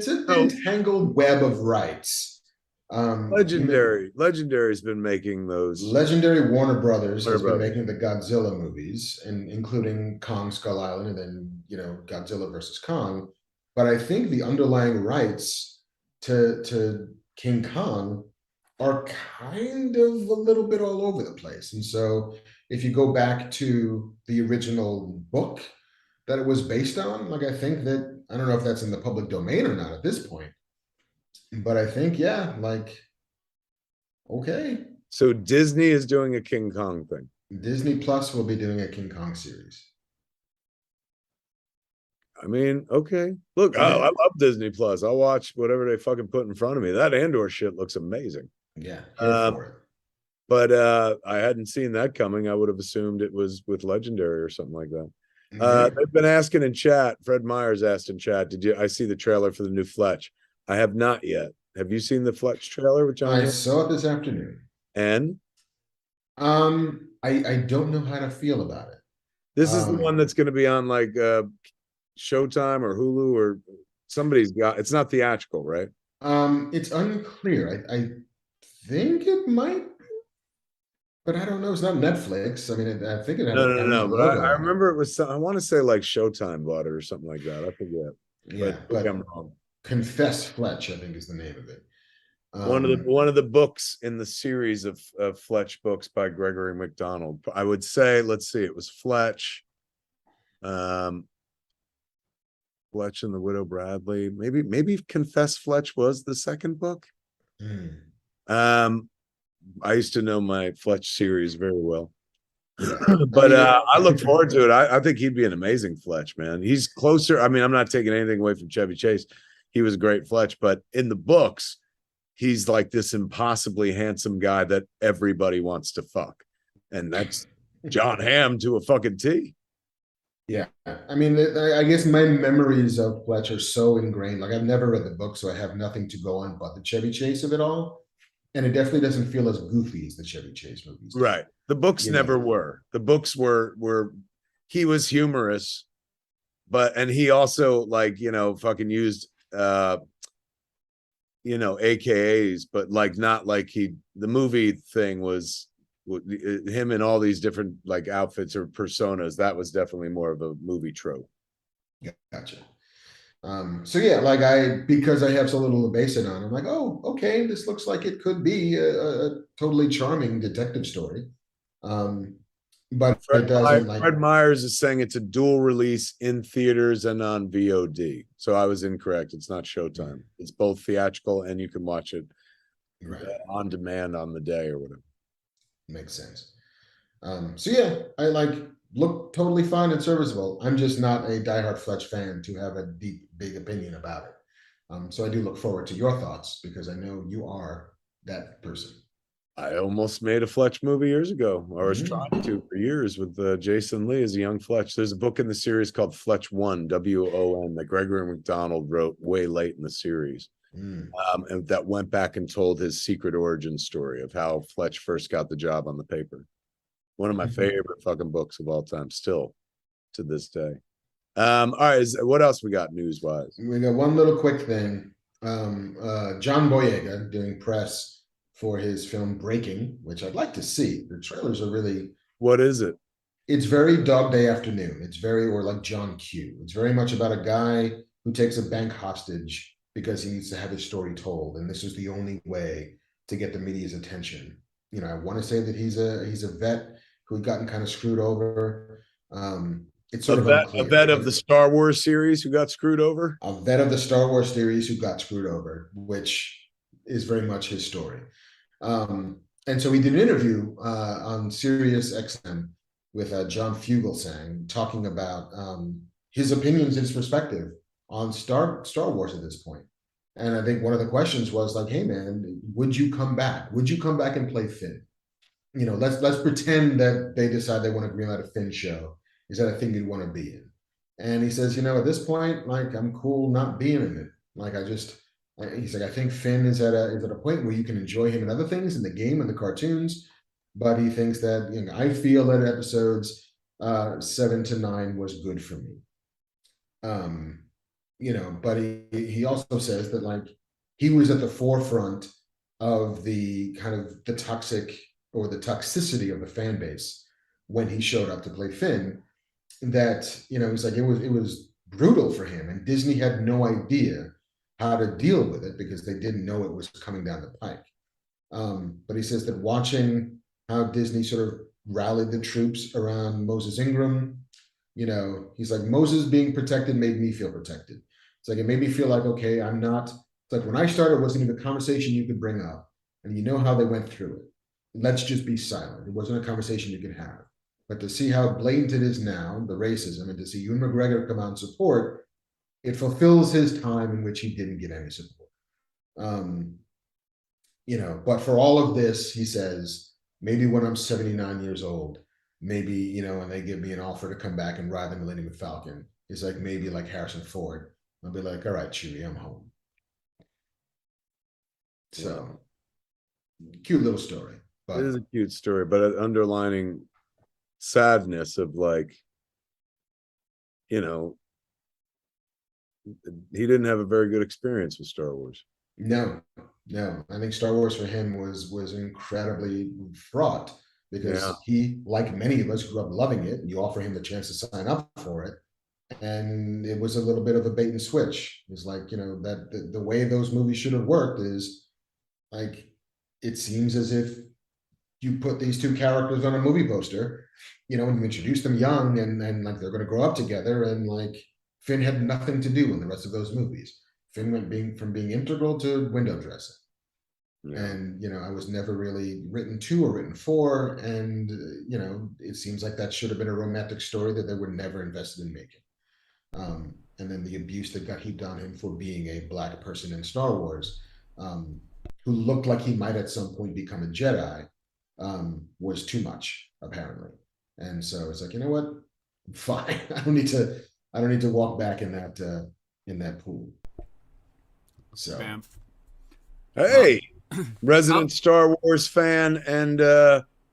an entangled web of rights. Legendary's been making those. Legendary Warner Brothers has been making the Godzilla movies, and including Kong Skull Island, and then Godzilla versus Kong. But I think the underlying rights to King Kong are kind of a little bit all over the place. And so if you go back to the original book that it was based on, like, I think that, I don't know if that's in the public domain or not at this point, but I think, okay. So Disney is doing a King Kong thing. Disney Plus will be doing a King Kong series. I mean, okay. Look, I love Disney Plus. I'll watch whatever they fucking put in front of me. That Andor shit looks amazing. Yeah, for it. But I hadn't seen that coming. I would have assumed it was with Legendary or something like that. They've been asking in chat. Fred Myers asked in chat, I see the trailer for the new Fletch? I have not yet. Have you seen the Fletch trailer with John? I saw it this afternoon. And? I don't know how to feel about it. This is the one that's going to be on like Showtime or Hulu or somebody's got. It's not theatrical, right? It's unclear. I think it might, but I don't know. It's not Netflix. I mean, I think it had no. But I remember it was. I want to say like Showtime bought it or something like that. I forget. Yeah, but I'm wrong. Confess Fletch, I think, is the name of it. One of the books in the series of Fletch books by Gregory MacDonald. I would say, let's see, it was Fletch, Fletch and the Widow Bradley. Maybe Confess Fletch was the second book. I used to know my Fletch series very well. But I look forward to it. I think he'd be an amazing Fletch, man. He's closer. I mean, I'm not taking anything away from Chevy Chase. He was a great Fletch, but in the books, he's like this impossibly handsome guy that everybody wants to fuck. And that's John Hamm to a fucking T. Yeah. I mean, I guess my memories of Fletch are so ingrained. Like, I've never read the book, so I have nothing to go on but the Chevy Chase of it all. And it definitely doesn't feel as goofy as the Chevy Chase movies. Right. The books never were. The books were he was humorous, and he also fucking used AKAs, but like not like the movie thing was him in all these different like outfits or personas. That was definitely more of a movie trope. Gotcha. So yeah, like because I have so little to base it on, I'm like, oh, okay, this looks like it could be a totally charming detective story. But it doesn't like, Fred Myers is saying it's a dual release in theaters and on VOD. So I was incorrect. It's not Showtime. It's both theatrical and you can watch it right, on demand on the day or whatever. makes sense. So yeah, I like look totally fine and serviceable. I'm just not a diehard Fletch fan to have a deep, big opinion about it. So I do look forward to your thoughts because I know you are that person. I almost made a Fletch movie years ago. I was Mm. trying to for years with Jason Lee as a young Fletch. There's a book in the series called Fletch One, WON, that Gregory McDonald wrote way late in the series. Mm. And that went back and told his secret origin story of how Fletch first got the job on the paper. One of my favorite fucking books of all time, still to this day. All right, what else we got news wise? We got one little quick thing. John Boyega doing press for his film Breaking, which I'd like to see. The trailers are really. What is it? It's very Dog Day Afternoon. It's very, or like John Q. It's very much about a guy who takes a bank hostage because he needs to have his story told, and this is the only way to get the media's attention. You know, I want to say that he's a vet who had gotten kind of screwed over. It's sort of unclear. A vet of the Star Wars series who got screwed over. A vet of the Star Wars series who got screwed over, which is very much his story. And so we did an interview on Sirius XM with John Fugelsang talking about his opinions, his perspective on Star Wars at this point. And I think one of the questions was like, "Hey man, would you come back? Would you come back and play Finn? You know, let's pretend that they decide they want to greenlight a Finn show. Is that a thing you'd want to be in?" And he says, at this point, like I'm cool not being in it. Like he's like, I think Finn is at a point where you can enjoy him in other things in the game and the cartoons, but he thinks that I feel that episodes 7 to 9 was good for me. But he also says that like he was at the forefront of the kind of the toxic or the toxicity of the fan base when he showed up to play Finn. That he's like it was brutal for him, and Disney had no idea how to deal with it because they didn't know it was coming down the pike. But he says that watching how Disney sort of rallied the troops around Moses Ingram, he's like, Moses being protected made me feel protected. It's like, it made me feel like, okay, I'm not, it's like when I started, it wasn't even a conversation you could bring up. And how they went through it. Let's just be silent. It wasn't a conversation you could have. But to see how blatant it is now, the racism, and to see Ewan McGregor come out and support, it fulfills his time in which he didn't get any support. But for all of this, he says, maybe when I'm 79 years old, maybe, and they give me an offer to come back and ride the Millennium Falcon, it's like maybe like Harrison Ford. I'll be like, all right, Chewie, I'm home. So, cute little story. But it is a cute story, but an underlining sadness of like, he didn't have a very good experience with Star Wars. No. I think Star Wars for him was incredibly fraught because he, like many of us, grew up loving it. You offer him the chance to sign up for it, and it was a little bit of a bait and switch. It's like that the way those movies should have worked is like it seems as if you put these two characters on a movie poster, and you introduce them young, and like they're going to grow up together, and like Finn had nothing to do in the rest of those movies. Finn went from being integral to window dressing. Yeah. And, I was never really written to or written for. And, it seems like that should have been a romantic story that they were never invested in making. And then the abuse that got heaped on him for being a Black person in Star Wars, who looked like he might at some point become a Jedi, was too much, apparently. And so it's like, you know what? Fine. I don't need to walk back in that pool. So, hey, resident Star Wars fan and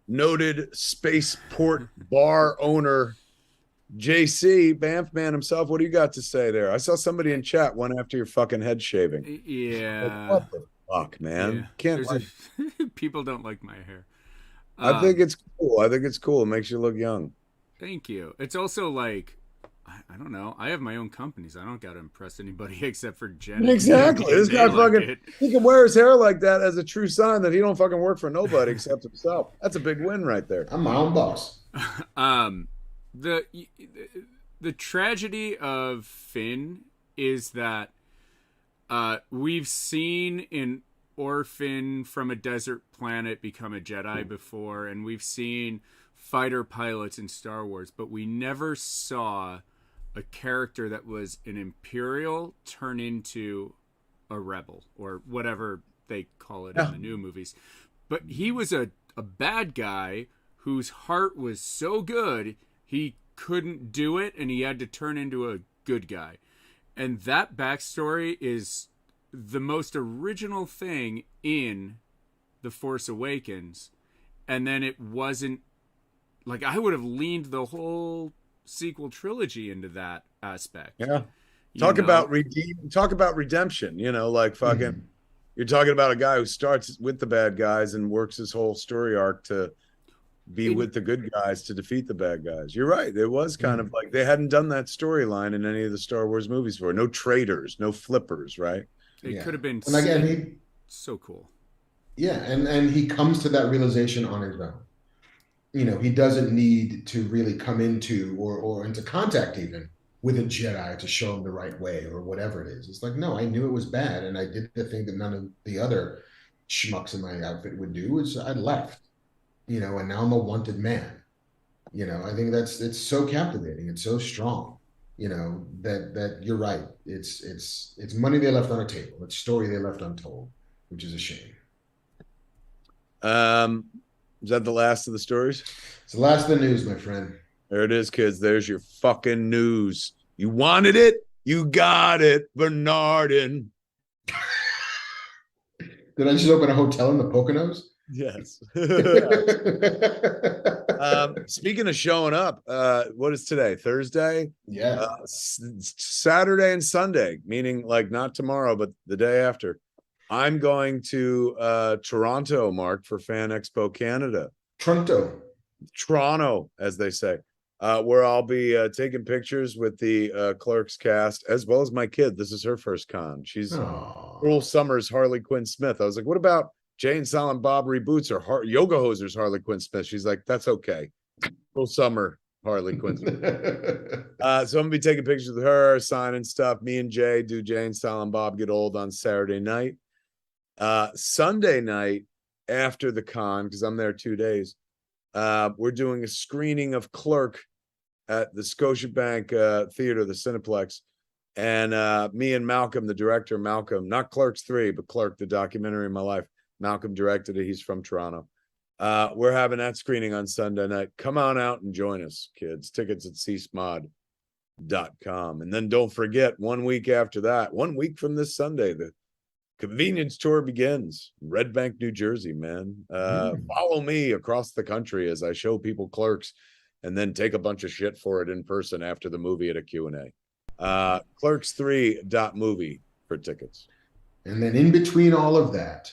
noted spaceport bar owner JC Banff man himself. What do you got to say there? I saw somebody in chat went after your fucking head shaving. Yeah. Like, what the fuck, man? Yeah. Can't people don't like my hair. I think it's cool. It makes you look young. Thank you. It's also like I don't know. I have my own companies. I don't got to impress anybody except for Jen. Exactly. This guy like fucking, he can wear his hair like that as a true sign that he don't fucking work for nobody except himself. That's a big win right there. I'm my own boss. The tragedy of Finn is that we've seen an orphan from a desert planet become a Jedi before, and we've seen fighter pilots in Star Wars, but we never saw a character that was an Imperial turn into a rebel, or whatever they call it in the new movies. But he was a bad guy whose heart was so good he couldn't do it, and he had to turn into a good guy. And that backstory is the most original thing in The Force Awakens. And then it wasn't, like, I would have leaned the whole sequel trilogy into that aspect. Yeah. Talk about redemption, you know, like fucking you're talking about a guy who starts with the bad guys and works his whole story arc to be with the good guys to defeat the bad guys. You're right. It was kind of like they hadn't done that storyline in any of the Star Wars movies before. No traitors, no flippers, right? It could have been and again, so cool. Yeah, and he comes to that realization on his own. You know, he doesn't need to really come into or into contact even with a Jedi to show him the right way or whatever it is. It's like, no, I knew it was bad, and I did the thing that none of the other schmucks in my outfit would do, is I left. You know, and now I'm a wanted man. You know, I think it's so captivating. It's so strong. You know, that you're right. It's money they left on a table. It's story they left untold, which is a shame. Is that the last of the stories? It's the last of the news, my friend. There it is, kids. There's your fucking news. You wanted it, you got it, Bernardin. Did I just open a hotel in the Poconos? Yes. Speaking of showing up, what is today? Thursday? Yeah. Saturday and Sunday, meaning like not tomorrow, but the day after. I'm going to Toronto, Mark, for Fan Expo Canada. Toronto, as they say, where I'll be taking pictures with the Clerks cast, as well as my kid. This is her first con. She's Earl Summers, Harley Quinn Smith. I was like, what about Jay and Silent Bob reboots or Yoga Hosers Harley Quinn Smith? She's like, that's okay. Earl Summer, Harley Quinn Smith. So I'm going to be taking pictures with her, signing stuff. Me and Jay do Jay and Silent Bob Get Old on Saturday night. Sunday night after the con, because I'm there 2 days, we're doing a screening of Clerk at the Scotiabank Theater, the Cineplex. And me and Malcolm, the director, Malcolm, not Clerks III, but Clerk, the documentary of my life. Malcolm directed it. He's from Toronto. We're having that screening on Sunday night. Come on out and join us, kids. Tickets at csmod.com. And then don't forget, 1 week after that, 1 week from this Sunday, the convenience tour begins. Red Bank, New Jersey, man. Follow me across the country as I show people Clerks and then take a bunch of shit for it in person after the movie at a Q&A. Clerks3.movie for tickets. And then in between all of that,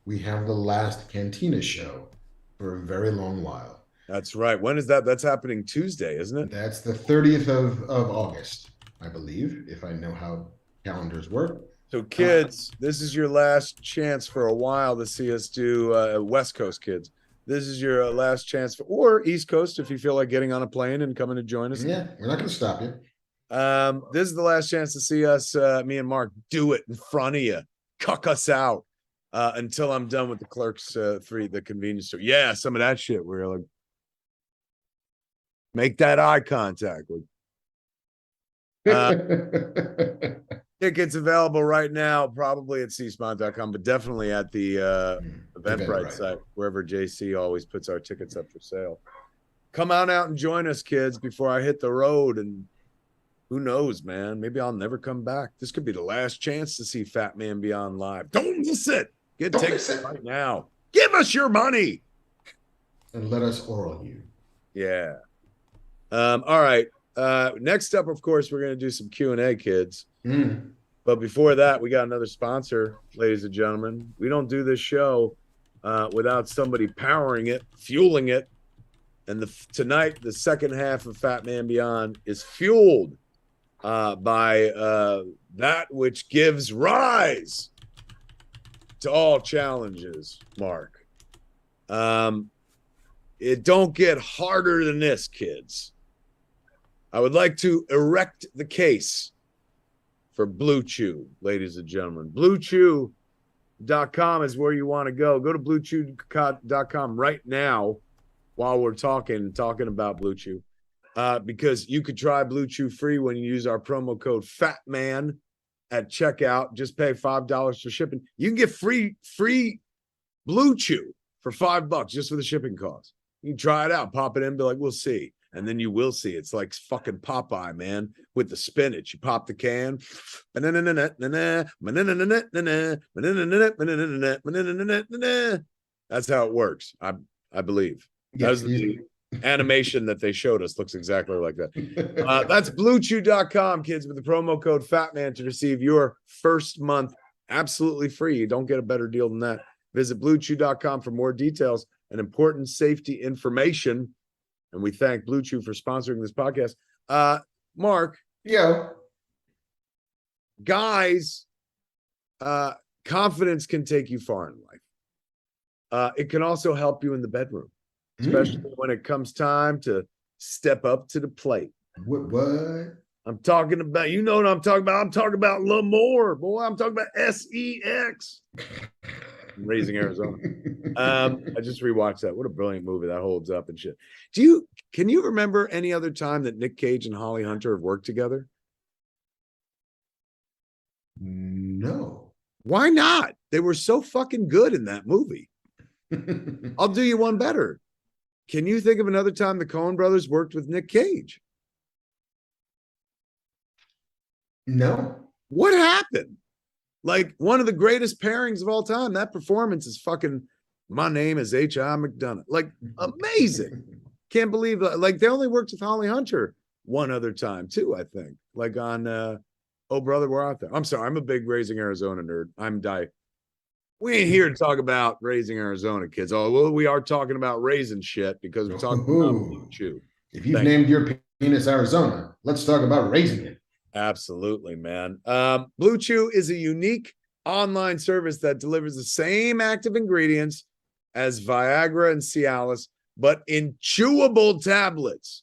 we have the last Cantina show for a very long while. That's right. When is that? That's happening Tuesday, isn't it? That's the 30th of August, I believe, if I know how calendars work. So kids, this is your last chance for a while to see us do West Coast kids. This is your last chance or East Coast if you feel like getting on a plane and coming to join us. Yeah, we're not going to stop you. This is the last chance to see us, me and Mark, do it in front of you. Cuck us out until I'm done with the Clerks 3, the convenience store. Yeah, some of that shit where you're like, make that eye contact. Tickets available right now, probably at csmod.com, but definitely at the Eventbrite site, wherever JC always puts our tickets up for sale. Come on out and join us, kids, before I hit the road. And who knows, man? Maybe I'll never come back. This could be the last chance to see Fat Man Beyond live. Don't miss it. Get tickets right now. Give us your money. And let us oral you. Yeah. All right. Next up, of course, we're going to do some Q&A, kids. But before that, we got another sponsor, ladies and gentlemen. We don't do this show without somebody powering it, fueling it. And tonight, the second half of Fat Man Beyond is fueled by that which gives rise to all challenges, Mark. It don't get harder than this, kids. I would like to erect the case for Blue Chew, ladies and gentlemen. BlueChew.com is where you want to go. Go to BlueChew.com right now while we're talking about Blue Chew. Because you could try Blue Chew free when you use our promo code FATMAN at checkout. Just pay $5 for shipping. You can get free Blue Chew for $5 just for the shipping cost. You can try it out, pop it in, be like, we'll see. And then you will see. It's like fucking Popeye, man, with the spinach. You pop the can. That's how it works, I believe. That's the animation that they showed us. Looks exactly like that. That's BlueChew.com, kids, with the promo code FATMAN to receive your first month absolutely free. You don't get a better deal than that. Visit BlueChew.com for more details and important safety information. And we thank Blue Chew for sponsoring this podcast. Mark. Yeah. Guys, confidence can take you far in life. It can also help you in the bedroom, especially when it comes time to step up to the plate. What? I'm talking about, you know what I'm talking about. I'm talking about L'Amour, boy. I'm talking about SEX. Raising Arizona. I just rewatched that. What a brilliant movie. That holds up and shit. Can you remember any other time that Nick Cage and Holly Hunter have worked together? No. Why not? They were so fucking good in that movie. I'll do you one better. Can you think of another time the Coen brothers worked with Nick Cage? No. What happened? Like one of the greatest pairings of all time. That performance is fucking, my name is H.I. McDonough. Like amazing. Can't believe that. Like they only worked with Holly Hunter one other time too, I think. Like on Oh Brother, We're Out There. I'm sorry, I'm a big Raising Arizona nerd. We ain't here to talk about Raising Arizona, kids. Oh, well, we are talking about raising shit because we're talking about Blue Chew. If you've named your penis Arizona, let's talk about raising it. Absolutely, man. Blue Chew is a unique online service that delivers the same active ingredients as Viagra and Cialis, but in chewable tablets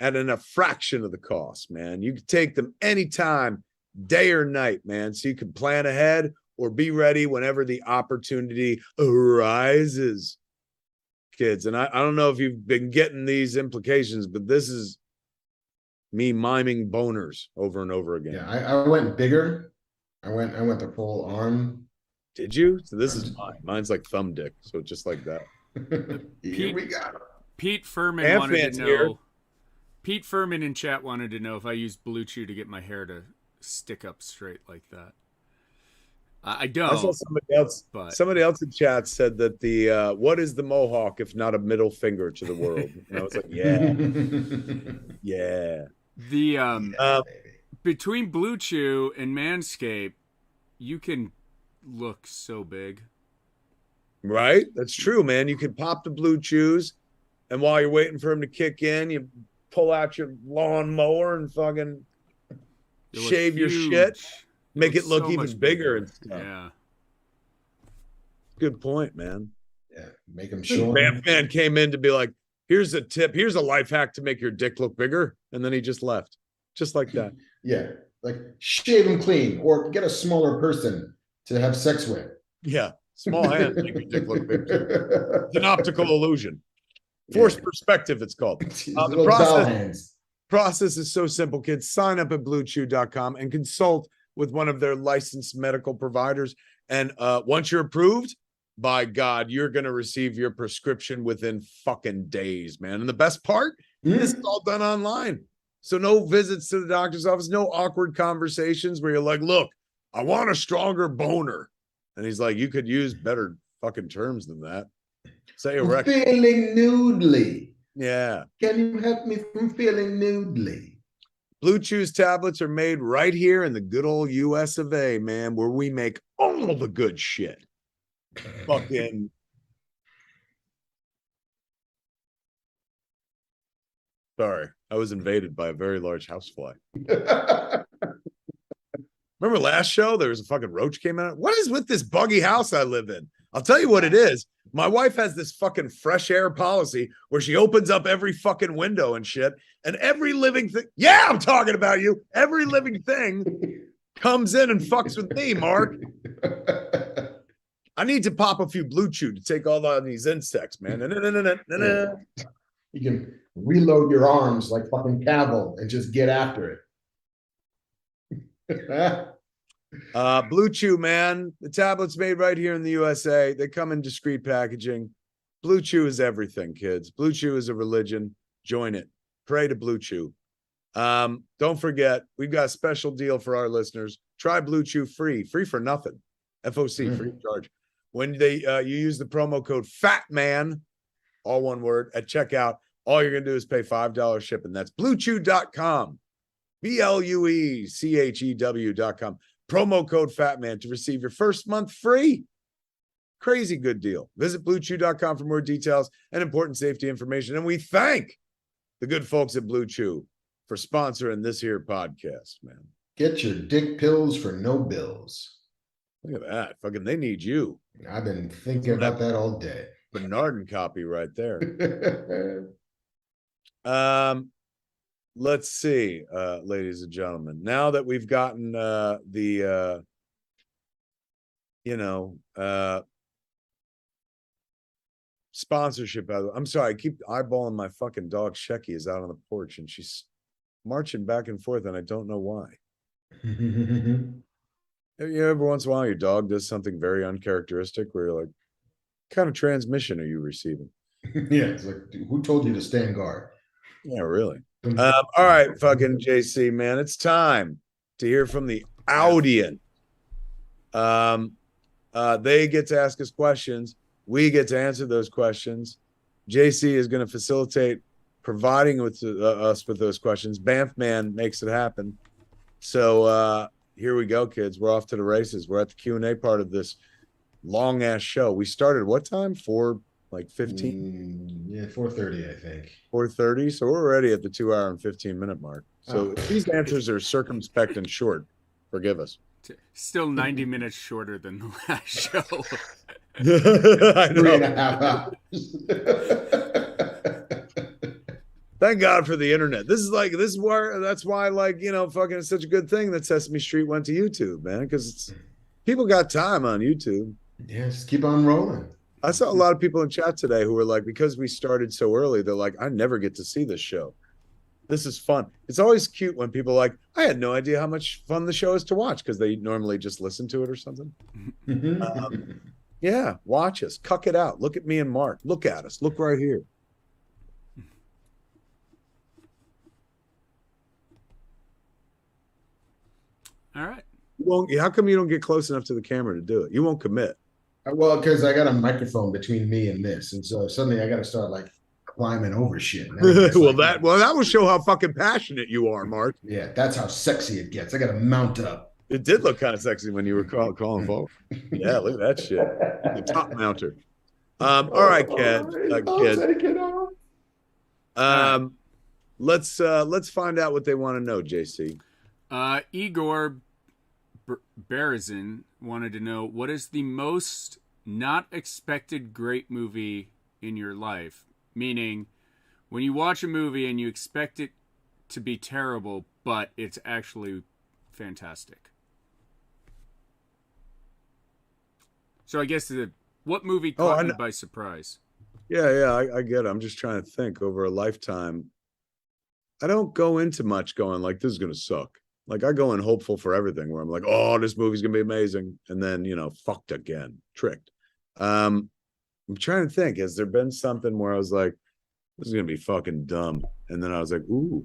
at a fraction of the cost, man. You can take them anytime, day or night, man. So you can plan ahead or be ready whenever the opportunity arises, kids. And I don't know if you've been getting these implications, but this is me miming boners over and over again. Yeah, I went bigger. I went the full arm. Did you? So this is mine. Mine's like thumb dick. So just like that. Here we go. Pete Furman wanted to know. Here. Pete Furman in chat wanted to know if I use Blue Chew to get my hair to stick up straight like that. I don't. I saw somebody else in chat said that the what is the mohawk if not a middle finger to the world? And I was like, yeah, yeah. The between Blue Chew and Manscaped, you can look so big. Right? That's true, man. You can pop the Blue Chews, and while you're waiting for him to kick in, you pull out your lawnmower and fucking shave your shit, make it look even bigger and stuff. Yeah. Good point, man. Yeah, make him sure. Man came in to be like, here's a tip, here's a life hack to make your dick look bigger, and then he just left. Just like that. Yeah. Like shave him clean or get a smaller person to have sex with. Yeah. Small hands make your dick look big too. It's an optical illusion. Forced perspective, it's called. The process is so simple, kids. Sign up at BlueChew.com and consult with one of their licensed medical providers. And once you're approved, by God, you're going to receive your prescription within fucking days, man. And the best part, this is all done online. So no visits to the doctor's office, no awkward conversations where you're like, look, I want a stronger boner. And he's like, you could use better fucking terms than that. Say a record. Feeling noodly. Yeah. Can you help me from feeling noodly? Blue Chew's tablets are made right here in the good old US of A, man, where we make all the good shit. Fucking Sorry, I was invaded by a very large housefly. Remember last show? There was a fucking roach came out. What is with this buggy house I live in? I'll tell you what it is. My wife has this fucking fresh air policy where she opens up every fucking window and shit, and every living thing. Yeah, I'm talking about you. Every living thing comes in and fucks with me, Mark. I need to pop a few Blue Chew to take all of these insects, man. You can reload your arms like fucking Cavill and just get after it. Blue Chew, man. The tablets made right here in the USA. They come in discreet packaging. Blue Chew is everything, kids. Blue Chew is a religion. Join it. Pray to Blue Chew. Don't forget, we've got a special deal for our listeners. Try Blue Chew free for nothing. FOC, free of charge. When you use the promo code FATMAN, all one word, at checkout, all you're going to do is pay $5 shipping. That's bluechew.com. BLUECHEW.com. Promo code FATMAN to receive your first month free. Crazy good deal. Visit bluechew.com for more details and important safety information. And we thank the good folks at Blue Chew for sponsoring this here podcast, man. Get your dick pills for no bills. Look at that. Fucking, they need you. I've been thinking about that all day. Bernardin copy right there. Let's see, ladies and gentlemen. Now that we've gotten sponsorship out. I'm sorry, I keep eyeballing my fucking dog. Shecky is out on the porch and she's marching back and forth, and I don't know why. Every once in a while, your dog does something very uncharacteristic where you're like, what kind of transmission are you receiving? Yeah, it's like, dude, who told you to stand guard? Yeah, really. All right, fucking JC, man, it's time to hear from the audience. They get to ask us questions. We get to answer those questions. JC is going to facilitate providing with us with those questions. Banff Man makes it happen. So here we go, kids. We're off to the races. We're at the Q&A part of this long ass show. We started what time? 4:15? Yeah, 4:30, I think. 4:30. So we're already at the 2 hour and 15 minute mark. So if these answers are circumspect and short, forgive us. Still 90 minutes shorter than the last show. I know. 3.5 hours. Thank God for the internet. That's why, fucking it's such a good thing that Sesame Street went to YouTube, man, because people got time on YouTube. Yeah, just keep on rolling. I saw a lot of people in chat today who were like, because we started so early, they're like, I never get to see this show. This is fun. It's always cute when people are like, I had no idea how much fun the show is to watch because they normally just listen to it or something. Yeah, watch us. Cuck it out. Look at me and Mark. Look at us. Look right here. All right. How come you don't get close enough to the camera to do it? You won't commit. Well, because I got a microphone between me and this, and so suddenly I got to start like climbing over shit. that will show how fucking passionate you are, Mark. Yeah, that's how sexy it gets. I got to mount up. It did look kind of sexy when you were calling forward. Yeah, look at that shit. The top mounter. All right, kid. Let's find out what they want to know, JC. Igor Berezin wanted to know, what is the most not expected great movie in your life? Meaning, when you watch a movie and you expect it to be terrible, but it's actually fantastic. So I guess what movie caught you by surprise? Yeah, I get it. I'm just trying to think over a lifetime. I don't go into much going like, this is going to suck. Like, I go in hopeful for everything where I'm like, oh, this movie's going to be amazing. And then, fucked again, tricked. I'm trying to think, has there been something where I was like, this is going to be fucking dumb? And then I was like, ooh.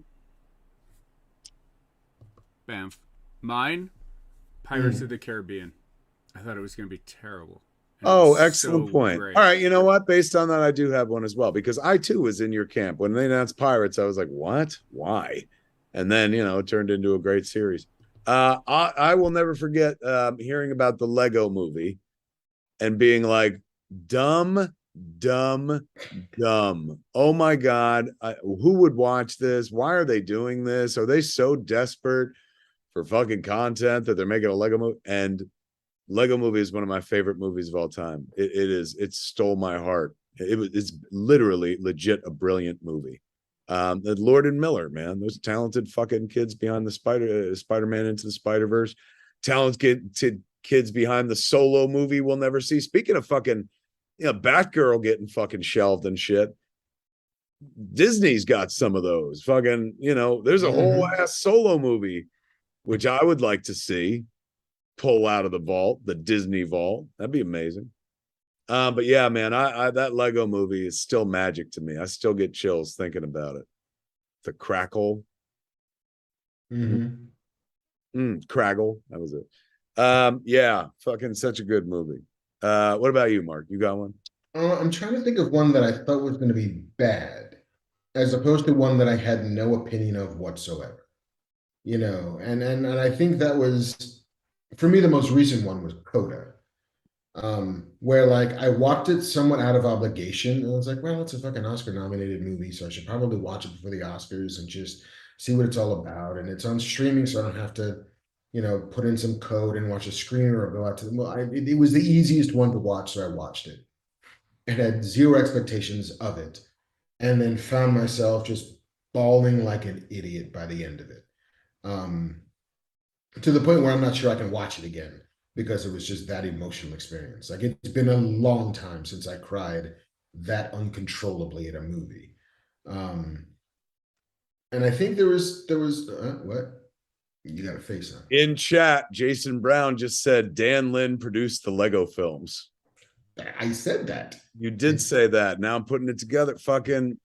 Bamf. Mine, Pirates of the Caribbean. I thought it was going to be terrible. Oh, excellent point. Great. All right, you know what? Based on that, I do have one as well, because I too was in your camp. When they announced Pirates, I was like, what? Why? And then, it turned into a great series. I will never forget hearing about the Lego movie and being like, dumb dumb. Oh my God. Who would watch this? Why are they doing this? Are they so desperate for fucking content that they're making a Lego movie? And Lego Movie is one of my favorite movies of all time. It stole my heart. It's literally legit a brilliant movie. The Lord and Miller, man, those talented fucking kids behind the Spider-Man Into the Spider-Verse, talented kids behind the Solo movie we'll never see. Speaking of fucking, Batgirl getting fucking shelved and shit. Disney's got some of those fucking, there's a whole ass Solo movie, which I would like to see pull out of the vault, the Disney vault. That'd be amazing. But yeah, man, I that Lego movie is still magic to me. I still get chills thinking about it. The crackle. Craggle. That was it. Yeah, fucking such a good movie. What about you, Mark? You got one? I'm trying to think of one that I thought was going to be bad, as opposed to one that I had no opinion of whatsoever. And I think that was, for me, the most recent one was Coda. Where like I watched it somewhat out of obligation, and I was like, well, it's a fucking Oscar-nominated movie, so I should probably watch it before the Oscars and just see what it's all about. And it's on streaming, so I don't have to, put in some code and watch a screener or go out to the. Well, it was the easiest one to watch, so I watched it. And had zero expectations of it, and then found myself just bawling like an idiot by the end of it, to the point where I'm not sure I can watch it again, because it was just that emotional experience. Like, it's been a long time since I cried that uncontrollably at a movie. And I think there was what? You got a face on. In chat, Jason Brown just said Dan Lin produced the Lego films. I said that. You did say that. Now I'm putting it together. Fucking,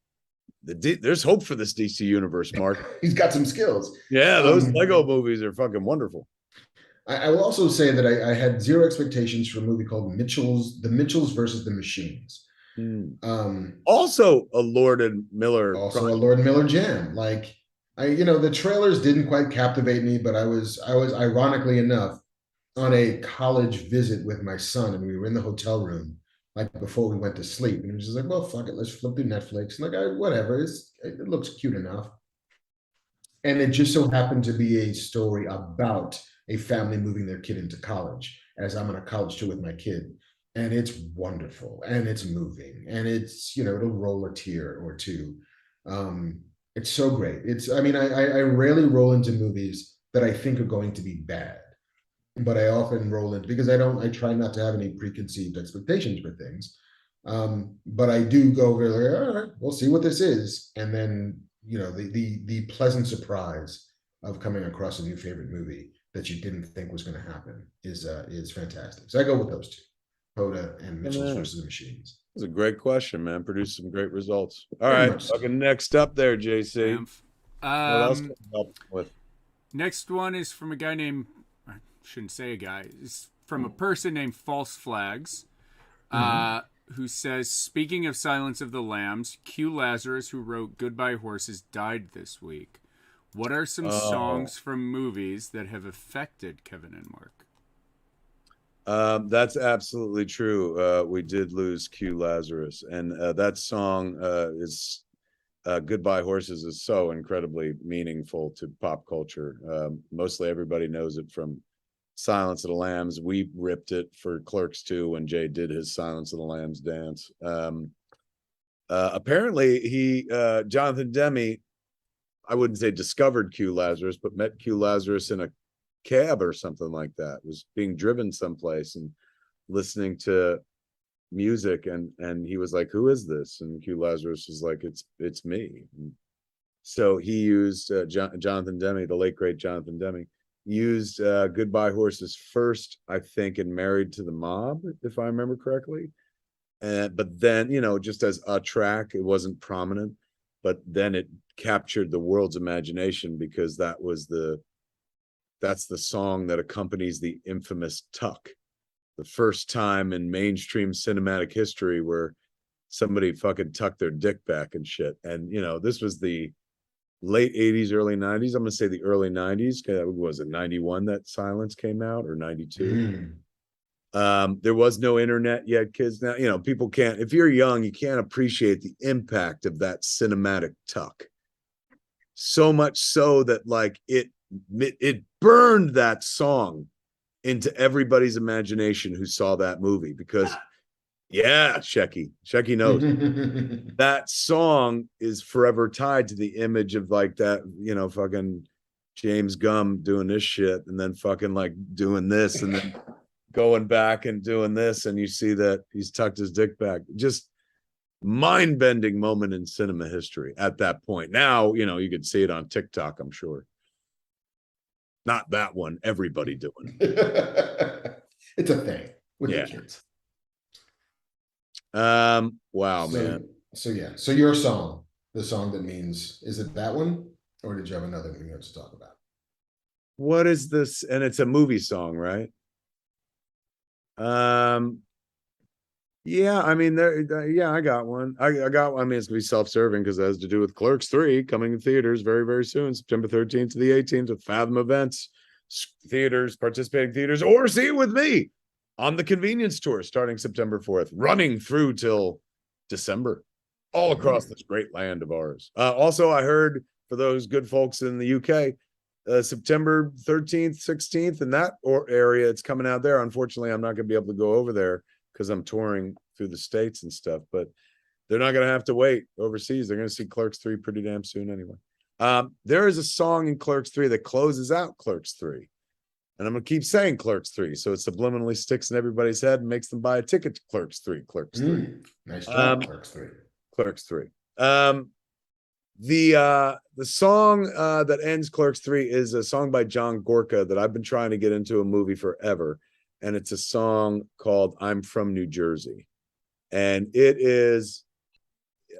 there's hope for this DC universe, Mark. He's got some skills. Yeah, those Lego movies are fucking wonderful. I will also say that I had zero expectations for a movie called The Mitchells versus the Machines. Also a Lord and Miller. Also a Lord and Miller jam. Like, the trailers didn't quite captivate me, but I was ironically enough on a college visit with my son, and we were in the hotel room like before we went to sleep, and he was just like, well, fuck it, let's flip through Netflix. And like, whatever, it looks cute enough. And it just so happened to be a story about a family moving their kid into college, as I'm on a college tour with my kid. And it's wonderful, and it's moving, and it's, it'll roll a tear or two. It's so great. I rarely roll into movies that I think are going to be bad, but I often roll into, because I try not to have any preconceived expectations for things. But I do go over there, all right, we'll see what this is. And then, the pleasant surprise of coming across a new favorite movie that you didn't think was going to happen is fantastic. So I go with those two, Coda and Mitchells versus the Machines. That's a great question, man. Produced some great results. All right, fucking next up there, JC. What else can you help with? Next one is from a guy named, I shouldn't say a guy, it's from a person named False Flags, who says, speaking of Silence of the Lambs, Q Lazarus, who wrote Goodbye Horses, died this week. What are some songs from movies that have affected Kevin and Mark? That's absolutely true. We did lose Q Lazarus, and that song is Goodbye Horses is so incredibly meaningful to pop culture. Mostly everybody knows it from Silence of the Lambs. We ripped it for Clerks II when Jay did his Silence of the Lambs dance. Apparently Jonathan Demme, I wouldn't say discovered Q Lazarus, but met Q Lazarus in a cab or something like that. Was being driven someplace and listening to music, and he was like, who is this? And Q Lazarus was like, it's me. And so he used Jonathan Demme, the late great Jonathan Demme, used Goodbye Horses first, I think, in Married to the Mob, if I remember correctly. But then, just as a track, it wasn't prominent, but then it captured the world's imagination, because that's the song that accompanies the infamous Tuck, the first time in mainstream cinematic history where somebody fucking tucked their dick back and shit. And, this was the late 80s, early 90s. I'm going to say the early 90s. Was it 91 that Silence came out, or 92? There was no internet yet, kids. Now, people can't, if you're young, you can't appreciate the impact of that cinematic tuck. So much so that like it burned that song into everybody's imagination who saw that movie, because Shecky knows that song is forever tied to the image of like that, fucking James Gumb doing this shit and then fucking like doing this and then going back and doing this, and you see that he's tucked his dick back. Just mind-bending moment in cinema history at that point. Now, you could see it on TikTok, I'm sure. Not that one, everybody doing it. It's a thing with the kids. Wow, man. So your song, the song that means, is it that one, or did you have another thing you want to talk about? What is this? And it's a movie song, right? Yeah, I mean, I got one. I got one. I mean, it's gonna be self-serving because it has to do with Clerks 3 coming in theaters very, very soon, September 13th to the 18th, with Fathom Events, theaters, participating theaters, or see it with me on the Convenience Tour starting September 4th, running through till December, all across this great land of ours. Also, I heard, for those good folks in the UK, September 13th, 16th, in that area, it's coming out there. Unfortunately, I'm not going to be able to go over there because I'm touring through the States and stuff, but they're not going to have to wait overseas. They're going to see Clerks 3 pretty damn soon anyway. There is a song in Clerks 3 that closes out Clerks 3. And I'm going to keep saying Clerks 3, so it subliminally sticks in everybody's head and makes them buy a ticket to Clerks 3. Clerks 3. Nice job, Clerks 3. Clerks 3. The song that ends Clerks 3 is a song by John Gorka that I've been trying to get into a movie forever. And it's a song called I'm From New Jersey. And it is,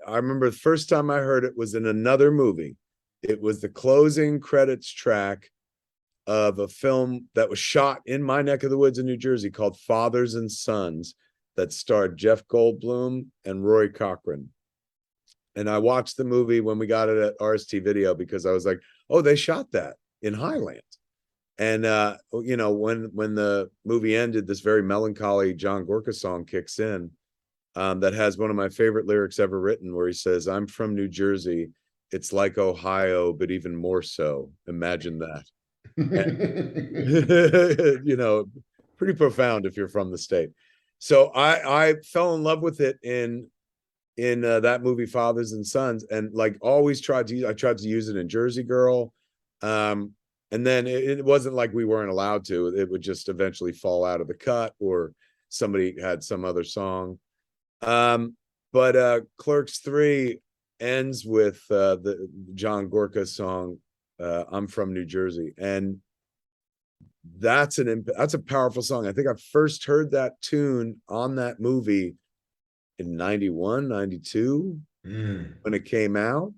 I remember the first time I heard it was in another movie. It was the closing credits track of a film that was shot in my neck of the woods in New Jersey called Fathers and Sons, that starred Jeff Goldblum and Roy Cochran. And I watched the movie when we got it at RST Video because I was like, oh, they shot that in Highland. And, when the movie ended, this very melancholy John Gorka song kicks in that has one of my favorite lyrics ever written, where he says, I'm from New Jersey. It's like Ohio, but even more so. Imagine that. And, pretty profound if you're from the state. So I fell in love with it in that movie, Fathers and Sons, and like always tried to use it in Jersey Girl. And then it wasn't like we weren't allowed to. It would just eventually fall out of the cut, or somebody had some other song. But Clerks 3 ends with the John Gorka song, I'm From New Jersey. And that's a powerful song. I think I first heard that tune on that movie in 91, 92 when it came out.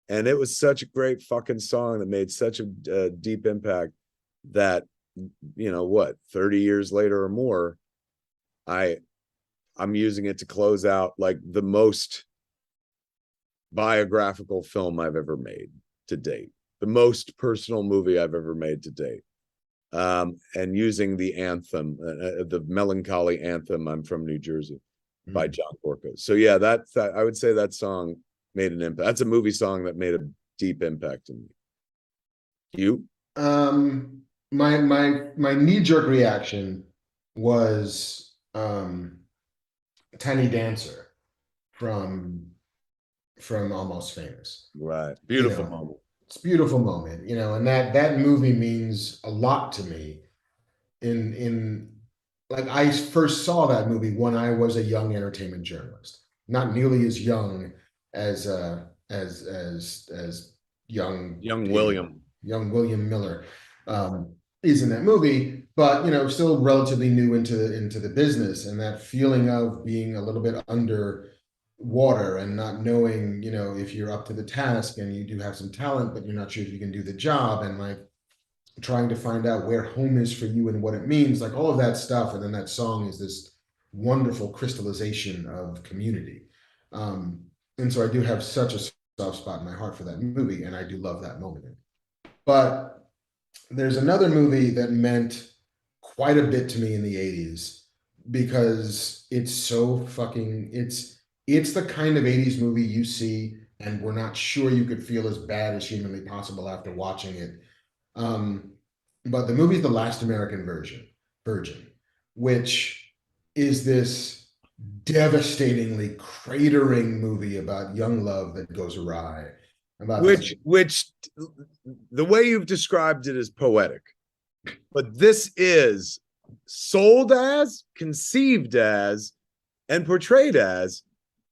And it was such a great fucking song that made such a deep impact that, 30 years later or more, I'm using it to close out like the most biographical film I've ever made to date, the most personal movie I've ever made to date. And using the anthem, the melancholy anthem, I'm From New Jersey by John Gorka. So yeah, I would say that song made an impact. That's a movie song that made a deep impact in me. You? My knee-jerk reaction was Tiny Dancer from Almost Famous. Right. Beautiful moment. It's a beautiful moment, and that movie means a lot to me. In like, I first saw that movie when I was a young entertainment journalist, not nearly as young as young William Miller is in that movie, but still relatively new into the business, and that feeling of being a little bit under water and not knowing, if you're up to the task, and you do have some talent, but you're not sure if you can do the job, and like trying to find out where home is for you and what it means, like all of that stuff. And then that song is this wonderful crystallization of community. And so I do have such a soft spot in my heart for that movie, and I do love that moment. But there's another movie that meant quite a bit to me in the 80s because it's so fucking it's the kind of 80s movie you see and we're not sure you could feel as bad as humanly possible after watching it. But the movie's The Last American Virgin, which is this devastatingly cratering movie about young love that goes awry. About which the way you've described it is poetic, but this is sold as, conceived as, and portrayed as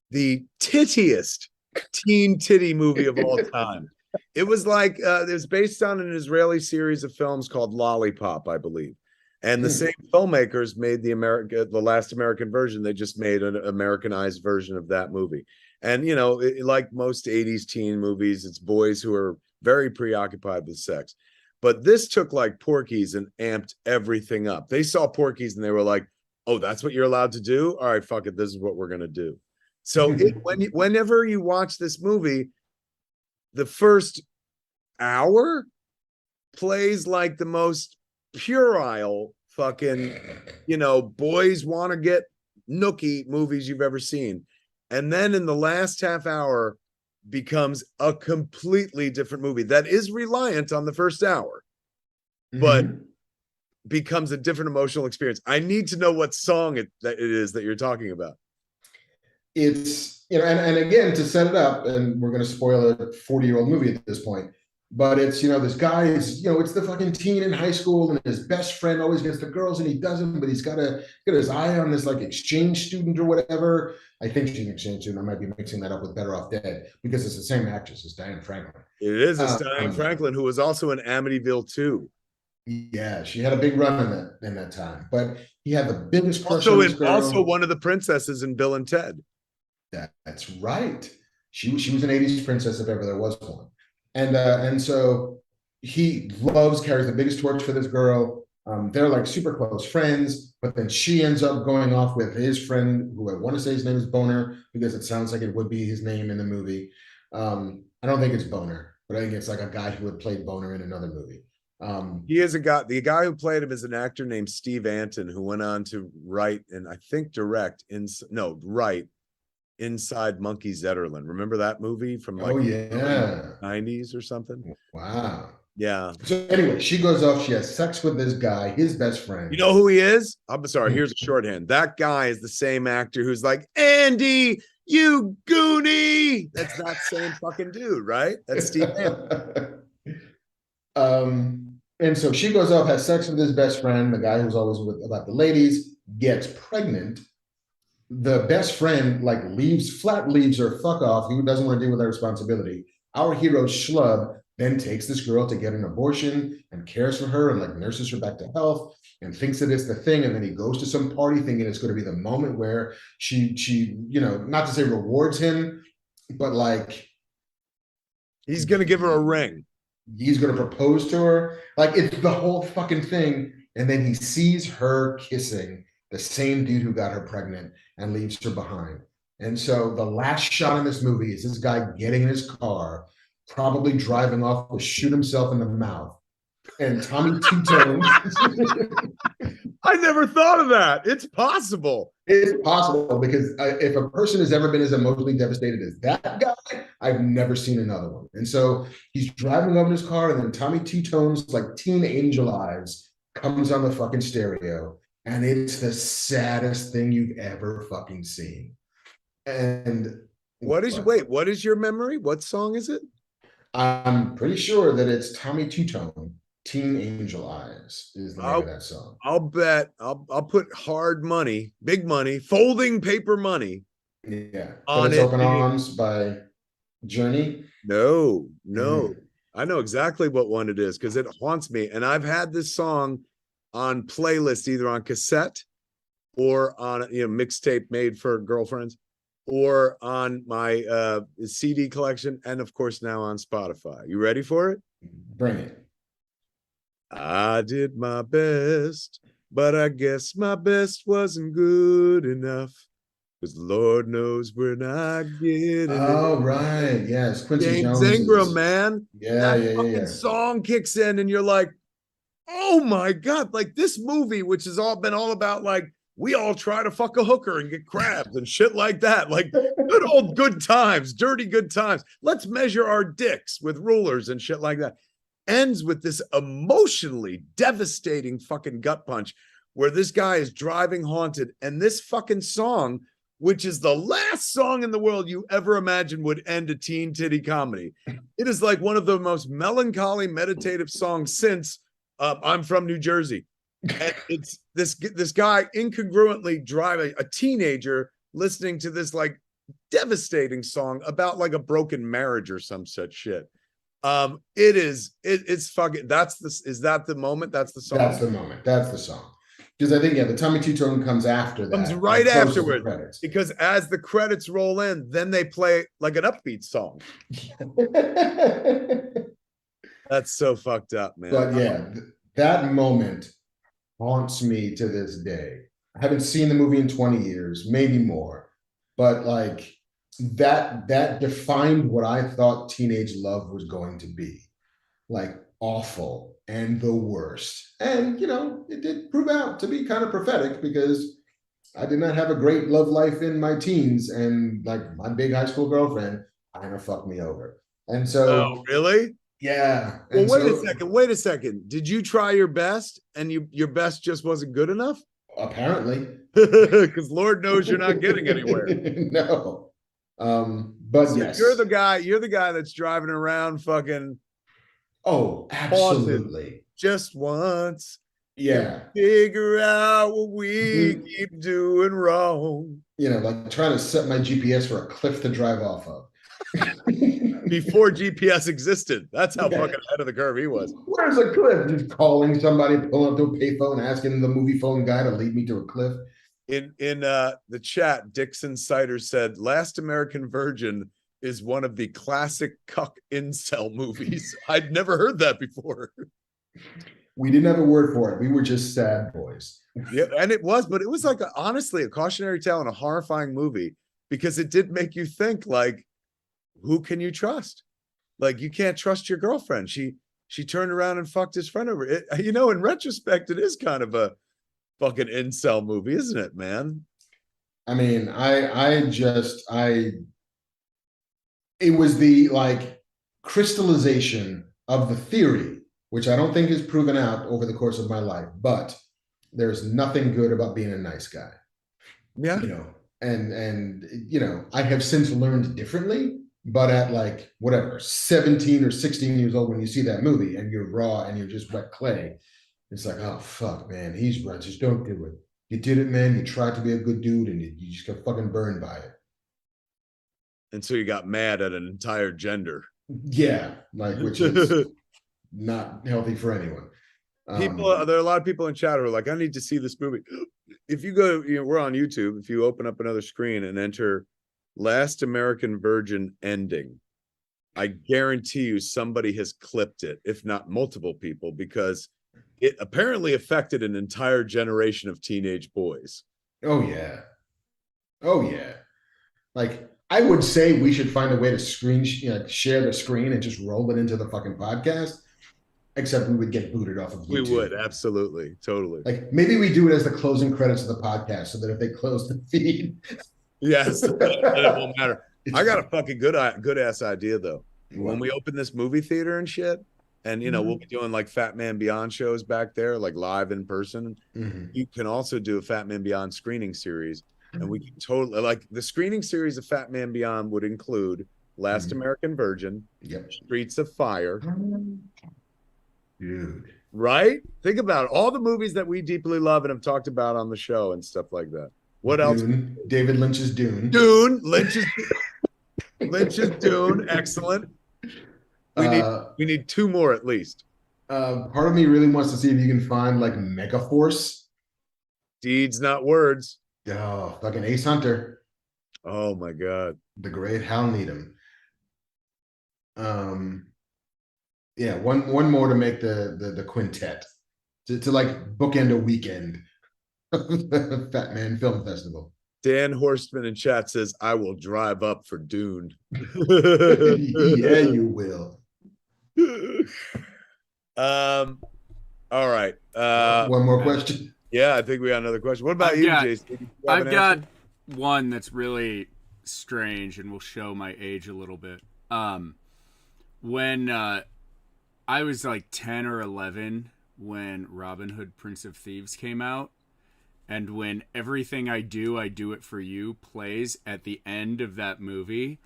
the tittiest teen titty movie of all time. It was like it was based on an Israeli series of films called Lollipop, I believe. And the same filmmakers made the Last American Virgin. They just made an Americanized version of that movie. And, you know, like most 80s teen movies, it's boys who are very preoccupied with sex. But this took like Porky's and amped everything up. They saw Porky's and they were like, oh, that's what you're allowed to do? All right, fuck it. This is what we're going to do. So whenever you watch this movie, the first hour plays like the most puerile fucking, you know, boys want to get nookie movies you've ever seen. And then in the last half hour becomes a completely different movie that is reliant on the first hour, but becomes a different emotional experience. I need to know what song it is that you're talking about. It's, you know, and again, to set it up, and we're going to spoil a 40-year-old movie at this point, but it's, you know, this guy is, you know, it's the fucking teen in high school, and his best friend always gets the girls and he doesn't, but he's got his eye on this like exchange student or whatever. I think she's an exchange student. I might be mixing that up with Better Off Dead because it's the same actress as Diane Franklin. It is. It's Diane Franklin, who was also in Amityville 2. Yeah, she had a big run in that time, but he had the biggest crush also on this girl. Also one of the princesses in Bill and Ted. That's right. She was an 80s princess if ever there was one. And so he carries the biggest torch for this girl. They're like super close friends, but then she ends up going off with his friend, who I want to say his name is Boner, because it sounds like it would be his name in the movie. I don't think it's Boner, but I think it's like a guy who had played Boner in another movie. He is a guy. The guy who played him is an actor named Steve Anton, who went on to write and I think write Inside Monkey Zetterlund. Remember that movie from like the 90s or something? Wow. Yeah. So anyway, she goes off, she has sex with this guy, his best friend. You know who he is? I'm sorry, here's a shorthand. That guy is the same actor who's like, Andy, you goonie. That's that same fucking dude, right? That's Steve Anton. And so she goes off, has sex with his best friend, the guy who's always about the ladies, gets pregnant. The best friend like leaves her fuck off. He doesn't want to deal with that responsibility. Our hero Schlub then takes this girl to get an abortion and cares for her and like nurses her back to health and thinks that it's the thing. And then he goes to some party thinking it's going to be the moment where she, you know, not to say rewards him, but like he's going to give her a ring. He's going to propose to her. Like it's the whole fucking thing. And then he sees her kissing the same dude who got her pregnant and leaves her behind. And so the last shot in this movie is this guy getting in his car, probably driving off to shoot himself in the mouth. And Tommy Two-Tone. I never thought of that. It's possible. It's possible because if a person has ever been as emotionally devastated as that guy, I've never seen another one. And so he's driving over in his car, and then Tommy Two-Tone's like Teen Angel Eyes comes on the fucking stereo. And it's the saddest thing you've ever fucking seen. And what is your memory? What song is it? I'm pretty sure that it's Tommy Two-Tone, Teen Angel Eyes is the name of that song. I'll bet I'll put hard money, big money, folding paper money. Yeah. On Open Arms by Journey. No. I know exactly what one it is because it haunts me. And I've had this song on playlist, either on cassette or on mixtape made for girlfriends, or on my CD collection, and of course now on Spotify. You ready for it? Bring it. I did my best, but I guess my best wasn't good enough. Because Lord knows we're not getting it. Right. Yes. Quincy James Ingram, man. Yeah. Song kicks in and you're like, oh my God, like this movie, which has all been all about like we all try to fuck a hooker and get crabs and shit like that. Like good old good times, dirty good times. Let's measure our dicks with rulers and shit like that. Ends with this emotionally devastating fucking gut punch where this guy is driving haunted, and this fucking song, which is the last song in the world you ever imagined would end a teen titty comedy. It is like one of the most melancholy meditative songs since I'm From New Jersey. And it's this guy incongruently driving, a teenager listening to this like devastating song about like a broken marriage or some such shit. It's fucking, is that the moment? That's the song? That's the moment. That's the song. Because I think, yeah, the Tommy Two Tone comes after that. Comes right afterward. Because as the credits roll in, then they play like an upbeat song. That's so fucked up, man. But yeah, that moment haunts me to this day. I haven't seen the movie in 20 years, maybe more. But like that defined what I thought teenage love was going to be. Like awful and the worst. And, you know, it did prove out to be kind of prophetic because I did not have a great love life in my teens. And like my big high school girlfriend kind of fucked me over. And so. Oh, really? Yeah. Well, wait a second. Did you try your best and your best just wasn't good enough? Apparently. Because Lord knows you're not getting anywhere. No. But so yes. You're the guy that's driving around fucking. Oh, absolutely. Just once. Yeah. Figure out what we keep doing wrong. You know, like trying to set my GPS for a cliff to drive off of. Before GPS existed. That's how fucking ahead of the curve he was. Where's a cliff? Just calling somebody, pulling up to a payphone, asking the movie phone guy to lead me to a cliff. In the chat, Dixon Sider said, Last American Virgin is one of the classic cuck incel movies. I'd never heard that before. We didn't have a word for it. We were just sad boys. Yeah, and it was like honestly a cautionary tale and a horrifying movie because it did make you think like, who can you trust? Like you can't trust your girlfriend. She turned around and fucked his friend over. It, you know, in retrospect, it is kind of a fucking incel movie, isn't it, man? I mean, it was the like crystallization of the theory, which I don't think is proven out over the course of my life, but there's nothing good about being a nice guy. Yeah. You know, and you know, I have since learned differently, but at like whatever, 17 or 16 years old, when you see that movie and you're raw and you're just wet clay, it's like, oh fuck, man, he's right. Just don't do it. You did it, man. You tried to be a good dude and you just got fucking burned by it. And so you got mad at an entire gender. Yeah, like which is not healthy for anyone. There are a lot of people in chat who are like, I need to see this movie. If you go, you know, we're on YouTube. If you open up another screen and enter Last American Virgin ending, I guarantee you somebody has clipped it, if not multiple people, because it apparently affected an entire generation of teenage boys. Oh yeah. Oh yeah. Like I would say we should find a way to share the screen and just roll it into the fucking podcast. Except we would get booted off of YouTube. We would, absolutely, totally. Like maybe we do it as the closing credits of the podcast, so that if they close the feed, yes, then it won't matter. I got a fucking good ass idea though. When we open this movie theater and shit, and you know we'll be doing like Fat Man Beyond shows back there, like live in person. You can also do a Fat Man Beyond screening series, and we can totally like the screening series of Fat Man Beyond would include Last American Virgin, Streets of Fire. Dude. Right? Think about it. All the movies that we deeply love and have talked about on the show and stuff like that. What else? David Lynch's Dune. Lynch's Dune. Excellent. We need two more at least. Part of me really wants to see if you can find like Megaforce. Deeds, not words. Oh, fucking Ace Hunter. Oh my God. The great Hal Needham. Yeah, one more to make the quintet to like bookend a weekend of the Fat Man Film Festival. Dan Horstman in chat says, I will drive up for Dune. Yeah, you will. All right. One more question. Yeah, I think we got another question. What about JC? Do you have I've an got answer? one that's really strange and will show my age a little bit. When I was like 10 or 11 when Robin Hood Prince of Thieves came out, and when Everything I Do It For You plays at the end of that movie,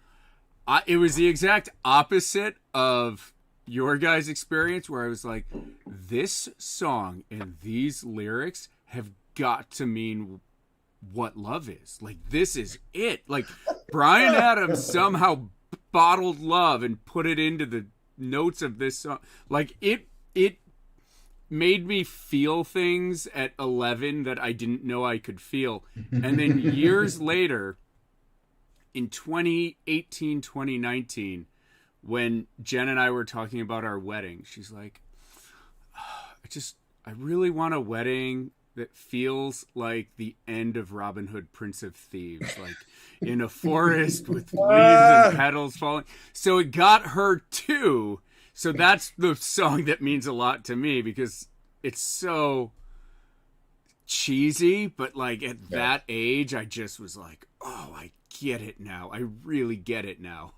it was the exact opposite of your guys' experience, where I was like, this song and these lyrics have got to mean what love is. Like, this is it. Like, Bryan Adams somehow bottled love and put it into the notes of this song. Like, it made me feel things at 11 that I didn't know I could feel. And then years later, in 2018, 2019, when Jen and I were talking about our wedding, she's like, I really want a wedding that feels like the end of Robin Hood Prince of Thieves, like in a forest with leaves and petals falling. So it got her too. So that's the song that means a lot to me, because it's so cheesy, but like at that age, I just was like, oh, I get it now. I really get it now.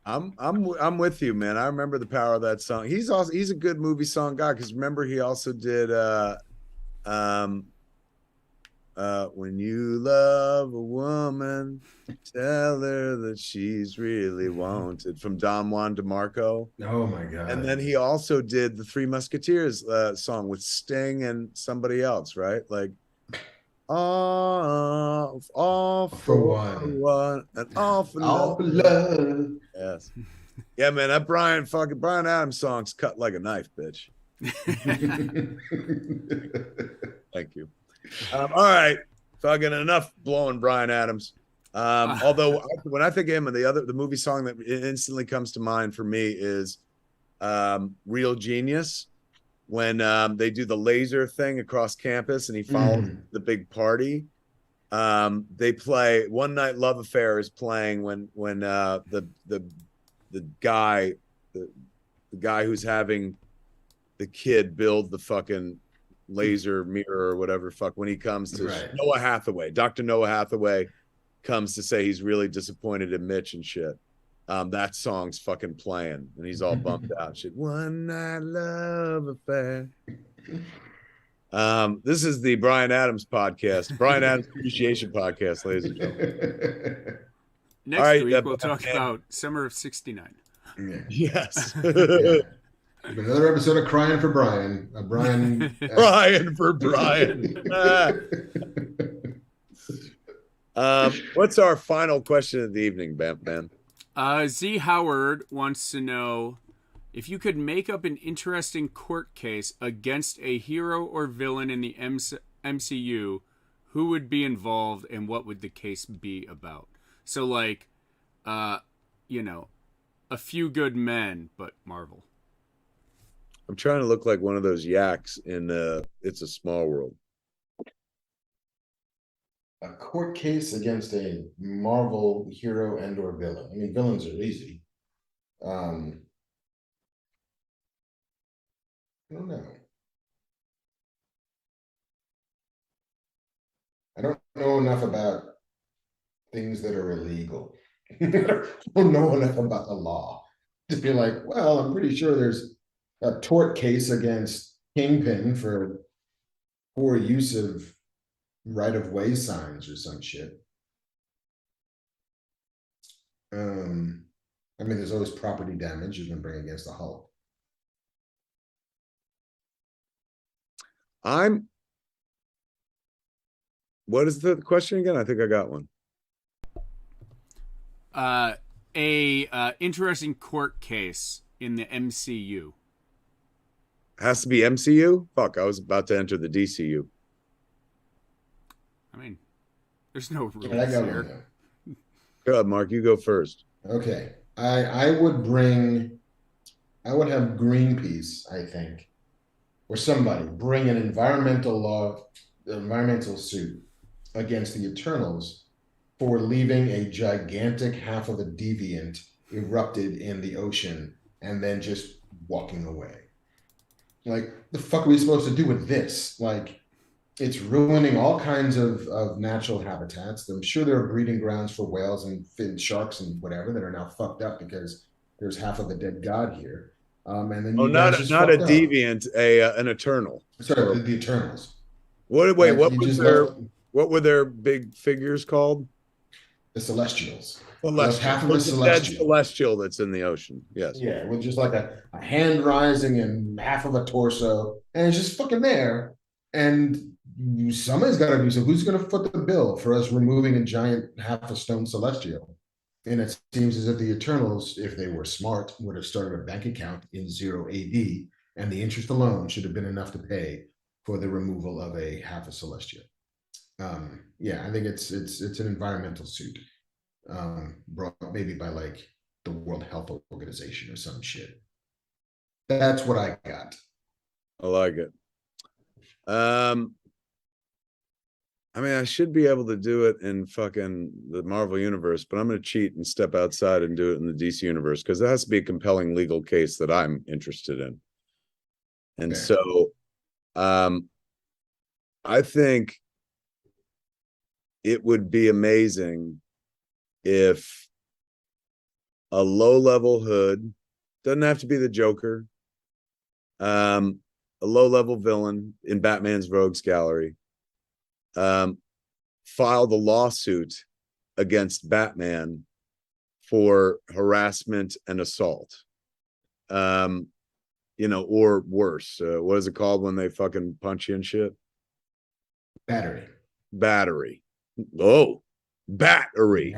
I'm with you, man. I remember the power of that song. He's a good movie song guy, because remember he also did when you love a woman, tell her that she's really wanted, from Don Juan DeMarco. Oh my God. And then he also did the Three Musketeers song with Sting and somebody else, right? Like all for one and all for love. Yes. Yeah, man, that Bryan Adams song's cut like a knife, bitch. Thank you. All right, fucking enough blowing Bryan Adams. Although when I think of him, and the movie song that instantly comes to mind for me is Real Genius, when they do the laser thing across campus and he follows the big party. They play One Night Love Affair is playing when the guy who's having the kid build the fucking laser mirror or whatever fuck, when he comes to Dr. Noah Hathaway comes to say he's really disappointed in Mitch and shit. That song's fucking playing and he's all bummed out. Shit. One Night Love Affair. This is the Bryan Adams podcast, Bryan Adams Appreciation Podcast, ladies and gentlemen. Next week we'll talk about Summer of '69. Yes. Another episode of Crying for Bryan. Crying for Bryan. What's our final question of the evening, Ben? Z Howard wants to know, if you could make up an interesting court case against a hero or villain in the MCU, who would be involved and what would the case be about? So like, A Few Good Men, but Marvel. I'm trying to look like one of those yaks in It's a Small World. A court case against a Marvel hero and or villain. I mean, villains are easy. I don't know. I don't know enough about things that are illegal. I don't know enough about the law. Just be like, well, I'm pretty sure there's a tort case against Kingpin for poor use of right-of-way signs or some shit. I mean, there's always property damage you can bring against the Hulk. What is the question again? I think I got one. Interesting court case in the MCU. Has to be MCU? Fuck, I was about to enter the DCU. I mean, there's no rules here. Go ahead, Mark, you go first. Okay. I would have Greenpeace, I think, or somebody bring an environmental suit against the Eternals for leaving a gigantic half of a deviant erupted in the ocean and then just walking away. Like, the fuck are we supposed to do with this? Like, It's ruining all kinds of natural habitats. I'm sure there are breeding grounds for whales and fin sharks and whatever that are now fucked up because there's half of a dead god here. And then Oh, you guys just not a fucked up. deviant, a an eternal. Sorry, the Eternals. Wait, Like what you was just their left what were their big figures called? the Celestials. Celestial. Half of a It's a dead celestial. celestial that's in the ocean. Yes. Yeah, with just like a hand rising and half of a torso, and it's just fucking there. And somebody's got to do so. Who's going to foot the bill for us removing a giant half a stone celestial? And it seems as if the Eternals, if they were smart, would have started a bank account in 0 AD, and the interest alone should have been enough to pay for the removal of a half a celestial. Yeah, I think it's an environmental suit, brought maybe by like the World Health Organization or some shit. That's what I got. I like it. I mean, I should be able to do it in fucking the Marvel universe, but I'm going to cheat and step outside and do it in the DC universe because there has to be a compelling legal case that I'm interested in. And so, I think it would be amazing if a low-level hood, doesn't have to be the Joker, a low-level villain in Batman's Rogues Gallery, filed a lawsuit against Batman for harassment and assault. You know, or worse. What is it called when they fucking punch you and shit? Battery. Oh, battery.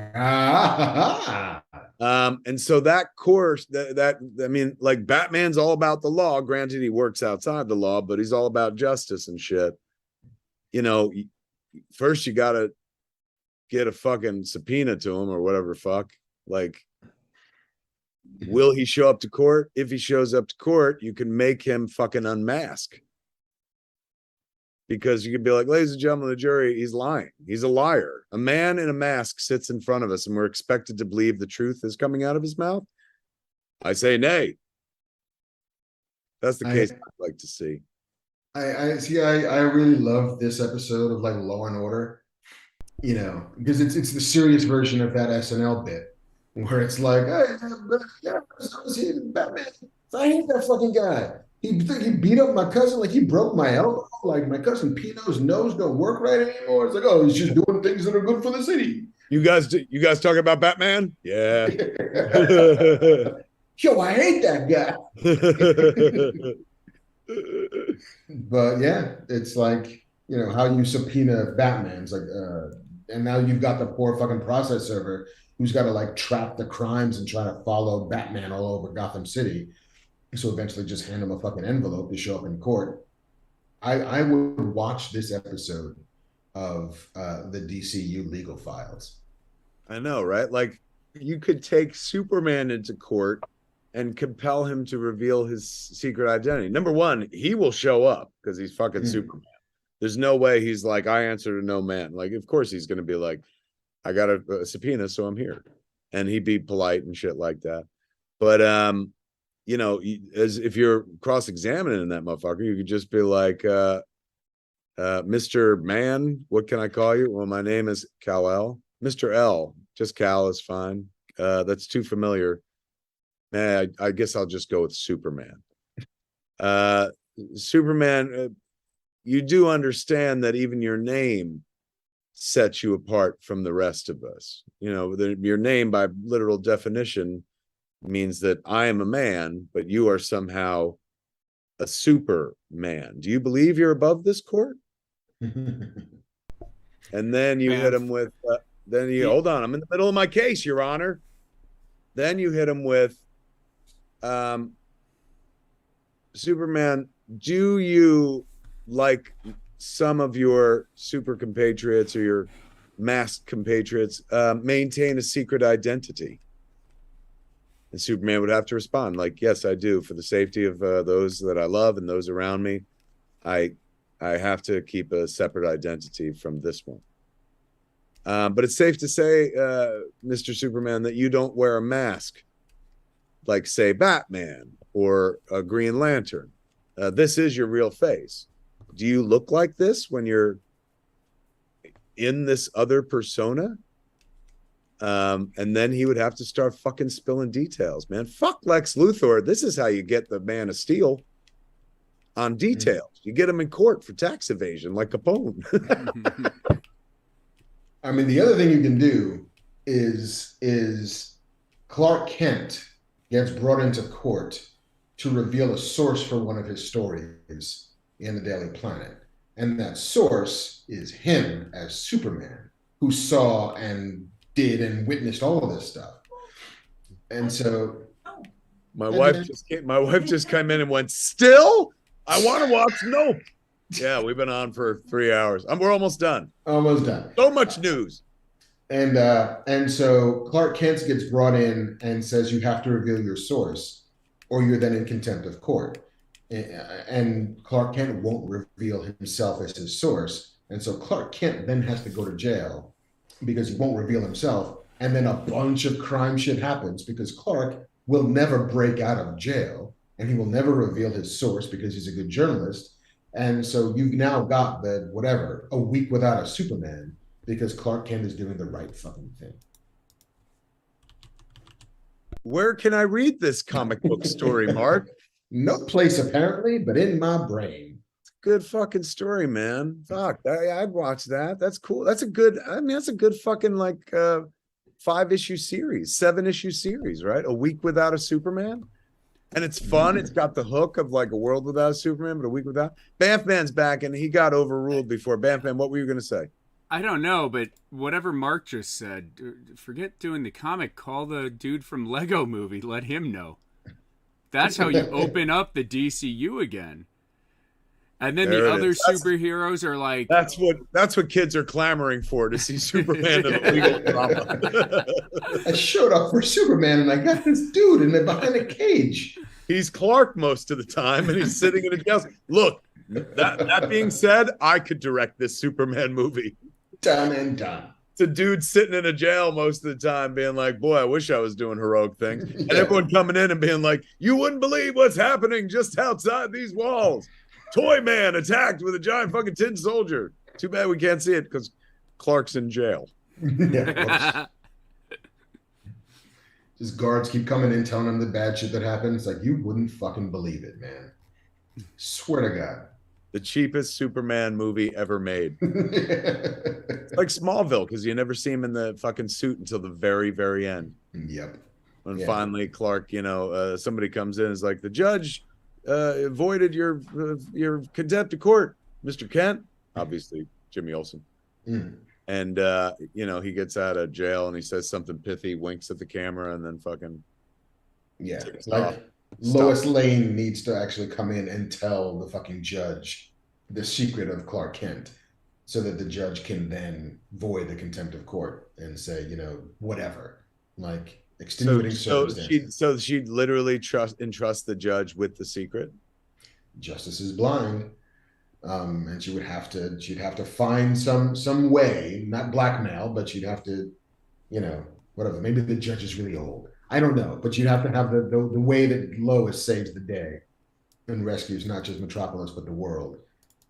And so that course, that I mean, like Batman's all about the law. Granted, he works outside the law, but he's all about justice and shit. You know, first you gotta get a fucking subpoena to him or whatever fuck. Like, will he show up to court? If he shows up to court, you can make him fucking unmask. Because you could be like, ladies and gentlemen of the jury, he's lying. He's a liar. A man in a mask sits in front of us and we're expected to believe the truth is coming out of his mouth. I say nay. That's the case I'd like to see. I see. I really love this episode of like Law and Order, you know, because it's the serious version of that SNL bit where it's like, hey, Batman. I hate that fucking guy. He beat up my cousin, like he broke my elbow. Like my cousin Pino's nose don't work right anymore. It's like, oh, he's just doing things that are good for the city. You guys talking about Batman? Yeah. Yo, I hate that guy. But yeah, it's like, you know, how you subpoena Batman's like, and now you've got the poor fucking process server who's got to like track the crimes and try to follow Batman all over Gotham City. So eventually just hand him a fucking envelope to show up in court. I would watch this episode of the DCU legal files. I know, right? Like you could take Superman into court and compel him to reveal his secret identity. Number one, he will show up because he's fucking Superman. There's no way he's like, I answer to no man. Like, of course he's going to be like, I got a subpoena, so I'm here. And he'd be polite and shit like that. But, you know, as if you're cross-examining that motherfucker, you could just be like, Mr. Man, what can I call you? Well, my name is Kal-El. Mr. L, just Cal is fine. That's too familiar. I guess I'll just go with Superman. Superman, you do understand that even your name sets you apart from the rest of us. You know, your name by literal definition means that I am a man, but you are somehow a Superman. Do you believe you're above this court? And then you hit him with, hold on, I'm in the middle of my case, Your Honor. Then you hit him with, Superman, do you, like some of your super compatriots or your masked compatriots, maintain a secret identity? And Superman would have to respond like, yes, I do. For the safety of those that I love and those around me, I have to keep a separate identity from this one. But it's safe to say, Mr. Superman, that you don't wear a mask like, say, Batman or a Green Lantern. This is your real face. do you look like this when you're in this other persona? And then he would have to start fucking spilling details, man. Fuck Lex Luthor. This is how you get the Man of Steel on details. You get him in court for tax evasion like Capone. I mean, the other thing you can do is Clark Kent gets brought into court to reveal a source for one of his stories in the Daily Planet. And that source is him as Superman, who saw and did and witnessed all of this stuff. And so my wife just came in and went, still? I want to watch Nope. Yeah, we've been on for 3 hours. We're almost done. Almost done. So much news. And so Clark Kent gets brought in and says you have to reveal your source or you're then in contempt of court. And Clark Kent won't reveal himself as his source. And so Clark Kent then has to go to jail because he won't reveal himself. And then a bunch of crime shit happens because Clark will never break out of jail and he will never reveal his source because he's a good journalist. And so you've now got a week without a Superman because Clark Kent is doing the right fucking thing. Where can I read this comic book story, Mark? No place apparently, but in my brain. Good fucking story, man. Fuck, I'd watch that. That's cool. That's a good fucking 5-issue series, 7-issue series, right? A week without a Superman. And it's fun. It's got the hook of like a world without a Superman, but a week without. Bamfman's back and he got overruled before. Bamfman, what were you going to say? I don't know, but whatever Mark just said, forget doing the comic. Call the dude from Lego Movie. Let him know. That's how you open up the DCU again. And then the other superheroes are like... That's what kids are clamoring for, to see Superman in a legal drama. I showed up for Superman and I got this dude behind a cage. He's Clark most of the time and he's sitting in a jail. Look, that being said, I could direct this Superman movie. Done and done. It's a dude sitting in a jail most of the time being like, boy, I wish I was doing heroic things. And everyone coming in and being like, you wouldn't believe what's happening just outside these walls. Toy Man attacked with a giant fucking tin soldier. Too bad we can't see it because Clark's in jail. Yeah, just guards keep coming in telling him the bad shit that happens. Like, you wouldn't fucking believe it, man. Swear to God. The cheapest Superman movie ever made. It's like Smallville, because you never see him in the fucking suit until the very, very end. Yep. When finally Clark, somebody comes in and is like, the judge voided your contempt of court, Mr. Kent. Obviously, Jimmy Olsen. And, he gets out of jail and he says something pithy, winks at the camera, and then fucking... Yeah, like Lois Lane needs to actually come in and tell the fucking judge the secret of Clark Kent so that the judge can then void the contempt of court and say, whatever. Like, extenuating circumstances. So she'd literally entrust the judge with the secret? Justice is blind. And she'd have to find some way, not blackmail, but she'd have to, whatever. Maybe the judge is really old. I don't know, but you'd have to have the way that Lois saves the day and rescues not just Metropolis, but the world,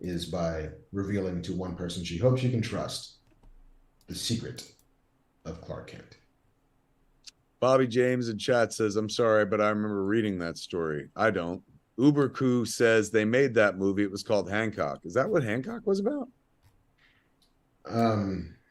is by revealing to one person she hopes she can trust the secret of Clark Kent. Bobby James in chat says, I'm sorry, but I remember reading that story. I don't. Uberku says they made that movie. It was called Hancock. Is that what Hancock was about?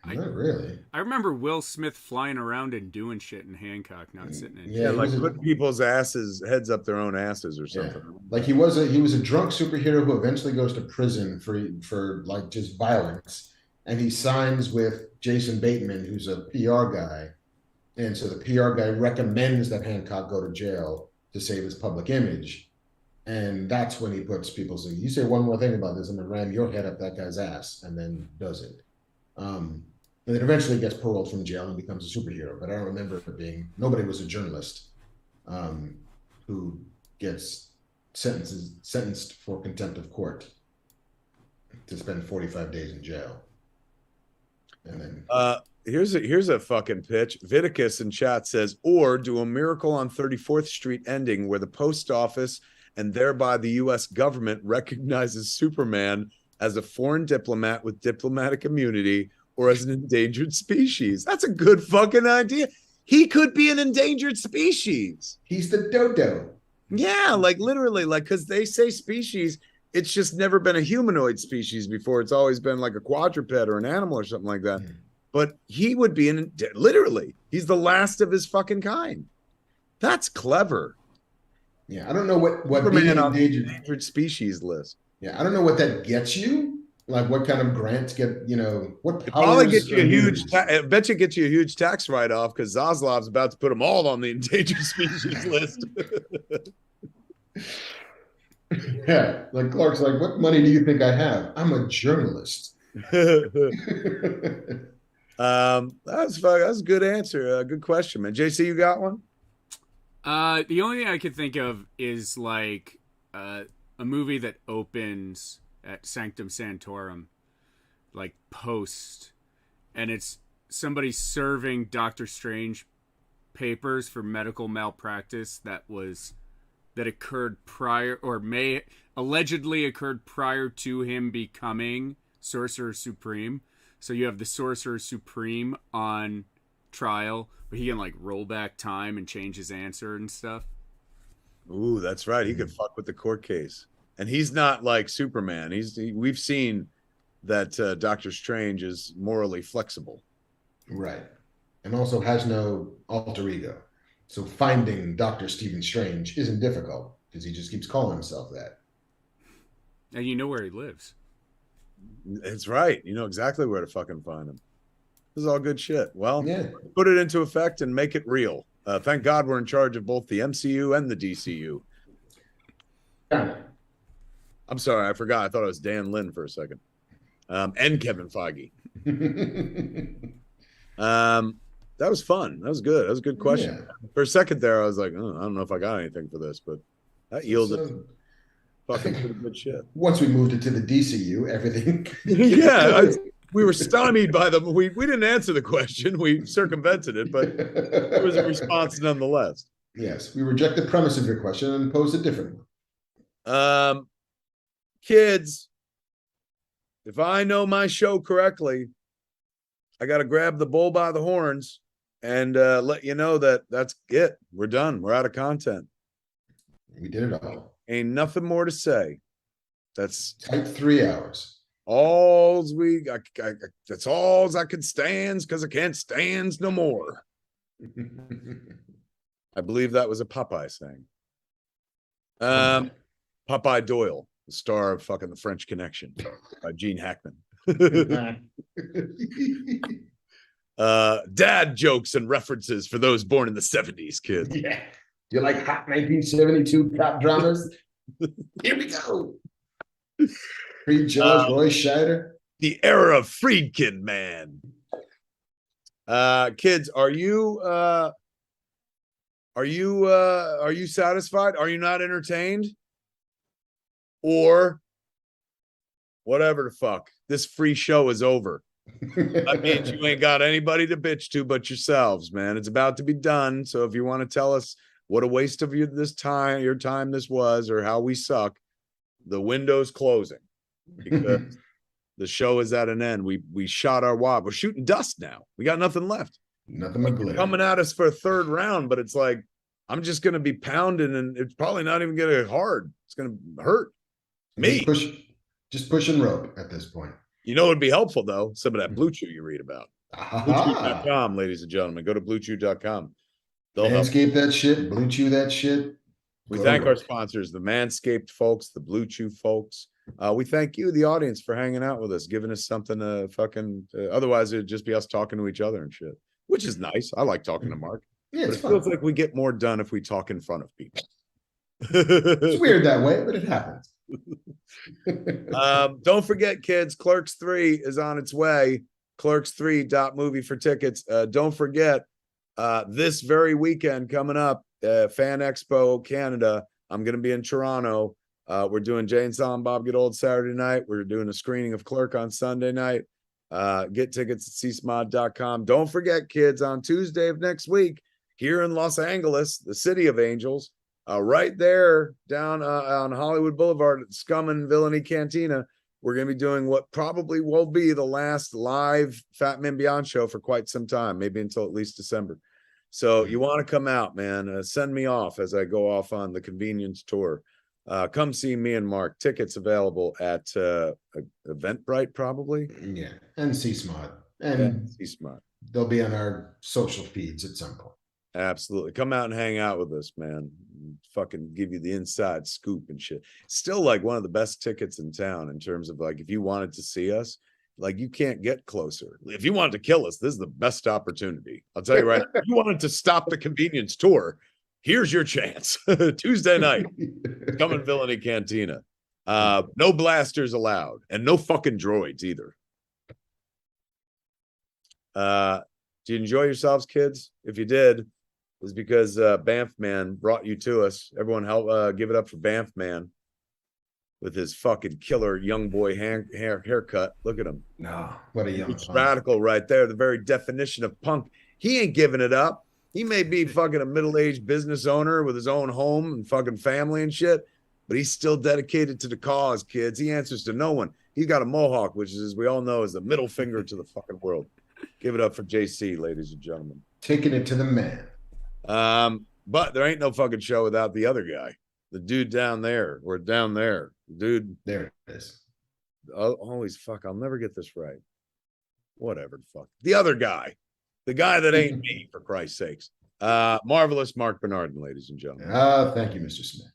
Not really. I remember Will Smith flying around and doing shit in Hancock, not sitting in. Yeah, like putting people's heads up their own asses or something. Yeah. Like he was a drunk superhero who eventually goes to prison for like just violence, and he signs with Jason Bateman, who's a PR guy, and so the PR guy recommends that Hancock go to jail to save his public image, and that's when he puts people saying, "You say one more thing about this, I'm gonna ram your head up that guy's ass," and then does it. And then eventually gets paroled from jail and becomes a superhero. But I don't remember it nobody was a journalist who gets sentenced for contempt of court to spend 45 days in jail. And then here's a fucking pitch. Viticus in chat says, or do a Miracle on 34th Street ending where the post office and thereby the U.S. government recognizes Superman as a foreign diplomat with diplomatic immunity or as an endangered species. That's a good fucking idea. He could be an endangered species. He's the dodo. Yeah, like literally, like, because they say species, it's just never been a humanoid species before. It's always been like a quadruped or an animal or something like that. But he would be literally, he's the last of his fucking kind. That's clever. Yeah, I don't know what Superman on the endangered species list. Yeah, I don't know what that gets you. Like, what kind of grants get, what powers? Probably get you a huge. I bet you get you a huge tax write-off because Zaslav's about to put them all on the endangered species list. Yeah, like Clark's like, what money do you think I have? I'm a journalist. That's a good answer. Good question, man. JC, you got one? The only thing I could think of is like a movie that opens at Sanctum Sanctorum, like post, and it's somebody serving Doctor Strange papers for medical malpractice that occurred prior, or may allegedly occurred prior to him becoming Sorcerer Supreme. So you have the Sorcerer Supreme on trial, but he can like roll back time and change his answer and stuff. Ooh, that's right. He could fuck with the court case. And he's not like Superman. We've seen that Doctor Strange is morally flexible. Right. And also has no alter ego. So finding Dr. Stephen Strange isn't difficult because he just keeps calling himself that. And you know where he lives. It's right. You know exactly where to fucking find him. This is all good shit. Well, yeah. Put it into effect and make it real. Thank God we're in charge of both the MCU and the DCU. Yeah. I'm sorry, I forgot. I thought it was Dan Lin for a second. And Kevin Feige. That was fun. That was good. That was a good question. Yeah. For a second there, I was like, oh, I don't know if I got anything for this, but that yielded fucking pretty good shit. Once we moved it to the DCU, everything. We were stymied by them. We didn't answer the question. We circumvented it, but it was a response nonetheless. Yes, we reject the premise of your question and pose a different one. Kids, if I know my show correctly, I got to grab the bull by the horns and let you know that that's it. We're done. We're out of content. We did it all. Ain't nothing more to say. That's tight 3 hours. That's all I can stand because I can't stand no more. I believe that was a Popeye saying. Popeye Doyle, the star of fucking The French Connection by Gene Hackman. Dad jokes and references for those born in the 70s, kids. Yeah. You like hot 1972 cop dramas? Here we go. Free Jaws, Roy Scheider. The era of Friedkin, man. Kids, are you satisfied? Are you not entertained? Or whatever the fuck. This free show is over. That means you ain't got anybody to bitch to but yourselves, man. It's about to be done. So if you want to tell us what a waste of your time this was, or how we suck, the window's closing because the show is at an end. We shot our wad. We're shooting dust now. We got nothing left. Nothing but glitter. Coming at us for a third round, but it's like I'm just gonna be pounding, and it's probably not even gonna get hard. It's gonna hurt me. Just pushing rope at this point. You know, it'd be helpful though. Some of that Blue Chew you read about. BlueChew.com, ladies and gentlemen. Go to BlueChew.com. Manscaped that shit, Blue Chew that shit. We thank our sponsors, the Manscaped folks, the Blue Chew folks. We thank you, the audience, for hanging out with us, giving us something to fucking. Otherwise, it'd just be us talking to each other and shit, which is nice. I like talking to Mark. Yeah, it feels like we get more done if we talk in front of people. It's weird that way, but it happens. Don't forget, kids, Clerks 3 is on its way. Clerks3.movie for tickets. Don't forget, this very weekend coming up, Fan Expo Canada. I'm going to be in Toronto. We're doing Jay and Silent Bob Get Old Saturday night. We're doing a screening of Clerk on Sunday night. Get tickets at csmod.com. Don't forget, kids, on Tuesday of next week, here in Los Angeles, the city of angels, right there down on Hollywood Boulevard at Scum and Villainy Cantina, we're going to be doing what probably will be the last live Fat Man Beyond show for quite some time, maybe until at least December. So you want to come out, man, send me off as I go off on the convenience tour. Come see me and Mark. Tickets available at Eventbrite, probably. Yeah, and C-Smart. And C-Smart. They'll be on our social feeds at some point. Absolutely. Come out and hang out with us, man. Fucking give you the inside scoop and shit. Still like one of the best tickets in town in terms of like, if you wanted to see us, like you can't get closer. If you wanted to kill us, this is the best opportunity. I'll tell you right. If you wanted to stop the convenience tour, here's your chance. Tuesday night, come in Villainy Cantina. No blasters allowed and no fucking droids either. Do you enjoy yourselves, kids? If you did, it's because Banff Man brought you to us. Everyone help give it up for Banff Man with his fucking killer young boy haircut. Look at him. No, what a young It's radical right there. The very definition of punk. He ain't giving it up. He may be fucking a middle-aged business owner with his own home and fucking family and shit, but he's still dedicated to the cause, kids. He answers to no one. He's got a mohawk, which is, as we all know, is the middle finger to the fucking world. Give it up for JC, ladies and gentlemen. Taking it to the man. But there ain't no fucking show without the other guy. The dude down there, or down there. Dude. There it is. Always fuck. I'll never get this right. Whatever the fuck. The other guy. The guy that ain't me, for Christ's sakes. Marvelous Marc Bernardin, ladies and gentlemen. Thank you, Mr. Smith.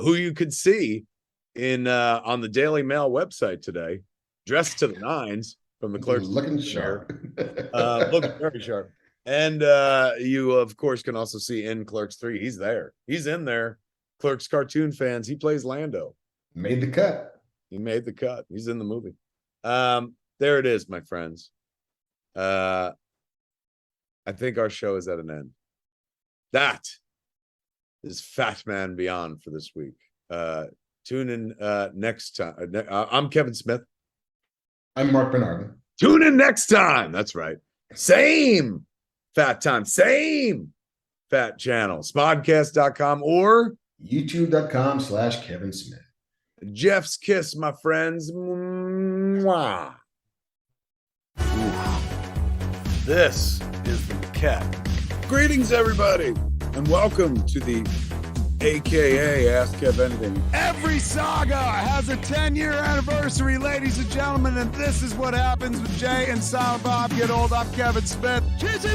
Who you could see in on the Daily Mail website today, dressed to the nines from the Clerks. Looking sharp. Looking very sharp. And you, of course, can also see in Clerks 3. He's there. He's in there. Clerks cartoon fans. He plays Lando. Made the cut. He made the cut. He's in the movie. There it is, my friends. I think our show is at an end. That is Fat Man Beyond for this week. Tune in next time. I'm Kevin Smith. I'm Marc Bernardin. Tune in next time. That's right. Same fat time. Same fat channel. Smodcast.com or youtube.com/Kevin Smith. Jeff's Kiss, my friends. Mwah. Oof. This is the cat. Greetings, everybody, and welcome to the AKA Ask Kev Anything. Every saga has a 10-year anniversary, ladies and gentlemen, and this is what happens when Jay and Silent Bob get old. I'm Kevin Smith. Cheers,